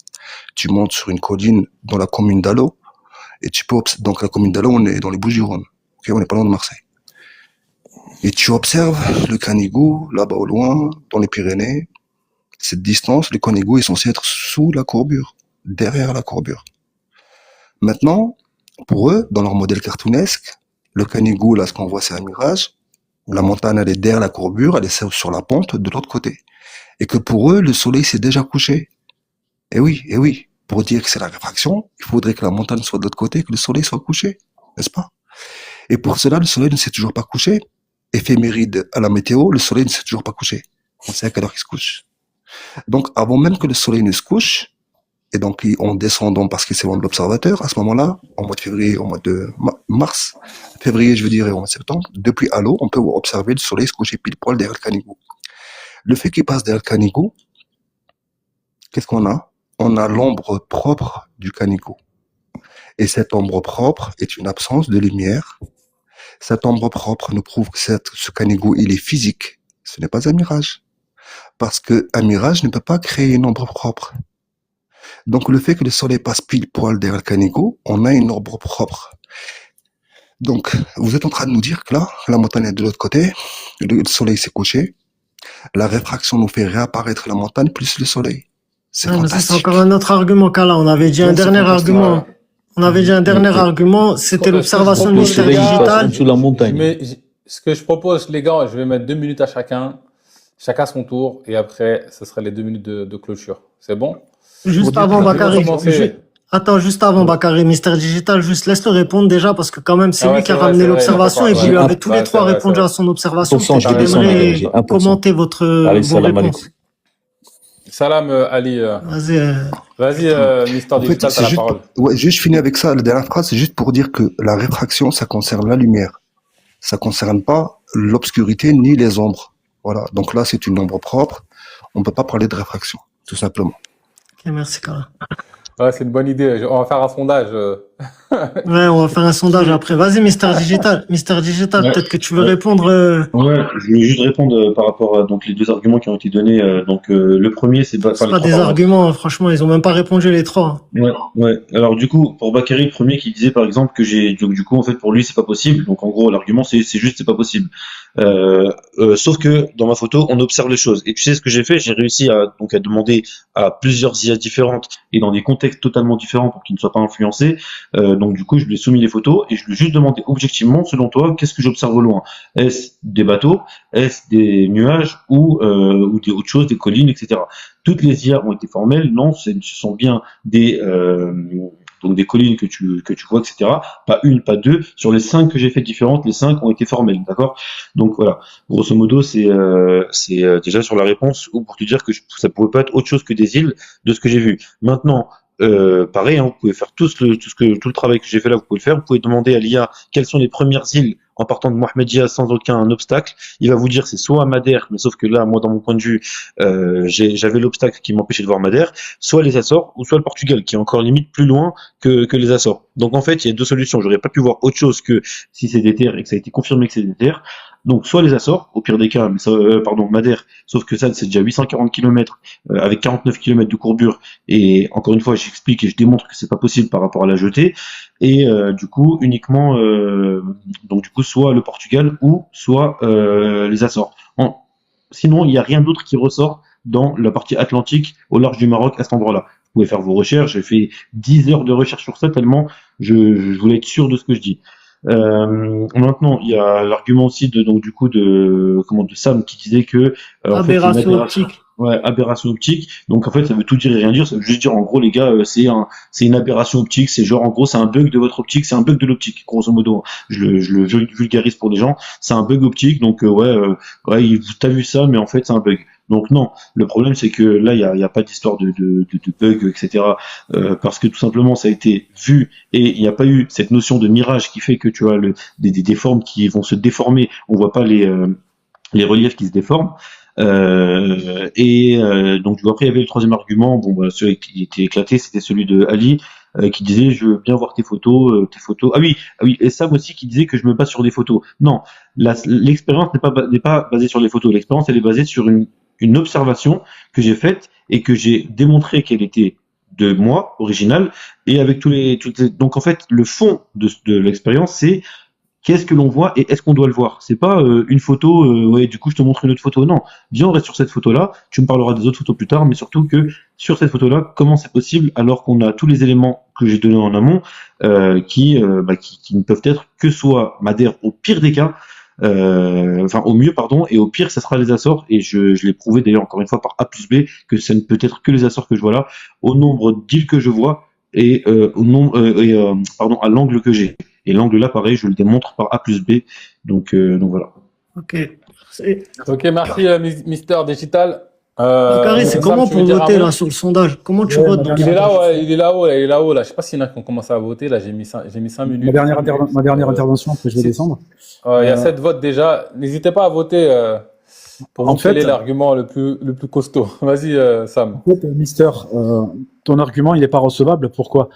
[SPEAKER 9] Tu montes sur une colline dans la commune d'Allo, et tu peux donc la commune d'Allo, on est dans les Bouches-du-Rhône. Ok, on n'est pas loin de Marseille. et tu observes le Canigou, là-bas au loin, dans les Pyrénées. Cette distance, le Canigou est censé être sous la courbure, derrière la courbure. Maintenant, pour eux, dans leur modèle cartoonesque, le Canigou, là, ce qu'on voit, c'est un mirage. La montagne, elle est derrière la courbure, elle est sur la pente de l'autre côté. Et que pour eux, le soleil s'est déjà couché. Et oui. Pour dire que c'est la réfraction, il faudrait que la montagne soit de l'autre côté, que le soleil soit couché, n'est-ce pas? Et pour cela, le soleil ne s'est toujours pas couché. Éphéméride à la météo, le soleil ne s'est toujours pas couché. On sait à quelle heure il se couche. Donc, avant même que le soleil ne se couche, et donc en descendant parce que c'est loin de l'observateur, à ce moment-là, au mois de février, au mois de mars, février, je veux dire, et au mois de septembre, depuis à l'eau, on peut observer le soleil se coucher pile poil derrière le Canigou. Le fait qu'il passe derrière le Canigou, qu'est-ce qu'on a? On a l'ombre propre du Canigou. Et cette ombre propre est une absence de lumière. Cette ombre propre nous prouve que ce Canigou, il est physique. Ce n'est pas un mirage. Parce qu'un mirage ne peut pas créer une ombre propre. Donc le fait que le soleil passe pile poil derrière le Canigou, on a une ombre propre. Donc vous êtes en train de nous dire que là, la montagne est de l'autre côté, le soleil s'est couché, la réfraction nous fait réapparaître la montagne plus le soleil. C'est
[SPEAKER 4] mais ça, c'est
[SPEAKER 9] fantastique.
[SPEAKER 4] encore un autre argument qu'Allah. On avait dit un
[SPEAKER 9] Donc, c'est
[SPEAKER 4] dernier
[SPEAKER 9] fantastique.
[SPEAKER 4] argument. On avait dit un dernier argument, c'était l'observation
[SPEAKER 8] Le
[SPEAKER 4] mystère
[SPEAKER 8] soleil il passe en
[SPEAKER 4] digital.
[SPEAKER 8] dessous de la montagne.
[SPEAKER 3] Ce que je propose, les gars, je vais mettre 2 minutes à chacun son tour, et après, ce serait les 2 minutes de clôture. C'est bon?
[SPEAKER 4] Juste avant,
[SPEAKER 3] Je vais
[SPEAKER 4] Bakary.
[SPEAKER 3] commencer.
[SPEAKER 4] Attends, juste avant, Bakary, Mystère Digital, juste laisse-le répondre déjà, parce que quand même, c'est
[SPEAKER 3] Ah ouais,
[SPEAKER 4] lui qui
[SPEAKER 3] c'est
[SPEAKER 4] a
[SPEAKER 3] vrai,
[SPEAKER 4] ramené
[SPEAKER 3] c'est vrai,
[SPEAKER 4] l'observation
[SPEAKER 3] il a
[SPEAKER 4] et
[SPEAKER 3] pas
[SPEAKER 4] vous lui
[SPEAKER 8] parlé.
[SPEAKER 4] avez tous
[SPEAKER 3] Ouais,
[SPEAKER 4] les trois
[SPEAKER 3] c'est vrai,
[SPEAKER 4] répondu
[SPEAKER 3] c'est
[SPEAKER 4] à
[SPEAKER 3] vrai.
[SPEAKER 4] son observation.
[SPEAKER 8] 1%, je
[SPEAKER 4] Peut-être
[SPEAKER 8] vais
[SPEAKER 4] qu'il
[SPEAKER 8] descendre,
[SPEAKER 4] aimerait
[SPEAKER 8] j'ai 1%.
[SPEAKER 4] commenter votre
[SPEAKER 8] Allez,
[SPEAKER 4] vos
[SPEAKER 8] salam
[SPEAKER 4] réponses.
[SPEAKER 8] alaikum.
[SPEAKER 3] Salam, Ali.
[SPEAKER 4] Vas-y,
[SPEAKER 3] Mister
[SPEAKER 9] En fait,
[SPEAKER 3] Digital, t'as
[SPEAKER 9] c'est
[SPEAKER 3] la
[SPEAKER 9] juste,
[SPEAKER 3] parole.
[SPEAKER 9] ouais, juste fini avec ça. La dernière phrase, c'est juste pour dire que la réfraction, ça concerne la lumière. Ça concerne pas l'obscurité ni les ombres. Voilà. Donc là, c'est une ombre propre. On peut pas parler de réfraction, tout simplement.
[SPEAKER 4] Ok, merci, Kara.
[SPEAKER 3] Ouais, c'est une bonne idée. On va faire un sondage.
[SPEAKER 4] Ouais, on va faire un sondage après. Vas-y, Mystère Digital. Mystère Digital,
[SPEAKER 7] Ouais.
[SPEAKER 4] peut-être que tu veux
[SPEAKER 7] Ouais.
[SPEAKER 4] répondre.
[SPEAKER 7] Ouais, je voulais juste répondre par rapport à donc les deux arguments qui ont été donnés. Le premier, c'est
[SPEAKER 4] C'est
[SPEAKER 7] enfin, les
[SPEAKER 4] pas
[SPEAKER 7] trois,
[SPEAKER 4] des
[SPEAKER 7] pardon.
[SPEAKER 4] arguments, hein, franchement, ils ont même pas répondu les trois.
[SPEAKER 7] Ouais. Alors du coup, pour Bakary, le premier qui disait par exemple que donc du coup en fait pour lui c'est pas possible. Donc en gros l'argument c'est juste c'est pas possible. Sauf que dans ma photo on observe les choses. Et tu sais ce que j'ai fait? J'ai réussi à demander à plusieurs IA différentes et dans des contextes totalement différents pour qu'ils ne soient pas influencés. Donc du coup je lui ai soumis les photos et je lui ai juste demandé objectivement selon toi qu'est-ce que j'observe au loin? Est-ce des bateaux? Est-ce des nuages ou des autres choses, des collines, etc. Toutes les IA ont été formelles. Non, ce sont bien donc des collines que tu vois, etc. Pas une, pas deux. Sur les 5 que j'ai fait différentes, les 5 ont été formelles, d'accord? Donc voilà. Grosso modo, c'est déjà sur la réponse ou pour te dire que ça pouvait pas être autre chose que des îles de ce que j'ai vu. Maintenant. Pareil, hein, vous pouvez faire tout le travail que j'ai fait là, vous pouvez le faire. Vous pouvez demander à l'IA quelles sont les premières îles en partant de Mohammedia sans aucun obstacle. Il va vous dire c'est soit Madère, mais sauf que là, moi, dans mon point de vue, j'avais l'obstacle qui m'empêchait de voir Madère, soit les Açores ou soit le Portugal, qui est encore limite plus loin que les Açores. Donc en fait, il y a deux solutions. J'aurais pas pu voir autre chose que si c'est des terres et que ça a été confirmé que c'est des terres. Donc soit les Açores, au pire des cas, mais ça, Madère, sauf que ça c'est déjà 840 km avec 49 km de courbure et encore une fois j'explique et je démontre que c'est pas possible par rapport à la jetée et du coup uniquement donc du coup soit le Portugal ou soit les Açores. Sinon il n'y a rien d'autre qui ressort dans la partie atlantique au large du Maroc à cet endroit-là. Vous pouvez faire vos recherches, j'ai fait 10 heures de recherche sur ça tellement je voulais être sûr de ce que je dis. Maintenant, il y a l'argument aussi de Sam qui disait que
[SPEAKER 4] Aberration optique.
[SPEAKER 7] Ouais, aberration optique. Donc en fait, ça veut tout dire et rien dire. Ça veut juste dire en gros, les gars, c'est une aberration optique. C'est genre en gros, c'est un bug de votre optique, c'est un bug de l'optique, grosso modo. Je le vulgarise pour les gens. C'est un bug optique. Donc t'as vu ça, mais en fait, c'est un bug. Donc non, le problème c'est que là il y a pas d'histoire de bug, etc. Parce que tout simplement ça a été vu et il n'y a pas eu cette notion de mirage qui fait que tu as des formes qui vont se déformer. On voit pas les reliefs qui se déforment. Donc après il y avait le troisième argument. Celui qui était éclaté, c'était celui de Ali. Qui disait je veux bien voir tes photos. Ah oui, et Sam aussi qui disait que je me base sur des photos. Non, l'expérience n'est pas basée sur les photos. L'expérience elle est basée sur une observation que j'ai faite et que j'ai démontré qu'elle était de moi, originale, et avec donc en fait, le fond de l'expérience, c'est qu'est-ce que l'on voit et est-ce qu'on doit le voir? C'est pas une photo, ouais, du coup je te montre une autre photo. Non, viens, on reste sur cette photo-là. Tu me parleras des autres photos plus tard, mais surtout que sur cette photo-là, comment c'est possible alors qu'on a tous les éléments que j'ai donnés en amont qui ne peuvent être que soit Madère au pire des cas, enfin au mieux pardon, et au pire ça sera les Açores. Et je l'ai prouvé d'ailleurs encore une fois par A plus B que ça ne peut être que les Açores que je vois là, au nombre d'îles que je vois et pardon, à l'angle que j'ai. Et l'angle là, pareil, je le démontre par A plus B. Donc voilà.
[SPEAKER 4] Ok. C'est-
[SPEAKER 3] Ok, merci, Mister Digital.
[SPEAKER 4] Bakary, c'est
[SPEAKER 3] Sam,
[SPEAKER 4] comment
[SPEAKER 3] tu
[SPEAKER 4] pour
[SPEAKER 3] veux dire un
[SPEAKER 4] voter
[SPEAKER 3] mot?
[SPEAKER 4] là sur le sondage? Comment tu
[SPEAKER 2] Ouais,
[SPEAKER 4] votes dans le
[SPEAKER 3] Il est là,
[SPEAKER 4] sondage?
[SPEAKER 3] ouais, il est là-haut, là, il est là-haut, là. Je sais pas s'il y en a qui ont commencé à voter, là, j'ai mis 5 minutes.
[SPEAKER 2] Ma dernière
[SPEAKER 3] Euh,
[SPEAKER 2] intervention, après je vais
[SPEAKER 3] si-
[SPEAKER 2] descendre.
[SPEAKER 3] Il y a
[SPEAKER 2] Euh,
[SPEAKER 3] 7 votes déjà. N'hésitez pas à voter pour
[SPEAKER 2] En
[SPEAKER 3] vous quel est
[SPEAKER 2] fait,
[SPEAKER 3] l'argument le plus costaud. Vas-y, Sam.
[SPEAKER 2] Mister, ton argument, il n'est pas recevable. Pourquoi?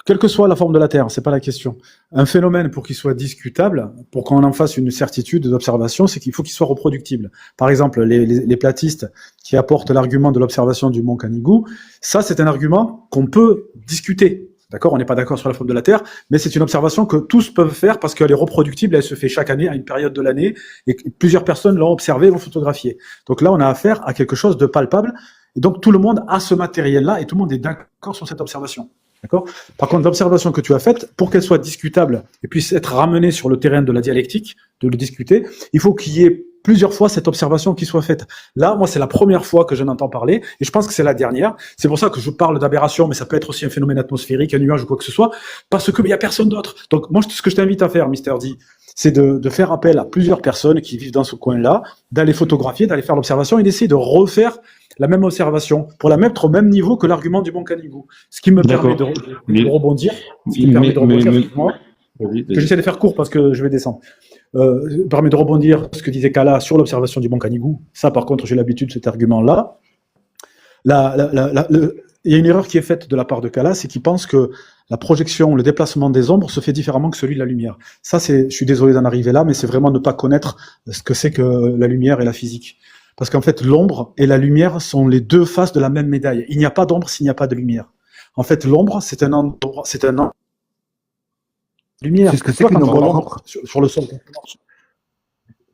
[SPEAKER 2] Quelle que soit la forme de la Terre, c'est pas la question. Un phénomène, pour qu'il soit discutable, pour qu'on en fasse une certitude d'observation, c'est qu'il faut qu'il soit reproductible. Par exemple, les platistes qui apportent l'argument de l'observation du mont Canigou, ça, c'est un argument qu'on peut discuter. D'accord? On n'est pas d'accord sur la forme de la Terre, mais c'est une observation que tous peuvent faire parce qu'elle est reproductible, elle se fait chaque année à une période de l'année, et que plusieurs personnes l'ont observée, l'ont photographiée. Donc là, on a affaire à quelque chose de palpable, et donc tout le monde a ce matériel-là, et tout le monde est d'accord sur cette observation. D'accord? Par contre, l'observation que tu as faite, pour qu'elle soit discutable et puisse être ramenée sur le terrain de la dialectique, de le discuter, il faut qu'il y ait plusieurs fois cette observation qui soit faite. Là, moi, c'est la première fois que je n'entends parler, et je pense que c'est la dernière. C'est pour ça que je parle d'aberration, mais ça peut être aussi un phénomène atmosphérique, un nuage ou quoi que ce soit, parce qu'il n'y a personne d'autre. Donc, moi, ce que je t'invite à faire, Mister D, c'est de faire appel à plusieurs personnes qui vivent dans ce coin-là, d'aller photographier, d'aller faire l'observation et d'essayer de refaire la même observation, pour la mettre au même niveau que l'argument du mont Canigou. Ce qui me permet
[SPEAKER 7] D'accord.
[SPEAKER 2] de rebondir, ce qui me permet de rebondir, excuse-moi,
[SPEAKER 7] Vas-y,
[SPEAKER 2] que
[SPEAKER 7] vas-y.
[SPEAKER 2] j'essaie de faire court parce que je vais descendre. Permet de rebondir ce que disait Kala sur l'observation du mont Canigou. Ça, par contre, j'ai l'habitude de cet argument-là. Il y a une erreur qui est faite de la part de Kala, c'est qu'il pense que la projection, le déplacement des ombres se fait différemment que celui de la lumière. Ça, je suis désolé d'en arriver là, mais c'est vraiment ne pas connaître ce que c'est que la lumière et la physique. Parce qu'en fait, l'ombre et la lumière sont les deux faces de la même médaille. Il n'y a pas d'ombre s'il n'y a pas de lumière. En fait, l'ombre, c'est un endroit, lumière.
[SPEAKER 9] C'est ce que
[SPEAKER 2] Tu
[SPEAKER 9] c'est
[SPEAKER 2] vois,
[SPEAKER 9] qu'une
[SPEAKER 2] quand on voit
[SPEAKER 9] ombre
[SPEAKER 2] l'ombre
[SPEAKER 9] propre.
[SPEAKER 2] sur le sol.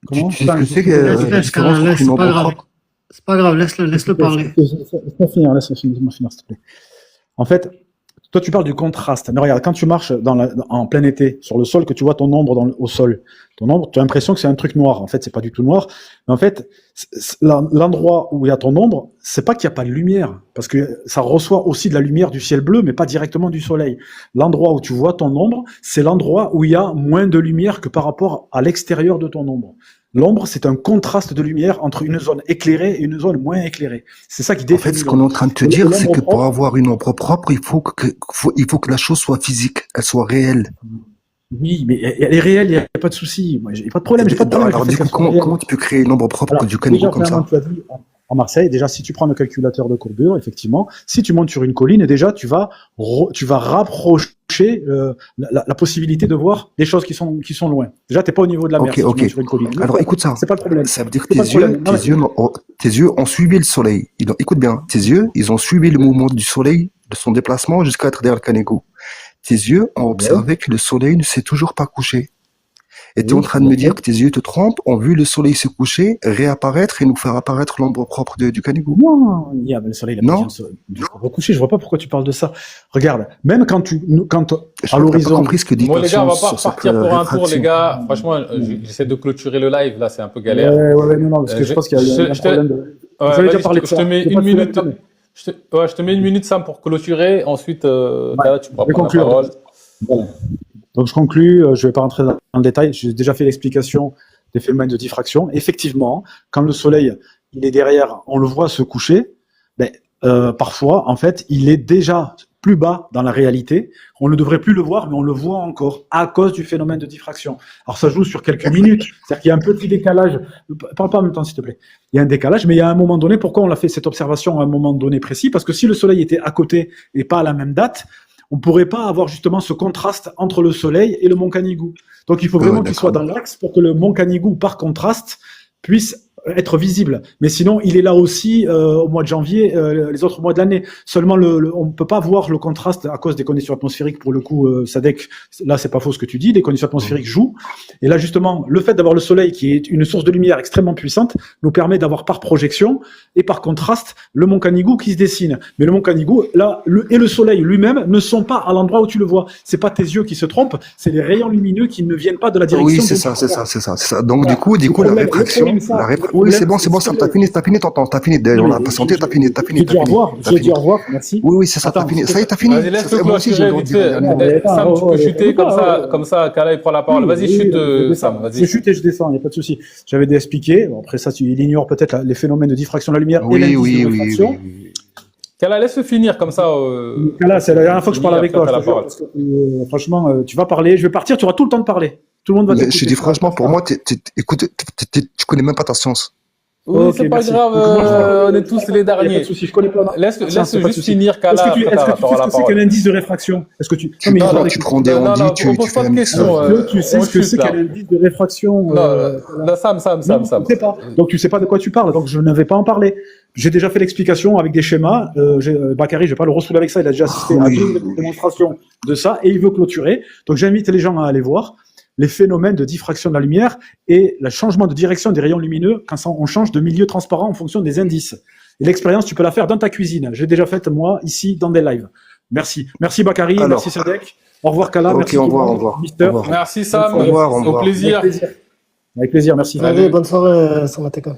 [SPEAKER 2] Comment?
[SPEAKER 9] Tu sais ce que c'est
[SPEAKER 4] Laisse,
[SPEAKER 9] la
[SPEAKER 4] laisse,
[SPEAKER 9] différence
[SPEAKER 4] Kala,
[SPEAKER 9] entre
[SPEAKER 4] laisse,
[SPEAKER 9] une
[SPEAKER 4] c'est pas
[SPEAKER 9] ombre
[SPEAKER 4] grave.
[SPEAKER 9] propre?
[SPEAKER 4] C'est pas grave, laisse-le parler.
[SPEAKER 2] Laisse-moi finir, s'il te plaît. En fait, toi, tu parles du contraste. Mais regarde, quand tu marches en plein été, sur le sol, que tu vois ton ombre au sol, ton ombre, tu as l'impression que c'est un truc noir. En fait, c'est pas du tout noir. Mais en fait, l'endroit où il y a ton ombre, c'est pas qu'il n'y a pas de lumière. Parce que ça reçoit aussi de la lumière du ciel bleu, mais pas directement du soleil. L'endroit où tu vois ton ombre, c'est l'endroit où il y a moins de lumière que par rapport à l'extérieur de ton ombre. L'ombre, c'est un contraste de lumière entre une zone éclairée et une zone moins éclairée. C'est ça qui
[SPEAKER 9] En
[SPEAKER 2] définit
[SPEAKER 9] fait, ce qu'on est en train de te
[SPEAKER 2] l'ombre.
[SPEAKER 9] dire, c'est
[SPEAKER 2] L'ombre
[SPEAKER 9] que pour
[SPEAKER 2] propre,
[SPEAKER 9] avoir une ombre propre, il faut que la chose soit physique, elle soit réelle.
[SPEAKER 2] oui, mais elle est réelle, il n'y a pas de souci. Moi, j'ai pas de problème, j'ai pas de problème avec
[SPEAKER 9] Alors,
[SPEAKER 2] le fait
[SPEAKER 9] du coup,
[SPEAKER 2] qu'elle soit réelle.
[SPEAKER 9] comment tu peux créer une ombre propre
[SPEAKER 2] Alors,
[SPEAKER 9] du Canigou
[SPEAKER 2] déjà,
[SPEAKER 9] comme
[SPEAKER 2] premièrement,
[SPEAKER 9] ça?
[SPEAKER 2] tu as dit en Marseille, déjà, si tu prends le calculateur de courbure, effectivement, si tu montes sur une colline, déjà, tu vas rapprocher la possibilité de voir des choses qui sont loin. Déjà, t'es pas au niveau de la mer
[SPEAKER 9] Ok,
[SPEAKER 2] si tu
[SPEAKER 9] ok.
[SPEAKER 2] montes sur une colline. Mais
[SPEAKER 9] Alors, écoute ça.
[SPEAKER 2] c'est pas le problème.
[SPEAKER 9] Ça veut dire que
[SPEAKER 2] C'est pas le problème. Non,
[SPEAKER 9] tes yeux ont suivi le soleil. Écoute bien, tes yeux, ils ont suivi le mouvement du soleil, de son déplacement jusqu'à être derrière le Canigou. Tes yeux ont observé que le soleil ne s'est toujours pas couché. Et tu es en train de me dire que tes yeux te trompent, ont vu le soleil se coucher, réapparaître et nous faire apparaître l'ombre propre du Canigou.
[SPEAKER 2] Non, le soleil, il a pas
[SPEAKER 9] Non.
[SPEAKER 2] besoin de se recoucher. Je vois pas pourquoi tu parles de ça. Regarde, même quand
[SPEAKER 9] Je
[SPEAKER 2] à
[SPEAKER 9] crois que t'as pas
[SPEAKER 2] l'horizon,
[SPEAKER 9] compris ce que dit
[SPEAKER 3] Bon,
[SPEAKER 9] ta
[SPEAKER 3] les gars, on va
[SPEAKER 9] science
[SPEAKER 3] pas
[SPEAKER 9] sur cette
[SPEAKER 3] repartir pour un tour,
[SPEAKER 9] réfraction.
[SPEAKER 3] les gars. Franchement, j'essaie de clôturer le live, là, c'est un peu
[SPEAKER 2] ouais,
[SPEAKER 3] galère.
[SPEAKER 2] non, parce que je pense qu'il y a un problème de. Vous
[SPEAKER 3] Ouais,
[SPEAKER 2] avez déjà
[SPEAKER 3] vas-y,
[SPEAKER 2] parlé de
[SPEAKER 3] je
[SPEAKER 2] ça.
[SPEAKER 3] te mets
[SPEAKER 2] J'ai
[SPEAKER 3] une
[SPEAKER 2] pas de problème,
[SPEAKER 3] minute.
[SPEAKER 2] mais-
[SPEAKER 3] Je te mets une minute, Sam, pour clôturer. Ensuite, là, tu pourras
[SPEAKER 2] je vais
[SPEAKER 3] prendre la
[SPEAKER 2] conclure.
[SPEAKER 3] parole.
[SPEAKER 2] Voilà. Donc je conclus, je vais pas rentrer dans le détail, j'ai déjà fait l'explication des phénomènes de diffraction. Effectivement, quand le soleil il est derrière, on le voit se coucher, parfois, en fait, il est déjà plus bas dans la réalité. On ne devrait plus le voir, mais on le voit encore à cause du phénomène de diffraction. Alors ça joue sur quelques minutes, c'est-à-dire qu'il y a un petit décalage. Parle pas en même temps, s'il te plaît. Il y a un décalage, mais il y a un moment donné. Pourquoi on a fait cette observation à un moment donné précis? Parce que si le soleil était à côté et pas à la même date, on pourrait pas avoir justement ce contraste entre le soleil et le mont Canigou. Donc il faut vraiment qu'il soit dans l'axe pour que le mont Canigou, par contraste, puisse être visible. Mais sinon, il est là aussi au mois de janvier, les autres mois de l'année. Seulement, on ne peut pas voir le contraste à cause des conditions atmosphériques. Pour le coup, Sadek, là, c'est pas faux ce que tu dis. Les conditions atmosphériques jouent. Et là, justement, le fait d'avoir le soleil, qui est une source de lumière extrêmement puissante, nous permet d'avoir par projection et par contraste le mont Canigou qui se dessine. Mais le mont Canigou, là, et le soleil lui-même ne sont pas à l'endroit où tu le vois. C'est pas tes yeux qui se trompent, c'est les rayons lumineux qui ne viennent pas de la direction.
[SPEAKER 9] Oui, c'est ça. Donc,
[SPEAKER 2] Voilà.
[SPEAKER 9] du coup, la réfraction, oui, c'est bon, Sam, t'as fini ton temps, t'as fini, on a patienté, t'as fini.
[SPEAKER 2] J'ai dit au revoir, au revoir, merci.
[SPEAKER 9] Oui, c'est ça, t'as fini. Ça y est, t'as fini.
[SPEAKER 3] Vas-y, laisse-le
[SPEAKER 9] Moi aussi, j'ai
[SPEAKER 3] clôturer
[SPEAKER 9] le
[SPEAKER 3] vite
[SPEAKER 9] droit de
[SPEAKER 3] fait.
[SPEAKER 9] dire.
[SPEAKER 3] Sam, tu peux chuter comme ça, Kala, il prend la parole. Vas-y, chute, Sam,
[SPEAKER 2] Je
[SPEAKER 3] vas-y.
[SPEAKER 2] chute et je descends, il n'y a pas de souci. J'avais expliqué. Bon, après ça, il ignore peut-être les phénomènes de diffraction de la lumière et l'indice de réfraction.
[SPEAKER 3] Kala, laisse-le finir comme ça.
[SPEAKER 2] Là, c'est la dernière fois que je parle avec toi.
[SPEAKER 3] Après,
[SPEAKER 2] Je te jure, parce que, franchement, tu vas parler, je vais partir, tu auras tout le temps de parler. Tout le monde va t'écouter.
[SPEAKER 9] Je dis franchement, pour moi, écoute, tu connais même pas ta science.
[SPEAKER 3] Oui,
[SPEAKER 2] Ok,
[SPEAKER 3] c'est pas
[SPEAKER 2] merci.
[SPEAKER 3] grave, on est tous les
[SPEAKER 2] Il n'y a pas
[SPEAKER 3] derniers.
[SPEAKER 2] de souci, je connais pas.
[SPEAKER 3] Laisse
[SPEAKER 2] C'est pas de
[SPEAKER 3] juste
[SPEAKER 2] souci.
[SPEAKER 3] finir, Kala,
[SPEAKER 2] Est-ce que tu
[SPEAKER 3] après
[SPEAKER 2] sais
[SPEAKER 3] t'auras
[SPEAKER 2] ce
[SPEAKER 3] la
[SPEAKER 2] que c'est
[SPEAKER 3] parole.
[SPEAKER 2] qu'un indice de réfraction? Est-ce que tu
[SPEAKER 9] Tu prends des
[SPEAKER 3] Non,
[SPEAKER 9] handis,
[SPEAKER 3] on pose pas de questions.
[SPEAKER 2] tu sais ce que c'est qu'un indice de réfraction?
[SPEAKER 3] Non, Sam.
[SPEAKER 2] Non, tu sais pas. Donc tu sais pas de quoi tu parles. Donc je ne vais pas en parler. J'ai déjà fait l'explication avec des schémas. Bakary, je vais pas le ressouler avec ça. Il a déjà assisté à une démonstration de ça et il veut clôturer. Donc j'invite les gens à aller voir les phénomènes de diffraction de la lumière et le changement de direction des rayons lumineux quand on change de milieu transparent en fonction des indices. Et l'expérience, tu peux la faire dans ta cuisine. J'ai déjà faite moi ici dans des lives. Merci Bakary, merci Sadek. Au revoir Kala, merci.
[SPEAKER 9] Au revoir.
[SPEAKER 2] Mister.
[SPEAKER 3] Merci Sam,
[SPEAKER 9] Au revoir.
[SPEAKER 3] au plaisir.
[SPEAKER 2] Avec plaisir, merci.
[SPEAKER 4] Allez, bonne soirée, Samatekan.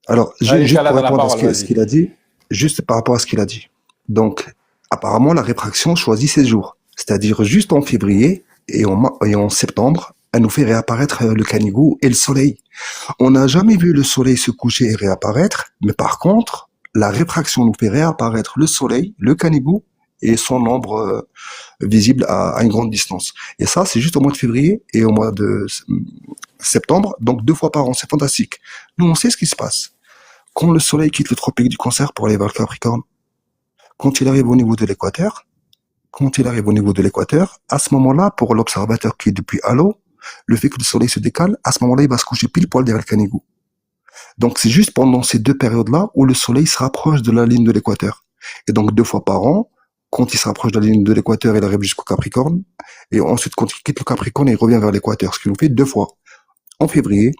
[SPEAKER 9] Alors,
[SPEAKER 3] Allez,
[SPEAKER 9] juste
[SPEAKER 3] Kala,
[SPEAKER 9] pour
[SPEAKER 3] t'as la
[SPEAKER 9] répondre à
[SPEAKER 3] parole,
[SPEAKER 9] ce qu'il a dit, juste par rapport à ce qu'il a dit. Donc, apparemment, la réfraction choisit ses jours. C'est-à-dire, juste en février et en septembre, elle nous fait réapparaître le Canigou et le soleil. On n'a jamais vu le soleil se coucher et réapparaître, mais par contre, la réfraction nous fait réapparaître le soleil, le Canigou et son ombre visible à une grande distance. Et ça, c'est juste au mois de février et au mois de septembre, donc 2 fois par an. C'est fantastique. Nous, on sait ce qui se passe. Quand le soleil quitte le tropique du Cancer pour aller vers le Capricorne, quand il arrive au niveau de l'équateur, à ce moment-là, pour l'observateur qui est depuis Halo, le fait que le soleil se décale, à ce moment-là, il va se coucher pile poil derrière le Canigou. Donc, c'est juste pendant ces 2 périodes-là où le soleil se rapproche de la ligne de l'équateur. Et donc, 2 fois par an, quand il se rapproche de la ligne de l'équateur, il arrive jusqu'au Capricorne. Et ensuite, quand il quitte le Capricorne, il revient vers l'équateur. Ce qui nous fait 2 fois. En février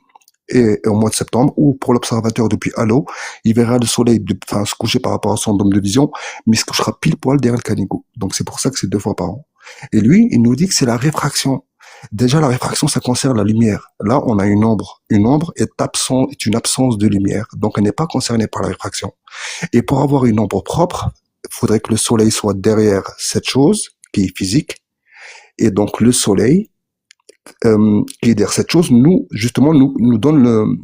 [SPEAKER 9] et au mois de septembre, ou pour l'observateur depuis Halo, il verra le soleil se coucher par rapport à son dôme de vision, mais il se couchera pile poil derrière le Canigou. Donc c'est pour ça que c'est 2 fois par an. Et lui, il nous dit que c'est la réfraction. Déjà, la réfraction, ça concerne la lumière. Là, on a une ombre. Une ombre est une absence de lumière. Donc, elle n'est pas concernée par la réfraction. Et pour avoir une ombre propre, il faudrait que le soleil soit derrière cette chose, qui est physique. Et donc, le soleil, qui est derrière cette chose, nous donne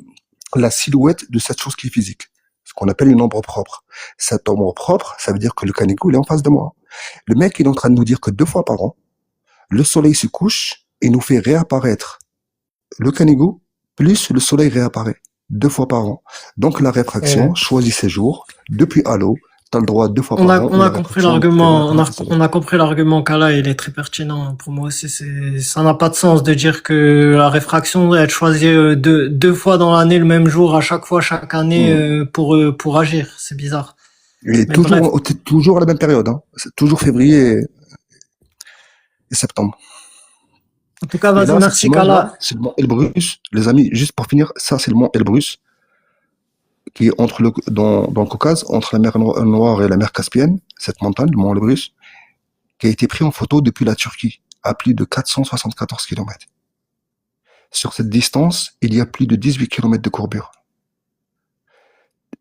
[SPEAKER 9] la silhouette de cette chose qui est physique. Ce qu'on appelle une ombre propre. Cette ombre propre, ça veut dire que le Canigou, il est en face de moi. Le mec, il est en train de nous dire que 2 fois par an, le soleil se couche et nous fait réapparaître le Canigou, plus le soleil réapparaît 2 fois par an. Donc la réfraction choisit ses jours. Depuis Halo, t'as le droit 2 fois par an.
[SPEAKER 4] On a compris l'argument, on a compris l'argument Kala, il est très pertinent. Pour moi aussi, ça n'a pas de sens de dire que la réfraction, elle choisit 2 fois dans l'année le même jour à chaque fois, chaque année, pour agir. C'est bizarre.
[SPEAKER 9] Et toujours à la même période, hein. C'est toujours février et septembre.
[SPEAKER 4] En tout cas, vas-y, merci Kala.
[SPEAKER 9] C'est le mont Elbrus. Les amis, juste pour finir, ça c'est le mont Elbrus, qui est dans le Caucase, entre la mer Noire et la mer Caspienne, cette montagne, le mont Elbrus, qui a été pris en photo depuis la Turquie, à plus de 474 km. Sur cette distance, il y a plus de 18 km de courbure.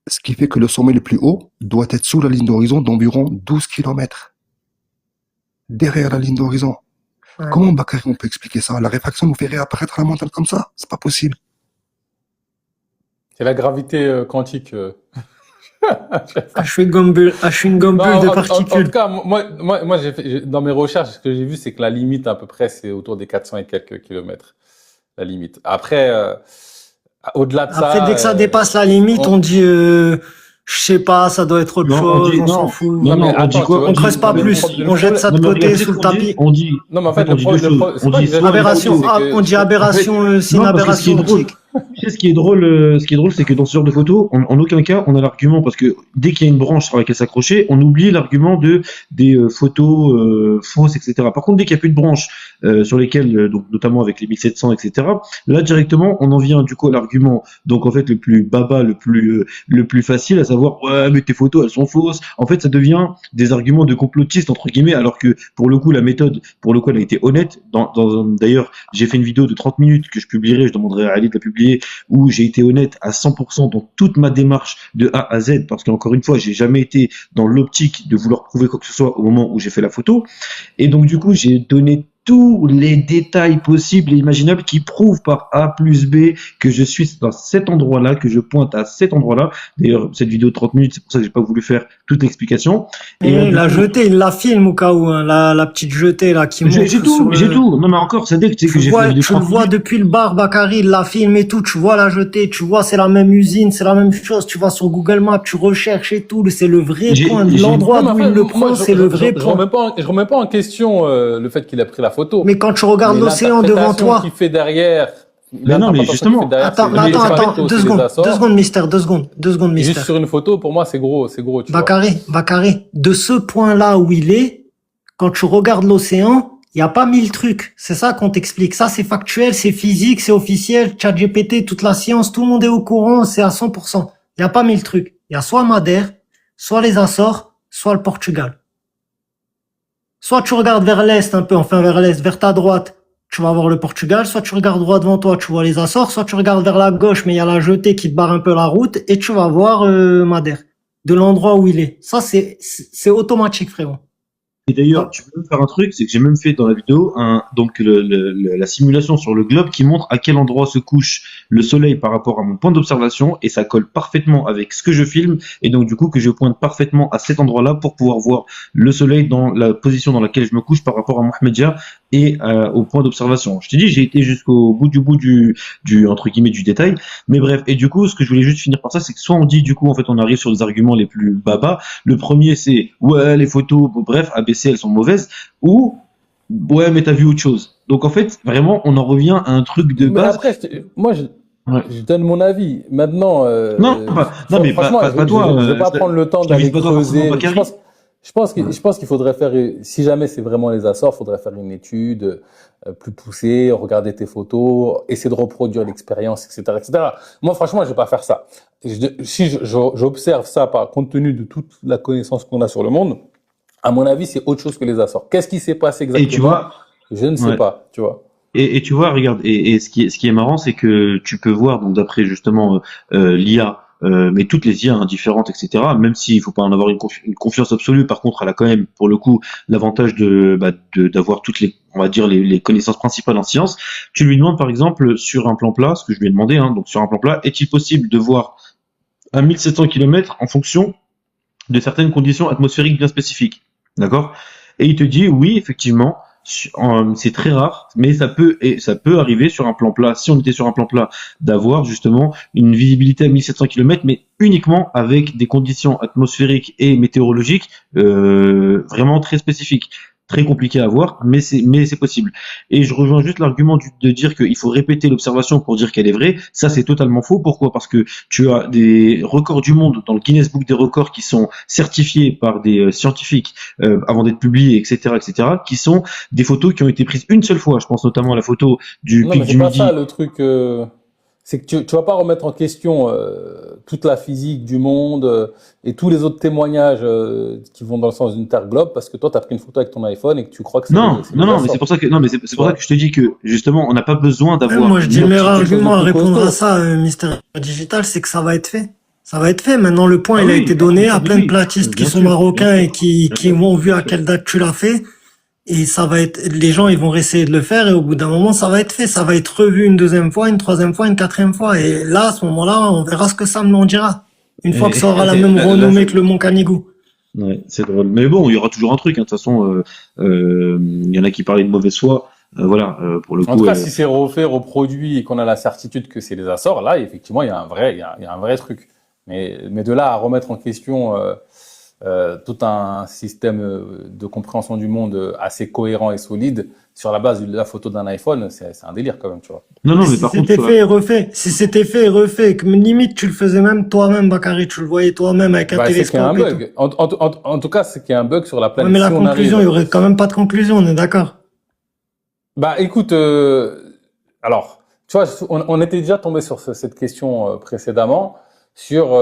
[SPEAKER 9] Ce qui fait que le sommet le plus haut doit être sous la ligne d'horizon d'environ 12 km. Derrière la ligne d'horizon. Ouais. Comment Bakary on peut expliquer ça? La réfraction nous fait réapparaître la montagne comme ça? C'est pas possible.
[SPEAKER 3] C'est la gravité quantique.
[SPEAKER 4] Chewing-gum de particules.
[SPEAKER 3] En tout cas, moi dans mes recherches, ce que j'ai vu, c'est que la limite, à peu près, c'est autour des 400 et quelques kilomètres. La limite. Après, au-delà de ça...
[SPEAKER 4] Après, dès que ça dépasse la limite, on dit... je sais pas, ça doit être autre chose, on s'en fout.
[SPEAKER 8] Non, on dit quoi?
[SPEAKER 4] On creuse pas plus, on jette ça de côté sous le tapis.
[SPEAKER 8] On dit.
[SPEAKER 3] Non, mais en fait,
[SPEAKER 4] on dit aberration, c'est une aberration optique.
[SPEAKER 7] Tu sais, ce qui est drôle, c'est que dans ce genre de photos, en aucun cas, on a l'argument, parce que dès qu'il y a une branche sur laquelle s'accrocher, on oublie l'argument des photos fausses, etc. Par contre, dès qu'il n'y a plus de branches sur lesquelles, donc notamment avec les 1700, etc., là directement, on en vient du coup à l'argument, donc en fait le plus baba, le plus facile, à savoir ouais, mais tes photos elles sont fausses. En fait, ça devient des arguments de complotistes entre guillemets, alors que pour le coup, la méthode, pour le coup, elle a été honnête. D'ailleurs, j'ai fait une vidéo de 30 minutes que je publierai, je demanderai à Ali de la publier, où j'ai été honnête à 100% dans toute ma démarche de A à Z, parce qu'encore une fois, j'ai jamais été dans l'optique de vouloir prouver quoi que ce soit au moment où j'ai fait la photo. Et donc, du coup, j'ai donné tous les détails possibles et imaginables qui prouvent par A plus B que je suis dans cet endroit-là, que je pointe à cet endroit-là. D'ailleurs, cette vidéo de 30 minutes, c'est pour ça que j'ai pas voulu faire toute l'explication.
[SPEAKER 4] Et il l'a jetée, il la filme au cas où, hein, la petite jetée là qui monte
[SPEAKER 7] J'ai tout, j'ai tout. Non, mais encore, ça dès que tu sais que j'ai fait
[SPEAKER 4] tu le vois depuis le bar, Bakary, il la filme et tout, tu vois la jetée, tu vois c'est la même usine, c'est la même chose, tu vas sur Google Maps, tu recherches et tout, c'est le vrai point, l'endroit d'où il le prend, c'est le vrai point.
[SPEAKER 3] Je remets pas en question le fait qu'il a pris la photo.
[SPEAKER 4] Mais quand tu regardes l'océan devant toi.
[SPEAKER 3] Qu'il fait derrière.
[SPEAKER 7] Mais non, mais justement.
[SPEAKER 4] Attends, 2 secondes, mystère.
[SPEAKER 3] Juste sur une photo, pour moi, c'est gros, tu
[SPEAKER 4] Bakary, de ce point-là où il est, quand tu regardes l'océan, il n'y a pas 1000 trucs. C'est ça qu'on t'explique. Ça, c'est factuel, c'est physique, c'est officiel. ChatGPT, toute la science, tout le monde est au courant, c'est à 100%. Il n'y a pas 1000 trucs. Il y a soit Madère, soit les Açores, soit le Portugal. Soit tu regardes vers l'est un peu, enfin vers l'est, vers ta droite, tu vas voir le Portugal, soit tu regardes droit devant toi, tu vois les Açores, soit tu regardes vers la gauche, mais il y a la jetée qui te barre un peu la route, et tu vas voir Madère, de l'endroit où il est. Ça, c'est automatique, frérot.
[SPEAKER 7] Et d'ailleurs, tu peux même faire un truc, c'est que j'ai même fait dans la vidéo donc la simulation sur le globe qui montre à quel endroit se couche le soleil par rapport à mon point d'observation, et ça colle parfaitement avec ce que je filme, et donc du coup que je pointe parfaitement à cet endroit-là pour pouvoir voir le soleil dans la position dans laquelle je me couche par rapport à Mohamedia et au point d'observation. Je t'ai dit, j'ai été jusqu'au bout du entre guillemets du détail, mais bref. Et du coup, ce que je voulais juste finir par ça, c'est que soit on dit du coup en fait on arrive sur les arguments les plus baba. Le premier c'est ouais les photos, bref, ABC elles sont mauvaises, ou ouais mais t'as vu autre chose. Donc en fait vraiment on en revient à un truc de base.
[SPEAKER 3] Mais après, moi je donne mon avis. Maintenant,
[SPEAKER 7] non mais pas toi.
[SPEAKER 3] Je vais pas prendre le temps d'aller creuser. Je pense qu'il faudrait faire, si jamais c'est vraiment les Açores, il faudrait faire une étude plus poussée, regarder tes photos, essayer de reproduire l'expérience, etc., etc. Moi, franchement, je vais pas faire ça. Si j'observe ça compte tenu de toute la connaissance qu'on a sur le monde, à mon avis, c'est autre chose que les Açores. Qu'est-ce qui s'est passé exactement?
[SPEAKER 7] Et tu vois,
[SPEAKER 3] je ne sais pas, tu vois.
[SPEAKER 7] Et tu vois, regarde, et ce qui est marrant, c'est que tu peux voir, donc d'après justement l'IA, mais toutes les IA différentes, etc. Même s'il faut pas en avoir une confiance absolue, par contre, elle a quand même, pour le coup, l'avantage d'avoir toutes les, on va dire, les connaissances principales en sciences. Tu lui demandes, par exemple, sur un plan plat, ce que je lui ai demandé, donc sur un plan plat, est-il possible de voir à 1700 km en fonction de certaines conditions atmosphériques bien spécifiques, d'accord? Et il te dit, oui, effectivement, c'est très rare, mais ça peut arriver sur un plan plat, si on était sur un plan plat, d'avoir justement une visibilité à 1700 km, mais uniquement avec des conditions atmosphériques et météorologiques vraiment très spécifiques. Très compliqué à voir, mais c'est possible. Et je rejoins juste l'argument de dire qu'il faut répéter l'observation pour dire qu'elle est vraie. Ça, c'est totalement faux. Pourquoi? Parce que tu as des records du monde dans le Guinness Book des records qui sont certifiés par des scientifiques avant d'être publiés, etc., etc., qui sont des photos qui ont été prises une seule fois. Je pense notamment à la photo du pic du Midi.
[SPEAKER 3] Non, mais c'est pas ça le truc. C'est que tu vas pas remettre en question toute la physique du monde et tous les autres témoignages qui vont dans le sens d'une Terre globe parce que toi tu as pris une photo avec ton iPhone et que tu crois que c'est
[SPEAKER 7] non, mais c'est pour ça que c'est pour ça que je te dis que justement on n'a pas besoin d'avoir.
[SPEAKER 4] Moi je dis le meilleur argument à répondre à ça, Mister Digital, c'est que ça va être fait. Ça va être fait. Maintenant le point il a été donné à plein de platistes qui sont marocains et qui ont vu à quelle date tu l'as fait. Et ça va être, les gens, ils vont essayer de le faire et au bout d'un moment, ça va être fait. Ça va être revu une deuxième fois, une troisième fois, une quatrième fois. Et là, à ce moment-là, on verra ce que ça m'en dira. Une fois que ça aura la même renommée que le Mont Canigou.
[SPEAKER 7] Ouais, c'est drôle. Mais bon, il y aura toujours un truc, hein. De toute façon, il y en a qui parlaient de mauvaise foi. Voilà, pour le coup.
[SPEAKER 3] En tout cas, si c'est refait, reproduit et qu'on a la certitude que c'est les Açores, là, effectivement, il y a un vrai truc. Mais de là à remettre en question, tout un système de compréhension du monde assez cohérent et solide sur la base de la photo d'un iPhone, c'est un délire quand même, tu vois.
[SPEAKER 7] Non, mais
[SPEAKER 4] Si
[SPEAKER 7] par contre,
[SPEAKER 4] c'était fait et refait, si c'était fait et refait, que limite tu le faisais même toi-même, Bakary, tu le voyais toi-même avec un
[SPEAKER 3] Bah, c'est qu'il y a un
[SPEAKER 4] télescope et tout.
[SPEAKER 3] bug. En tout cas, c'est qu'il y a un bug sur la
[SPEAKER 4] Ouais,
[SPEAKER 3] planète.
[SPEAKER 4] mais la
[SPEAKER 3] Si on
[SPEAKER 4] conclusion, il y
[SPEAKER 3] arrive,
[SPEAKER 4] aurait quand même pas de conclusion, on est d'accord.
[SPEAKER 3] bah, écoute, alors, tu vois, on était déjà tombé sur cette question précédemment, sur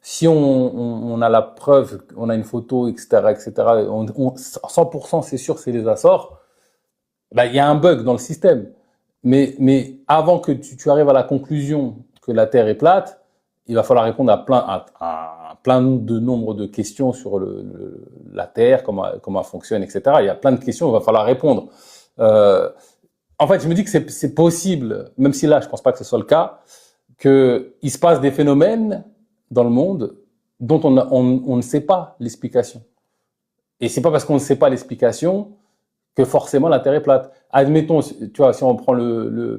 [SPEAKER 3] si on a la preuve, on a une photo, etc., on, 100% c'est sûr, c'est les Açores. Bah, il y a un bug dans le système. Mais avant que tu arrives à la conclusion que la Terre est plate, il va falloir répondre à plein de nombre de questions sur la Terre, comment elle fonctionne, etc. Il y a plein de questions, il va falloir répondre. En fait, je me dis que c'est possible, même si là, je pense pas que ce soit le cas, qu'il se passe des phénomènes dans le monde dont on ne sait pas l'explication. Et c'est pas parce qu'on ne sait pas l'explication que forcément la Terre est plate. Admettons, tu vois, si on prend je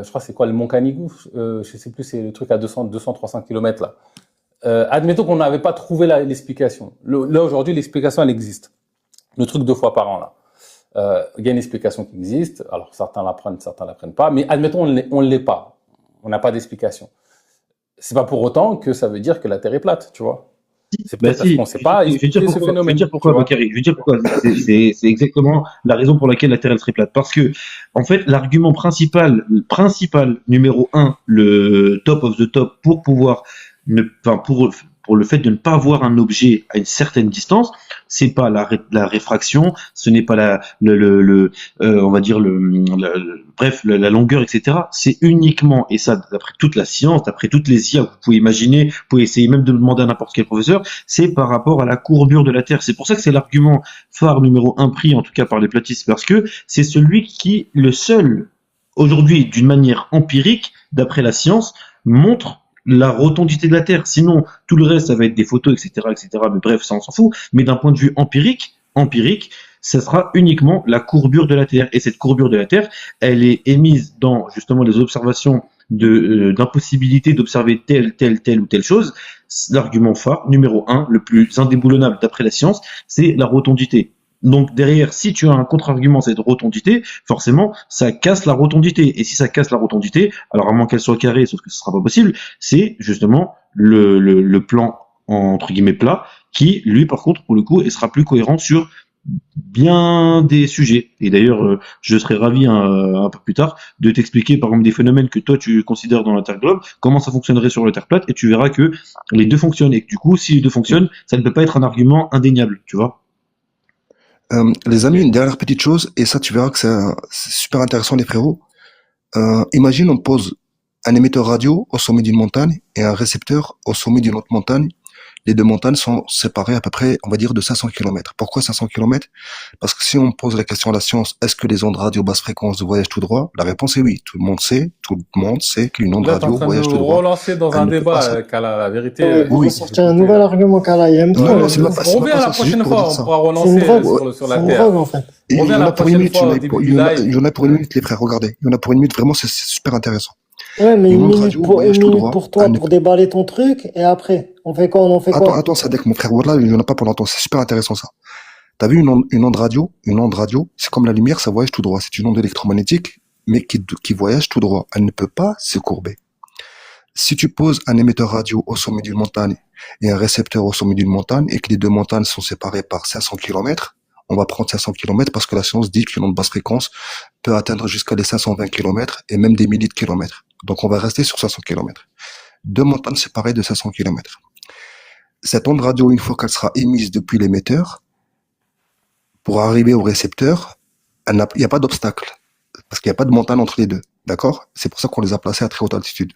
[SPEAKER 3] crois que c'est quoi, le Mont Canigou, je sais plus, c'est le truc à 200-300 km là. Admettons qu'on n'avait pas trouvé l'explication. Là, aujourd'hui, l'explication, elle existe. Le truc 2 fois par an, là. Il y a une explication qui existe. Alors, certains l'apprennent pas. Mais admettons, on ne l'est pas. On n'a pas d'explication. C'est pas pour autant que ça veut dire que la Terre est plate, tu vois. C'est peut-être parce qu'on ne sait pas expliquer ce phénomène.
[SPEAKER 7] Je vais dire pourquoi, Bakary. Je vais dire pourquoi. C'est exactement la raison pour laquelle la Terre elle serait plate. Parce que, en fait, l'argument principal, numéro 1, le top of the top, pour pouvoir pour le fait de ne pas voir un objet à une certaine distance, c'est pas la réfraction, ce n'est pas on va dire bref, la longueur, etc. C'est uniquement, et ça, d'après toute la science, d'après toutes les IA que vous pouvez imaginer, vous pouvez essayer même de le demander à n'importe quel professeur, c'est par rapport à la courbure de la Terre. C'est pour ça que c'est l'argument phare numéro 1 pris, en tout cas par les platistes, parce que c'est celui qui, le seul, aujourd'hui, d'une manière empirique, d'après la science, montre la rotondité de la Terre. Sinon, tout le reste, ça va être des photos, etc., etc. Mais bref, ça, on s'en fout. Mais d'un point de vue empirique, ça sera uniquement la courbure de la Terre. Et cette courbure de la Terre, elle est émise dans, justement, les observations d'impossibilité d'observer telle ou telle chose. L'argument phare, numéro 1, le plus indéboulonnable d'après la science, c'est la rotondité. Donc derrière, si tu as un contre-argument, cette rotondité, forcément, ça casse la rotondité. Et si ça casse la rotondité, alors à moins qu'elle soit carrée, sauf que ce sera pas possible, c'est justement le plan entre guillemets plat, qui, lui, par contre, pour le coup, il sera plus cohérent sur bien des sujets. Et d'ailleurs, je serais ravi un peu plus tard de t'expliquer, par exemple, des phénomènes que toi tu considères dans la Terre globe, comment ça fonctionnerait sur la Terre plate, et tu verras que les deux fonctionnent. Et que du coup, si les deux fonctionnent, ça ne peut pas être un argument indéniable, tu vois.
[SPEAKER 9] Les amis, une dernière petite chose, et ça tu verras que c'est super intéressant les frérots. Imagine on pose un émetteur radio au sommet d'une montagne et un récepteur au sommet d'une autre montagne. Les deux montagnes sont séparées à peu près, on va dire, de 500 km. Pourquoi 500 km? Parce que si on pose la question à la science, est-ce que les ondes radio basse fréquence voyagent tout droit? La réponse est oui. Tout le monde sait qu'une onde
[SPEAKER 3] Là, t'es en
[SPEAKER 9] radio
[SPEAKER 3] train
[SPEAKER 9] voyage
[SPEAKER 3] de
[SPEAKER 9] tout
[SPEAKER 3] nous
[SPEAKER 9] droit.
[SPEAKER 3] relancer dans
[SPEAKER 9] Elle
[SPEAKER 3] un
[SPEAKER 9] ne peut pas
[SPEAKER 3] débat, Kala. La vérité,
[SPEAKER 4] Ouais,
[SPEAKER 9] Oui.
[SPEAKER 4] vous sortez un nouvel argument, Kala. Il y a
[SPEAKER 9] Non,
[SPEAKER 4] trop.
[SPEAKER 9] non, c'est pas
[SPEAKER 3] on revient la
[SPEAKER 9] ça, c'est juste
[SPEAKER 3] prochaine
[SPEAKER 9] pour
[SPEAKER 3] fois,
[SPEAKER 9] dire
[SPEAKER 3] on
[SPEAKER 9] ça.
[SPEAKER 3] pourra
[SPEAKER 4] C'est une
[SPEAKER 3] relancer
[SPEAKER 4] drogue.
[SPEAKER 3] sur
[SPEAKER 4] C'est
[SPEAKER 3] la
[SPEAKER 4] une
[SPEAKER 3] Terre.
[SPEAKER 4] drogue, en fait.
[SPEAKER 9] Et il
[SPEAKER 3] On
[SPEAKER 9] y
[SPEAKER 3] revient
[SPEAKER 9] en
[SPEAKER 3] la
[SPEAKER 9] a pour une
[SPEAKER 3] prochaine
[SPEAKER 9] minute,
[SPEAKER 3] fois au début
[SPEAKER 9] il
[SPEAKER 3] du
[SPEAKER 9] y en a,
[SPEAKER 3] live.
[SPEAKER 9] il y en a pour une minute, les frères, regardez. Il y en a pour une minute, vraiment, c'est super intéressant.
[SPEAKER 4] Ouais, mais
[SPEAKER 9] Une
[SPEAKER 4] une
[SPEAKER 9] onde
[SPEAKER 4] minute
[SPEAKER 9] radio
[SPEAKER 4] pour,
[SPEAKER 9] voyage
[SPEAKER 4] une
[SPEAKER 9] tout
[SPEAKER 4] minute
[SPEAKER 9] droit.
[SPEAKER 4] pour toi, pour déballer ton truc, et après, on fait quoi? On en fait quoi?
[SPEAKER 9] Attends, Sadek, mon frère, voilà, il y en a pas pour longtemps. C'est super intéressant, ça. T'as vu une onde radio? Une onde radio, c'est comme la lumière, ça voyage tout droit. C'est une onde électromagnétique, mais qui voyage tout droit. Elle ne peut pas se courber. Si tu poses un émetteur radio au sommet d'une montagne et un récepteur au sommet d'une montagne et que les deux montagnes sont séparées par 500 km, on va prendre 500 km parce que la science dit qu'une onde basse fréquence peut atteindre jusqu'à les 520 km et même des milliers de kilomètres. Donc on va rester sur 500 km. Deux montagnes séparées de 500 km. Cette onde radio, une fois qu'elle sera émise depuis l'émetteur, pour arriver au récepteur, il n'y a pas d'obstacle. Parce qu'il n'y a pas de montagne entre les deux. D'accord? C'est pour ça qu'on les a placés à très haute altitude.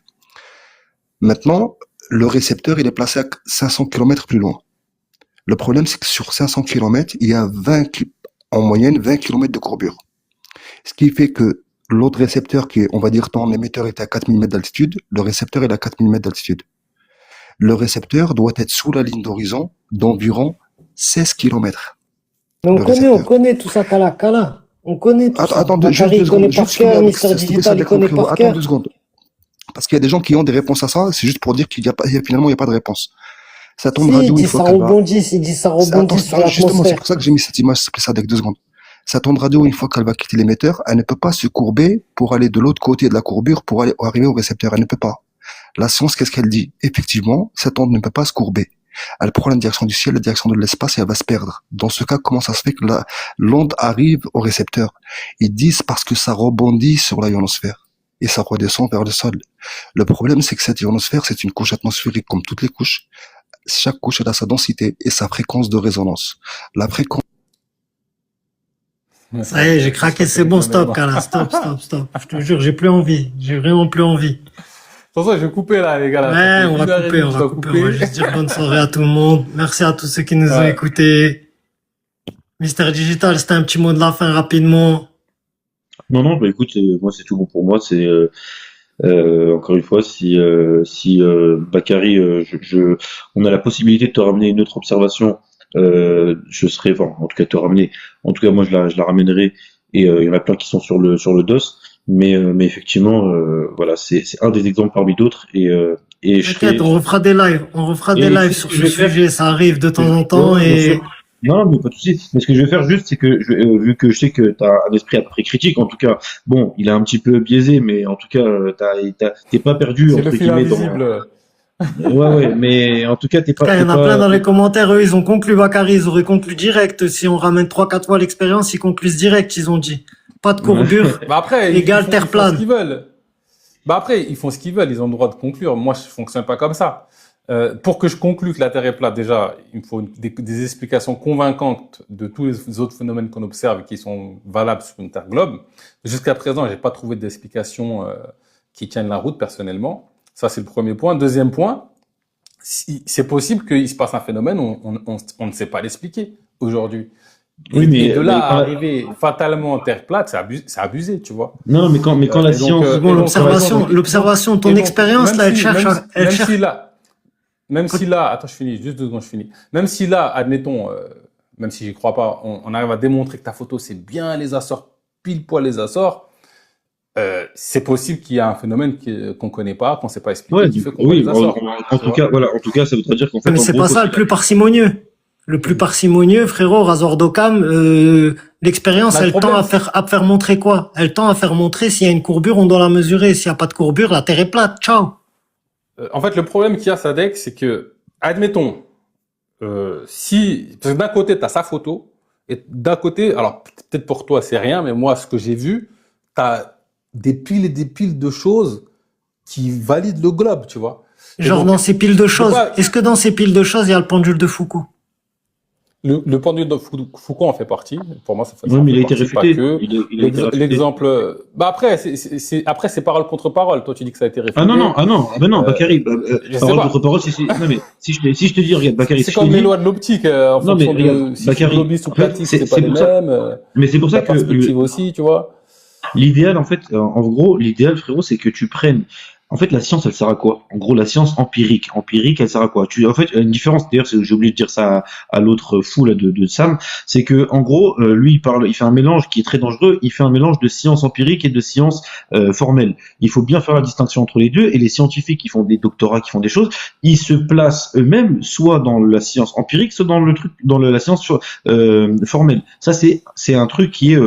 [SPEAKER 9] Maintenant, le récepteur, il est placé à 500 km plus loin. Le problème, c'est que sur 500 km, il y a en moyenne 20 km de courbure. Ce qui fait que l'autre récepteur, qui est, on va dire, ton émetteur était à 4000 mètres d'altitude, le récepteur est à 4000 mètres d'altitude. Le récepteur doit être sous la ligne d'horizon d'environ 16 km.
[SPEAKER 4] Mais on connaît tout ça, Kala. On connaît tout ça.
[SPEAKER 9] Attends,
[SPEAKER 4] Bakary, il connaît par cœur, Mister Digital, il connaît par
[SPEAKER 9] Attends
[SPEAKER 4] cœur.
[SPEAKER 9] 2 secondes. Parce qu'il y a des gens qui ont des réponses à ça, c'est juste pour dire finalement, il n'y a pas de réponse. Ça tourne
[SPEAKER 4] Si, il
[SPEAKER 9] radio
[SPEAKER 4] dit
[SPEAKER 9] une
[SPEAKER 4] ça
[SPEAKER 9] fois qu'elle va.
[SPEAKER 4] rebondit, il dit ça
[SPEAKER 9] Attends,
[SPEAKER 4] rebondit sur
[SPEAKER 9] justement, c'est
[SPEAKER 4] l'atmosphère.
[SPEAKER 9] pour ça que j'ai mis cette image, s'appelle ça avec 2 secondes. Sa onde radio, une fois qu'elle va quitter l'émetteur, elle ne peut pas se courber pour aller de l'autre côté de la courbure pour arriver au récepteur. Elle ne peut pas. La science, qu'est-ce qu'elle dit? Effectivement, cette onde ne peut pas se courber. Elle prend la direction du ciel, la direction de l'espace et elle va se perdre. Dans ce cas, comment ça se fait que l'onde arrive au récepteur? Ils disent parce que ça rebondit sur la ionosphère et ça redescend vers le sol. Le problème, c'est que cette ionosphère, c'est une couche atmosphérique comme toutes les couches. Chaque couche elle a sa densité et sa fréquence de résonance. La fréquence.
[SPEAKER 4] Ça y est, j'ai craqué, c'est bon, stop, Kala, stop. Je te jure, j'ai plus envie. J'ai vraiment plus envie.
[SPEAKER 3] Attention, je vais couper là, les gars. Là.
[SPEAKER 4] Ouais, on
[SPEAKER 3] Ça fait
[SPEAKER 4] va
[SPEAKER 3] 1 heure et
[SPEAKER 4] couper,
[SPEAKER 3] demie
[SPEAKER 4] on
[SPEAKER 3] que
[SPEAKER 4] va
[SPEAKER 3] je dois
[SPEAKER 4] couper. On va juste dire bonne soirée à tout le monde. Merci à tous ceux qui nous ont écoutés. Mister Digital, c'était un petit mot de la fin rapidement.
[SPEAKER 7] Non, bah écoute, moi c'est tout bon pour moi. C'est encore une fois, si Bakary, on a la possibilité de te ramener une autre observation, je serais, enfin, en tout cas te ramener. En tout cas, moi je la ramènerai. Et il y en a plein qui sont sur le DOS. Mais effectivement, voilà, c'est un des exemples parmi d'autres. Et je
[SPEAKER 4] T'inquiète, on refera des lives. On refera des lives sur ce sujet. Ça arrive de temps en temps et.
[SPEAKER 7] Non, mais pas de souci. Mais ce que je vais faire juste, c'est que vu que je sais que t'as un esprit à peu près critique, en tout cas, bon, il est un petit peu biaisé, mais en tout cas, t'es pas perdu entre guillemets dans. Ouais, mais en tout cas, t'es pas.
[SPEAKER 4] Il y en a plein dans les commentaires. Eux, ils ont conclu Bakary, ils auraient conclu direct. Si on ramène 3-4 fois l'expérience, ils concluent direct. Ils ont dit pas de courbure.
[SPEAKER 3] Bah après,
[SPEAKER 4] égale terre plane.
[SPEAKER 3] Bah après, ils font ce qu'ils veulent. Ils ont le droit de conclure. Moi, je fonctionne pas comme ça. Pour que je conclue que la Terre est plate, déjà, il me faut des explications convaincantes de tous les autres phénomènes qu'on observe et qui sont valables sur une Terre globe. Jusqu'à présent, j'ai pas trouvé d'explication qui tienne la route personnellement. Ça, c'est le premier point. Deuxième point, c'est possible qu'il se passe un phénomène, on ne sait pas l'expliquer aujourd'hui.
[SPEAKER 7] Oui, mais
[SPEAKER 3] et de là à arriver fatalement en Terre plate, c'est abusé, tu vois.
[SPEAKER 7] Non, mais quand la science.
[SPEAKER 4] Bon, l'observation, ton expérience, là, elle cherche.
[SPEAKER 3] Même si là, attends, je finis, juste 2 secondes, je finis. Même si là, admettons, même si j'y crois pas, on arrive à démontrer que ta photo, c'est bien les Açores, pile poil les Açores, c'est possible qu'il y ait un phénomène qu'on connaît pas, qu'on sait pas expliquer, qui fait qu'on voit les Açores.
[SPEAKER 7] En tout cas, ça voudrait dire qu'en fait.
[SPEAKER 4] Mais c'est pas ça le plus parcimonieux. Le plus parcimonieux, frérot, Razor d'Occam, l'expérience, elle tend à faire montrer quoi? Elle tend à faire montrer s'il y a une courbure, on doit la mesurer. S'il y a pas de courbure, la Terre est plate. Ciao.
[SPEAKER 3] En fait, le problème qu'il y a, Sadek, c'est que, admettons, parce que d'un côté, tu as sa photo, et d'un côté, alors peut-être pour toi, c'est rien, mais moi, ce que j'ai vu, tu as des piles et des piles de choses qui valident le globe, tu vois.
[SPEAKER 4] Genre donc, dans ces piles de choses, est-ce que dans ces piles de choses, il y a le pendule de Foucault?
[SPEAKER 3] Le pendule de Foucault en fait partie. Pour moi, ça fait.
[SPEAKER 7] Oui, mais il a été réfuté.
[SPEAKER 3] L'exemple. Bah après, c'est parole contre parole. Toi, tu dis que ça a été réfuté.
[SPEAKER 7] Ah non, Bakary. Parole contre parole, non mais si je te dis, regarde, Bakary.
[SPEAKER 3] C'est comme les lois de l'optique en fonction de si c'est globiste ou platiste, c'est pas les mêmes.
[SPEAKER 7] Mais c'est pour ça
[SPEAKER 3] que. La perspective aussi, tu vois.
[SPEAKER 7] L'idéal, en fait, en gros, frérot, c'est que tu prennes. En fait, la science, elle sert à quoi? En gros, la science empirique, elle sert à quoi? En fait, une différence, d'ailleurs, j'ai oublié de dire ça à l'autre fou là de Sam, c'est que en gros, lui, il fait un mélange qui est très dangereux. Il fait un mélange de science empirique et de science formelle. Il faut bien faire la distinction entre les deux. Et les scientifiques qui font des doctorats, qui font des choses, ils se placent eux-mêmes soit dans la science empirique, soit dans la science formelle. Ça, c'est un truc qui est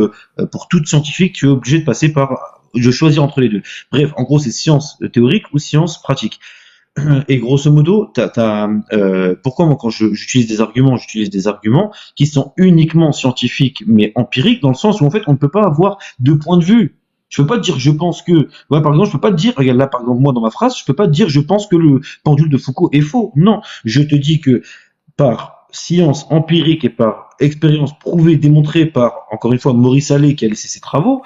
[SPEAKER 7] pour tout scientifique, tu es obligé de passer par de choisir entre les deux. Bref, en gros, c'est science théorique ou science pratique. Et grosso modo, pourquoi moi, quand j'utilise des arguments qui sont uniquement scientifiques, mais empiriques, dans le sens où, en fait, on ne peut pas avoir 2 points de vue. Je peux pas te dire, je pense que, ouais, par exemple, je peux pas te dire, regarde là, par exemple, moi, dans ma phrase, je peux pas te dire, je pense que le pendule de Foucault est faux. Non. Je te dis que, par science empirique et par expérience prouvée, démontrée par, encore une fois, Maurice Allais, qui a laissé ses travaux,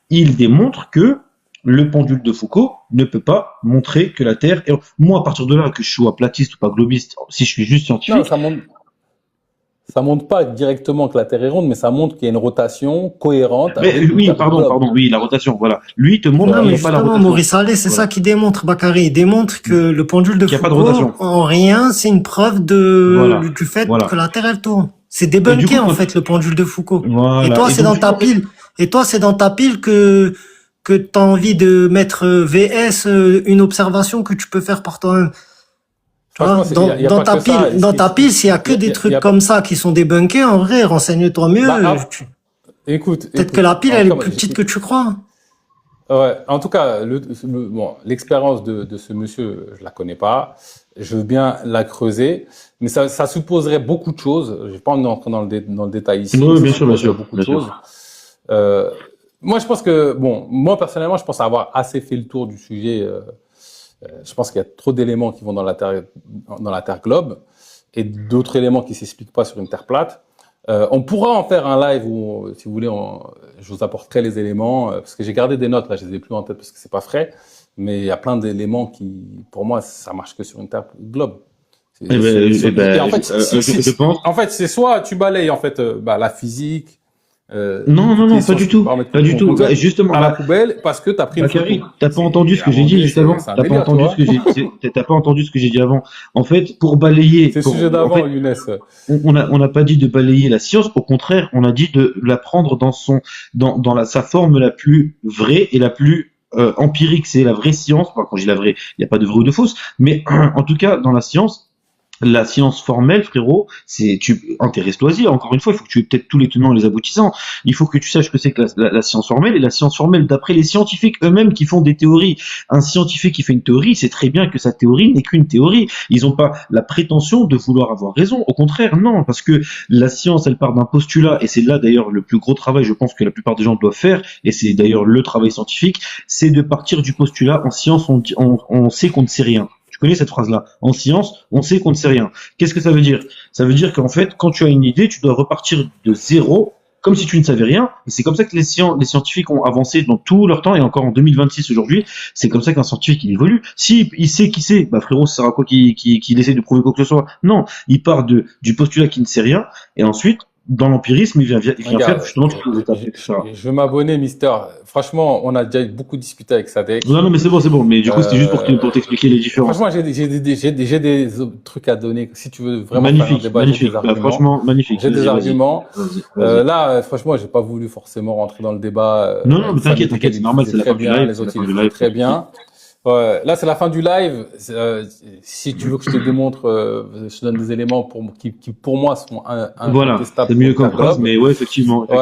[SPEAKER 7] il démontre que le pendule de Foucault ne peut pas montrer que la Terre est... Moi, à partir de là, que je sois platiste ou pas globiste, si je suis juste scientifique...
[SPEAKER 3] Non, ça montre pas directement que la Terre est ronde, mais ça montre qu'il y a une rotation cohérente.
[SPEAKER 7] Oui, pardon, la rotation, voilà. Lui, il te montre qu'il n'y a pas la rotation.
[SPEAKER 4] Maurice Allais, c'est ça qui démontre, Bakary. Il démontre que le pendule de Foucault, en rien, c'est une preuve du fait que la Terre, elle tourne. C'est débunké, en fait, le pendule de Foucault. Voilà. Et toi, c'est dans ta pile. Et toi, c'est dans ta pile que t'as envie de mettre VS une observation que tu peux faire par toi-même. Tu vois,
[SPEAKER 3] Franchement, il y a
[SPEAKER 4] dans
[SPEAKER 3] pas
[SPEAKER 4] ta
[SPEAKER 3] que ça.
[SPEAKER 4] pile, dans ta pile, s'il y a que des
[SPEAKER 3] Il y
[SPEAKER 4] trucs
[SPEAKER 3] a pas.
[SPEAKER 4] comme ça qui sont débunkés, en vrai, renseigne-toi mieux.
[SPEAKER 3] Bah, écoute,
[SPEAKER 4] Peut-être que la pile,
[SPEAKER 3] en
[SPEAKER 4] elle
[SPEAKER 3] tout
[SPEAKER 4] est
[SPEAKER 3] cas,
[SPEAKER 4] plus petite que tu crois.
[SPEAKER 3] ouais, en tout cas, bon, l'expérience de ce monsieur, je la connais pas. Je veux bien la creuser, mais ça supposerait beaucoup de choses. Je vais pas entrer dans le détail ici.
[SPEAKER 7] Oui,
[SPEAKER 3] Mais
[SPEAKER 7] bien
[SPEAKER 3] ça
[SPEAKER 7] sûr, bien
[SPEAKER 3] supposerait
[SPEAKER 7] sûr,
[SPEAKER 3] beaucoup de
[SPEAKER 7] bien sûr.
[SPEAKER 3] choses. Moi, je pense que, bon, moi personnellement, je pense avoir assez fait le tour du sujet. Je pense qu'il y a trop d'éléments qui vont dans la Terre globe et d'autres éléments qui s'expliquent pas sur une Terre plate. On pourra en faire un live où, si vous voulez, je vous apporterai les éléments, parce que j'ai gardé des notes, là, je les ai plus en tête parce que c'est pas frais, mais il y a plein d'éléments qui, pour moi, ça marche que sur une Terre globe.
[SPEAKER 7] Eh ben,
[SPEAKER 3] Et en fait,
[SPEAKER 7] je pense.
[SPEAKER 3] en fait, c'est soit tu balayes, en fait, la physique,
[SPEAKER 7] Non,
[SPEAKER 3] toutes les
[SPEAKER 7] pas
[SPEAKER 3] sciences
[SPEAKER 7] du
[SPEAKER 3] qui
[SPEAKER 7] tout,
[SPEAKER 3] permettent
[SPEAKER 7] pas du
[SPEAKER 3] qu'on
[SPEAKER 7] tout.
[SPEAKER 3] donne
[SPEAKER 7] Justement,
[SPEAKER 3] à la poubelle parce que t'as pris une photo.
[SPEAKER 7] Bakary, t'as pas entendu ce que
[SPEAKER 3] À un
[SPEAKER 7] j'ai
[SPEAKER 3] moment
[SPEAKER 7] dit
[SPEAKER 3] donné,
[SPEAKER 7] juste avant.
[SPEAKER 3] c'est un
[SPEAKER 7] T'as pas
[SPEAKER 3] délire, tu
[SPEAKER 7] entendu
[SPEAKER 3] vois.
[SPEAKER 7] ce que t'as pas entendu ce que j'ai dit avant. En fait, pour balayer,
[SPEAKER 3] C'est le
[SPEAKER 7] pour,
[SPEAKER 3] sujet
[SPEAKER 7] en
[SPEAKER 3] d'avant,
[SPEAKER 7] fait,
[SPEAKER 3] Younes.
[SPEAKER 7] on n'a pas dit de balayer la science. Au contraire, on a dit de la prendre dans sa forme la plus vraie et la plus empirique. C'est la vraie science. Enfin, quand je dis la vraie, il n'y a pas de vraie ou de fausse. Mais en tout cas, dans la science formelle, frérot, intéresse-toi-y. Encore une fois, il faut que tu aies peut-être tous les tenants et les aboutissants. Il faut que tu saches que c'est que la science formelle. Et la science formelle, d'après les scientifiques eux-mêmes qui font des théories, un scientifique qui fait une théorie, c'est très bien que sa théorie n'est qu'une théorie. Ils n'ont pas la prétention de vouloir avoir raison. Au contraire, non, parce que la science, elle part d'un postulat, et c'est là d'ailleurs le plus gros travail, je pense que la plupart des gens doivent faire, et c'est d'ailleurs le travail scientifique, c'est de partir du postulat. En science, on sait qu'on ne sait rien. Tu connais cette phrase-là. En science, on sait qu'on ne sait rien. Qu'est-ce que ça veut dire? Ça veut dire qu'en fait, quand tu as une idée, tu dois repartir de zéro, comme si tu ne savais rien. Et c'est comme ça que les scientifiques ont avancé dans tout leur temps, et encore en 2026 aujourd'hui, c'est comme ça qu'un scientifique il évolue. Si il sait qui c'est, bah frérot, ça sert à quoi qu'il essaie de prouver quoi que ce soit? Non, il part du postulat qui ne sait rien, et ensuite, dans l'empirisme, il vient
[SPEAKER 3] Regarde,
[SPEAKER 7] faire justement toutes les étapes, etc.
[SPEAKER 3] je vais m'abonner, Mister. Franchement, on a déjà beaucoup discuté avec Sadek.
[SPEAKER 7] Non, mais c'est bon. Mais du coup, c'était juste pour t'expliquer les différences.
[SPEAKER 3] Franchement, j'ai des trucs à donner. Si tu veux vraiment faire un
[SPEAKER 7] Magnifique,
[SPEAKER 3] débat,
[SPEAKER 7] magnifique.
[SPEAKER 3] j'ai des
[SPEAKER 7] Bah,
[SPEAKER 3] arguments.
[SPEAKER 7] franchement, magnifique.
[SPEAKER 3] J'ai des
[SPEAKER 7] Vas-y,
[SPEAKER 3] arguments.
[SPEAKER 7] vas-y.
[SPEAKER 3] Là, franchement, j'ai pas voulu forcément rentrer dans le débat.
[SPEAKER 7] Non, mais
[SPEAKER 3] Sadek,
[SPEAKER 7] t'inquiète, c'est
[SPEAKER 3] il
[SPEAKER 7] normal,
[SPEAKER 3] faisait
[SPEAKER 7] c'est la
[SPEAKER 3] très
[SPEAKER 7] fin du
[SPEAKER 3] bien,
[SPEAKER 7] live.
[SPEAKER 3] les
[SPEAKER 7] c'est
[SPEAKER 3] autres,
[SPEAKER 7] la fin
[SPEAKER 3] ils
[SPEAKER 7] du
[SPEAKER 3] faisaient
[SPEAKER 7] live.
[SPEAKER 3] très bien. Là, c'est la fin du live. Si tu veux que je te démontre, je te donne des éléments qui pour moi sont
[SPEAKER 7] Voilà,
[SPEAKER 3] incontestables
[SPEAKER 7] c'est mieux
[SPEAKER 3] pour
[SPEAKER 7] qu'en
[SPEAKER 3] ta
[SPEAKER 7] phrase,
[SPEAKER 3] globe.
[SPEAKER 7] mais ouais, effectivement.
[SPEAKER 3] Ouais,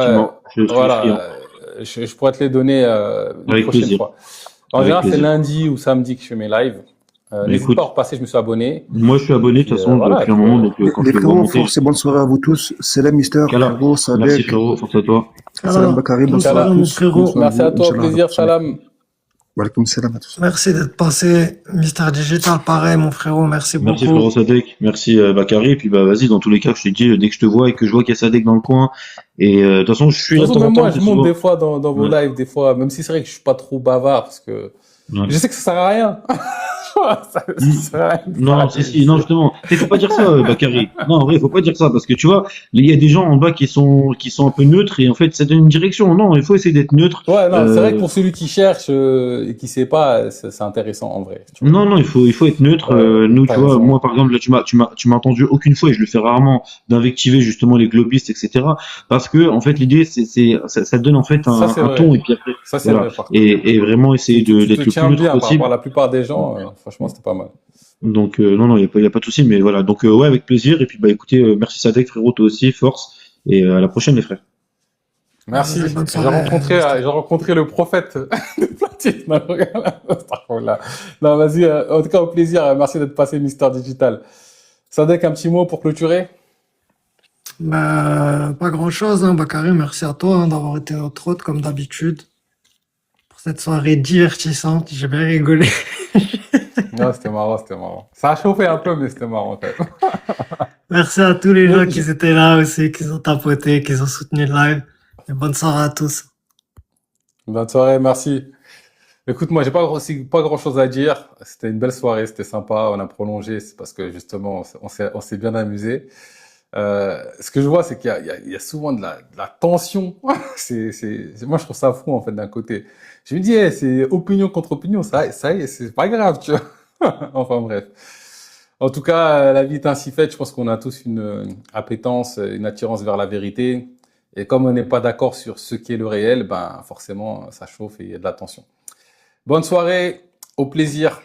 [SPEAKER 7] Je suis
[SPEAKER 3] voilà.
[SPEAKER 7] friand.
[SPEAKER 3] Je pourrais te les donner une
[SPEAKER 7] Avec
[SPEAKER 3] prochaine
[SPEAKER 7] plaisir.
[SPEAKER 3] fois. En
[SPEAKER 7] Avec
[SPEAKER 3] général, c'est
[SPEAKER 7] plaisir.
[SPEAKER 3] lundi ou samedi que je fais mes lives. N'hésite
[SPEAKER 7] Écoute,
[SPEAKER 3] pas à repasser, je me suis abonné.
[SPEAKER 7] moi, je suis abonné, de toute façon,
[SPEAKER 3] Voilà,
[SPEAKER 7] depuis un moment, donc quand
[SPEAKER 9] Les
[SPEAKER 7] je le vois
[SPEAKER 9] frérots,
[SPEAKER 7] monter,
[SPEAKER 9] force et bonne soirée à vous tous. Salam, Mister,
[SPEAKER 7] Kala.
[SPEAKER 9] frérot,
[SPEAKER 7] Merci,
[SPEAKER 9] Sadek,
[SPEAKER 7] frérot, force à toi.
[SPEAKER 9] salam
[SPEAKER 4] Alors,
[SPEAKER 9] Bakary, bonne
[SPEAKER 4] bonne
[SPEAKER 9] soirée à
[SPEAKER 4] soirée, mon
[SPEAKER 9] tous.
[SPEAKER 4] frérot.
[SPEAKER 3] Merci à toi, au
[SPEAKER 9] Inch'Allah,
[SPEAKER 3] plaisir,
[SPEAKER 9] Inch'Allah.
[SPEAKER 3] salam.
[SPEAKER 9] Wa alaykoum salam à tous.
[SPEAKER 4] Merci d'être passé, Mister Digital. Pareil, mon frérot. Merci
[SPEAKER 7] Merci,
[SPEAKER 4] beaucoup.
[SPEAKER 7] frérot Sadek. Merci, Bakary. Et puis, bah, vas-y, dans tous les cas, je te dis, dès que je te vois et que je vois qu'il y a Sadek dans le coin, et de toute façon, je suis
[SPEAKER 3] De
[SPEAKER 7] là
[SPEAKER 3] toute
[SPEAKER 7] de
[SPEAKER 3] façon,
[SPEAKER 7] temps en
[SPEAKER 3] même moi,
[SPEAKER 7] temps,
[SPEAKER 3] je
[SPEAKER 7] c'est
[SPEAKER 3] monte
[SPEAKER 7] souvent.
[SPEAKER 3] des fois dans vos
[SPEAKER 7] Ouais.
[SPEAKER 3] lives, des fois, même si c'est vrai que je suis pas trop bavard, parce que
[SPEAKER 7] Ouais.
[SPEAKER 3] je sais que ça sert à rien. Ça sert à rien de
[SPEAKER 7] Non,
[SPEAKER 3] faire
[SPEAKER 7] si,
[SPEAKER 3] des-
[SPEAKER 7] si, non, justement. Il faut pas dire ça, Bakary. Non, en vrai, faut pas dire ça, parce que tu vois, il y a des gens en bas qui sont un peu neutres, et en fait, ça donne une direction. Non, il faut essayer d'être neutre.
[SPEAKER 3] Ouais, non, c'est vrai que
[SPEAKER 7] Euh,
[SPEAKER 3] pour celui qui cherche et qui sait pas, c'est intéressant en vrai. Tu vois.
[SPEAKER 7] Non, il faut être neutre. Nous, tu
[SPEAKER 3] T'as
[SPEAKER 7] vois,
[SPEAKER 3] raison.
[SPEAKER 7] moi, par exemple, là, tu m'as entendu aucune fois, et je le fais rarement, d'invectiver justement les globistes, etc. Parce que, en fait, l'idée, ça donne en fait
[SPEAKER 3] Ça, c'est
[SPEAKER 7] un
[SPEAKER 3] vrai.
[SPEAKER 7] ton, et puis après,
[SPEAKER 3] Ça, c'est
[SPEAKER 7] voilà.
[SPEAKER 3] vrai, par contre.
[SPEAKER 7] Et vraiment essayer
[SPEAKER 3] Tu
[SPEAKER 7] d'être
[SPEAKER 3] te
[SPEAKER 7] le
[SPEAKER 3] tiens
[SPEAKER 7] plus neutre
[SPEAKER 3] bien par
[SPEAKER 7] possible.
[SPEAKER 3] rapport à la plupart des gens. Franchement, c'était pas mal.
[SPEAKER 7] Donc, non, il y a pas de souci, mais voilà. Donc, ouais, avec plaisir. Et puis, bah, écoutez, merci Sadek, frérot, toi aussi, force. Et à la prochaine, les frères.
[SPEAKER 3] Merci.
[SPEAKER 4] Allez, bonne
[SPEAKER 3] J'ai
[SPEAKER 4] soirée,
[SPEAKER 3] rencontré le prophète de platine. Non, regarde, astaghfirullah. Non, vas-y. En tout cas, au plaisir. Merci d'être passé, Mister Digital. Sadek, un petit mot pour clôturer?
[SPEAKER 4] Bah, pas grand-chose, hein, Bakary. Merci à toi hein, d'avoir été notre hôte, comme d'habitude, pour cette soirée divertissante. J'ai bien rigolé.
[SPEAKER 3] Non, c'était marrant, c'était marrant. Ça a chauffé un peu, mais c'était marrant, quand même.
[SPEAKER 4] Merci à tous les gens
[SPEAKER 3] Oui,
[SPEAKER 4] qui étaient là aussi, qui ont tapoté, qui ont soutenu le live. Et bonne soirée à tous.
[SPEAKER 3] Bonne soirée, merci. Écoute, moi, j'ai pas grand chose à dire. C'était une belle soirée, c'était sympa. On a prolongé, c'est parce que justement, on s'est bien amusé. Ce que je vois, c'est qu'il y a souvent de la tension. Moi, je trouve ça fou, en fait, d'un côté. Je me dis, c'est opinion contre opinion, ça y est, c'est pas grave, tu vois. Enfin, bref. En tout cas, la vie est ainsi faite. Je pense qu'on a tous une appétence, une attirance vers la vérité. Et comme on n'est pas d'accord sur ce qui est le réel, ben, forcément, ça chauffe et il y a de la tension. Bonne soirée, au plaisir.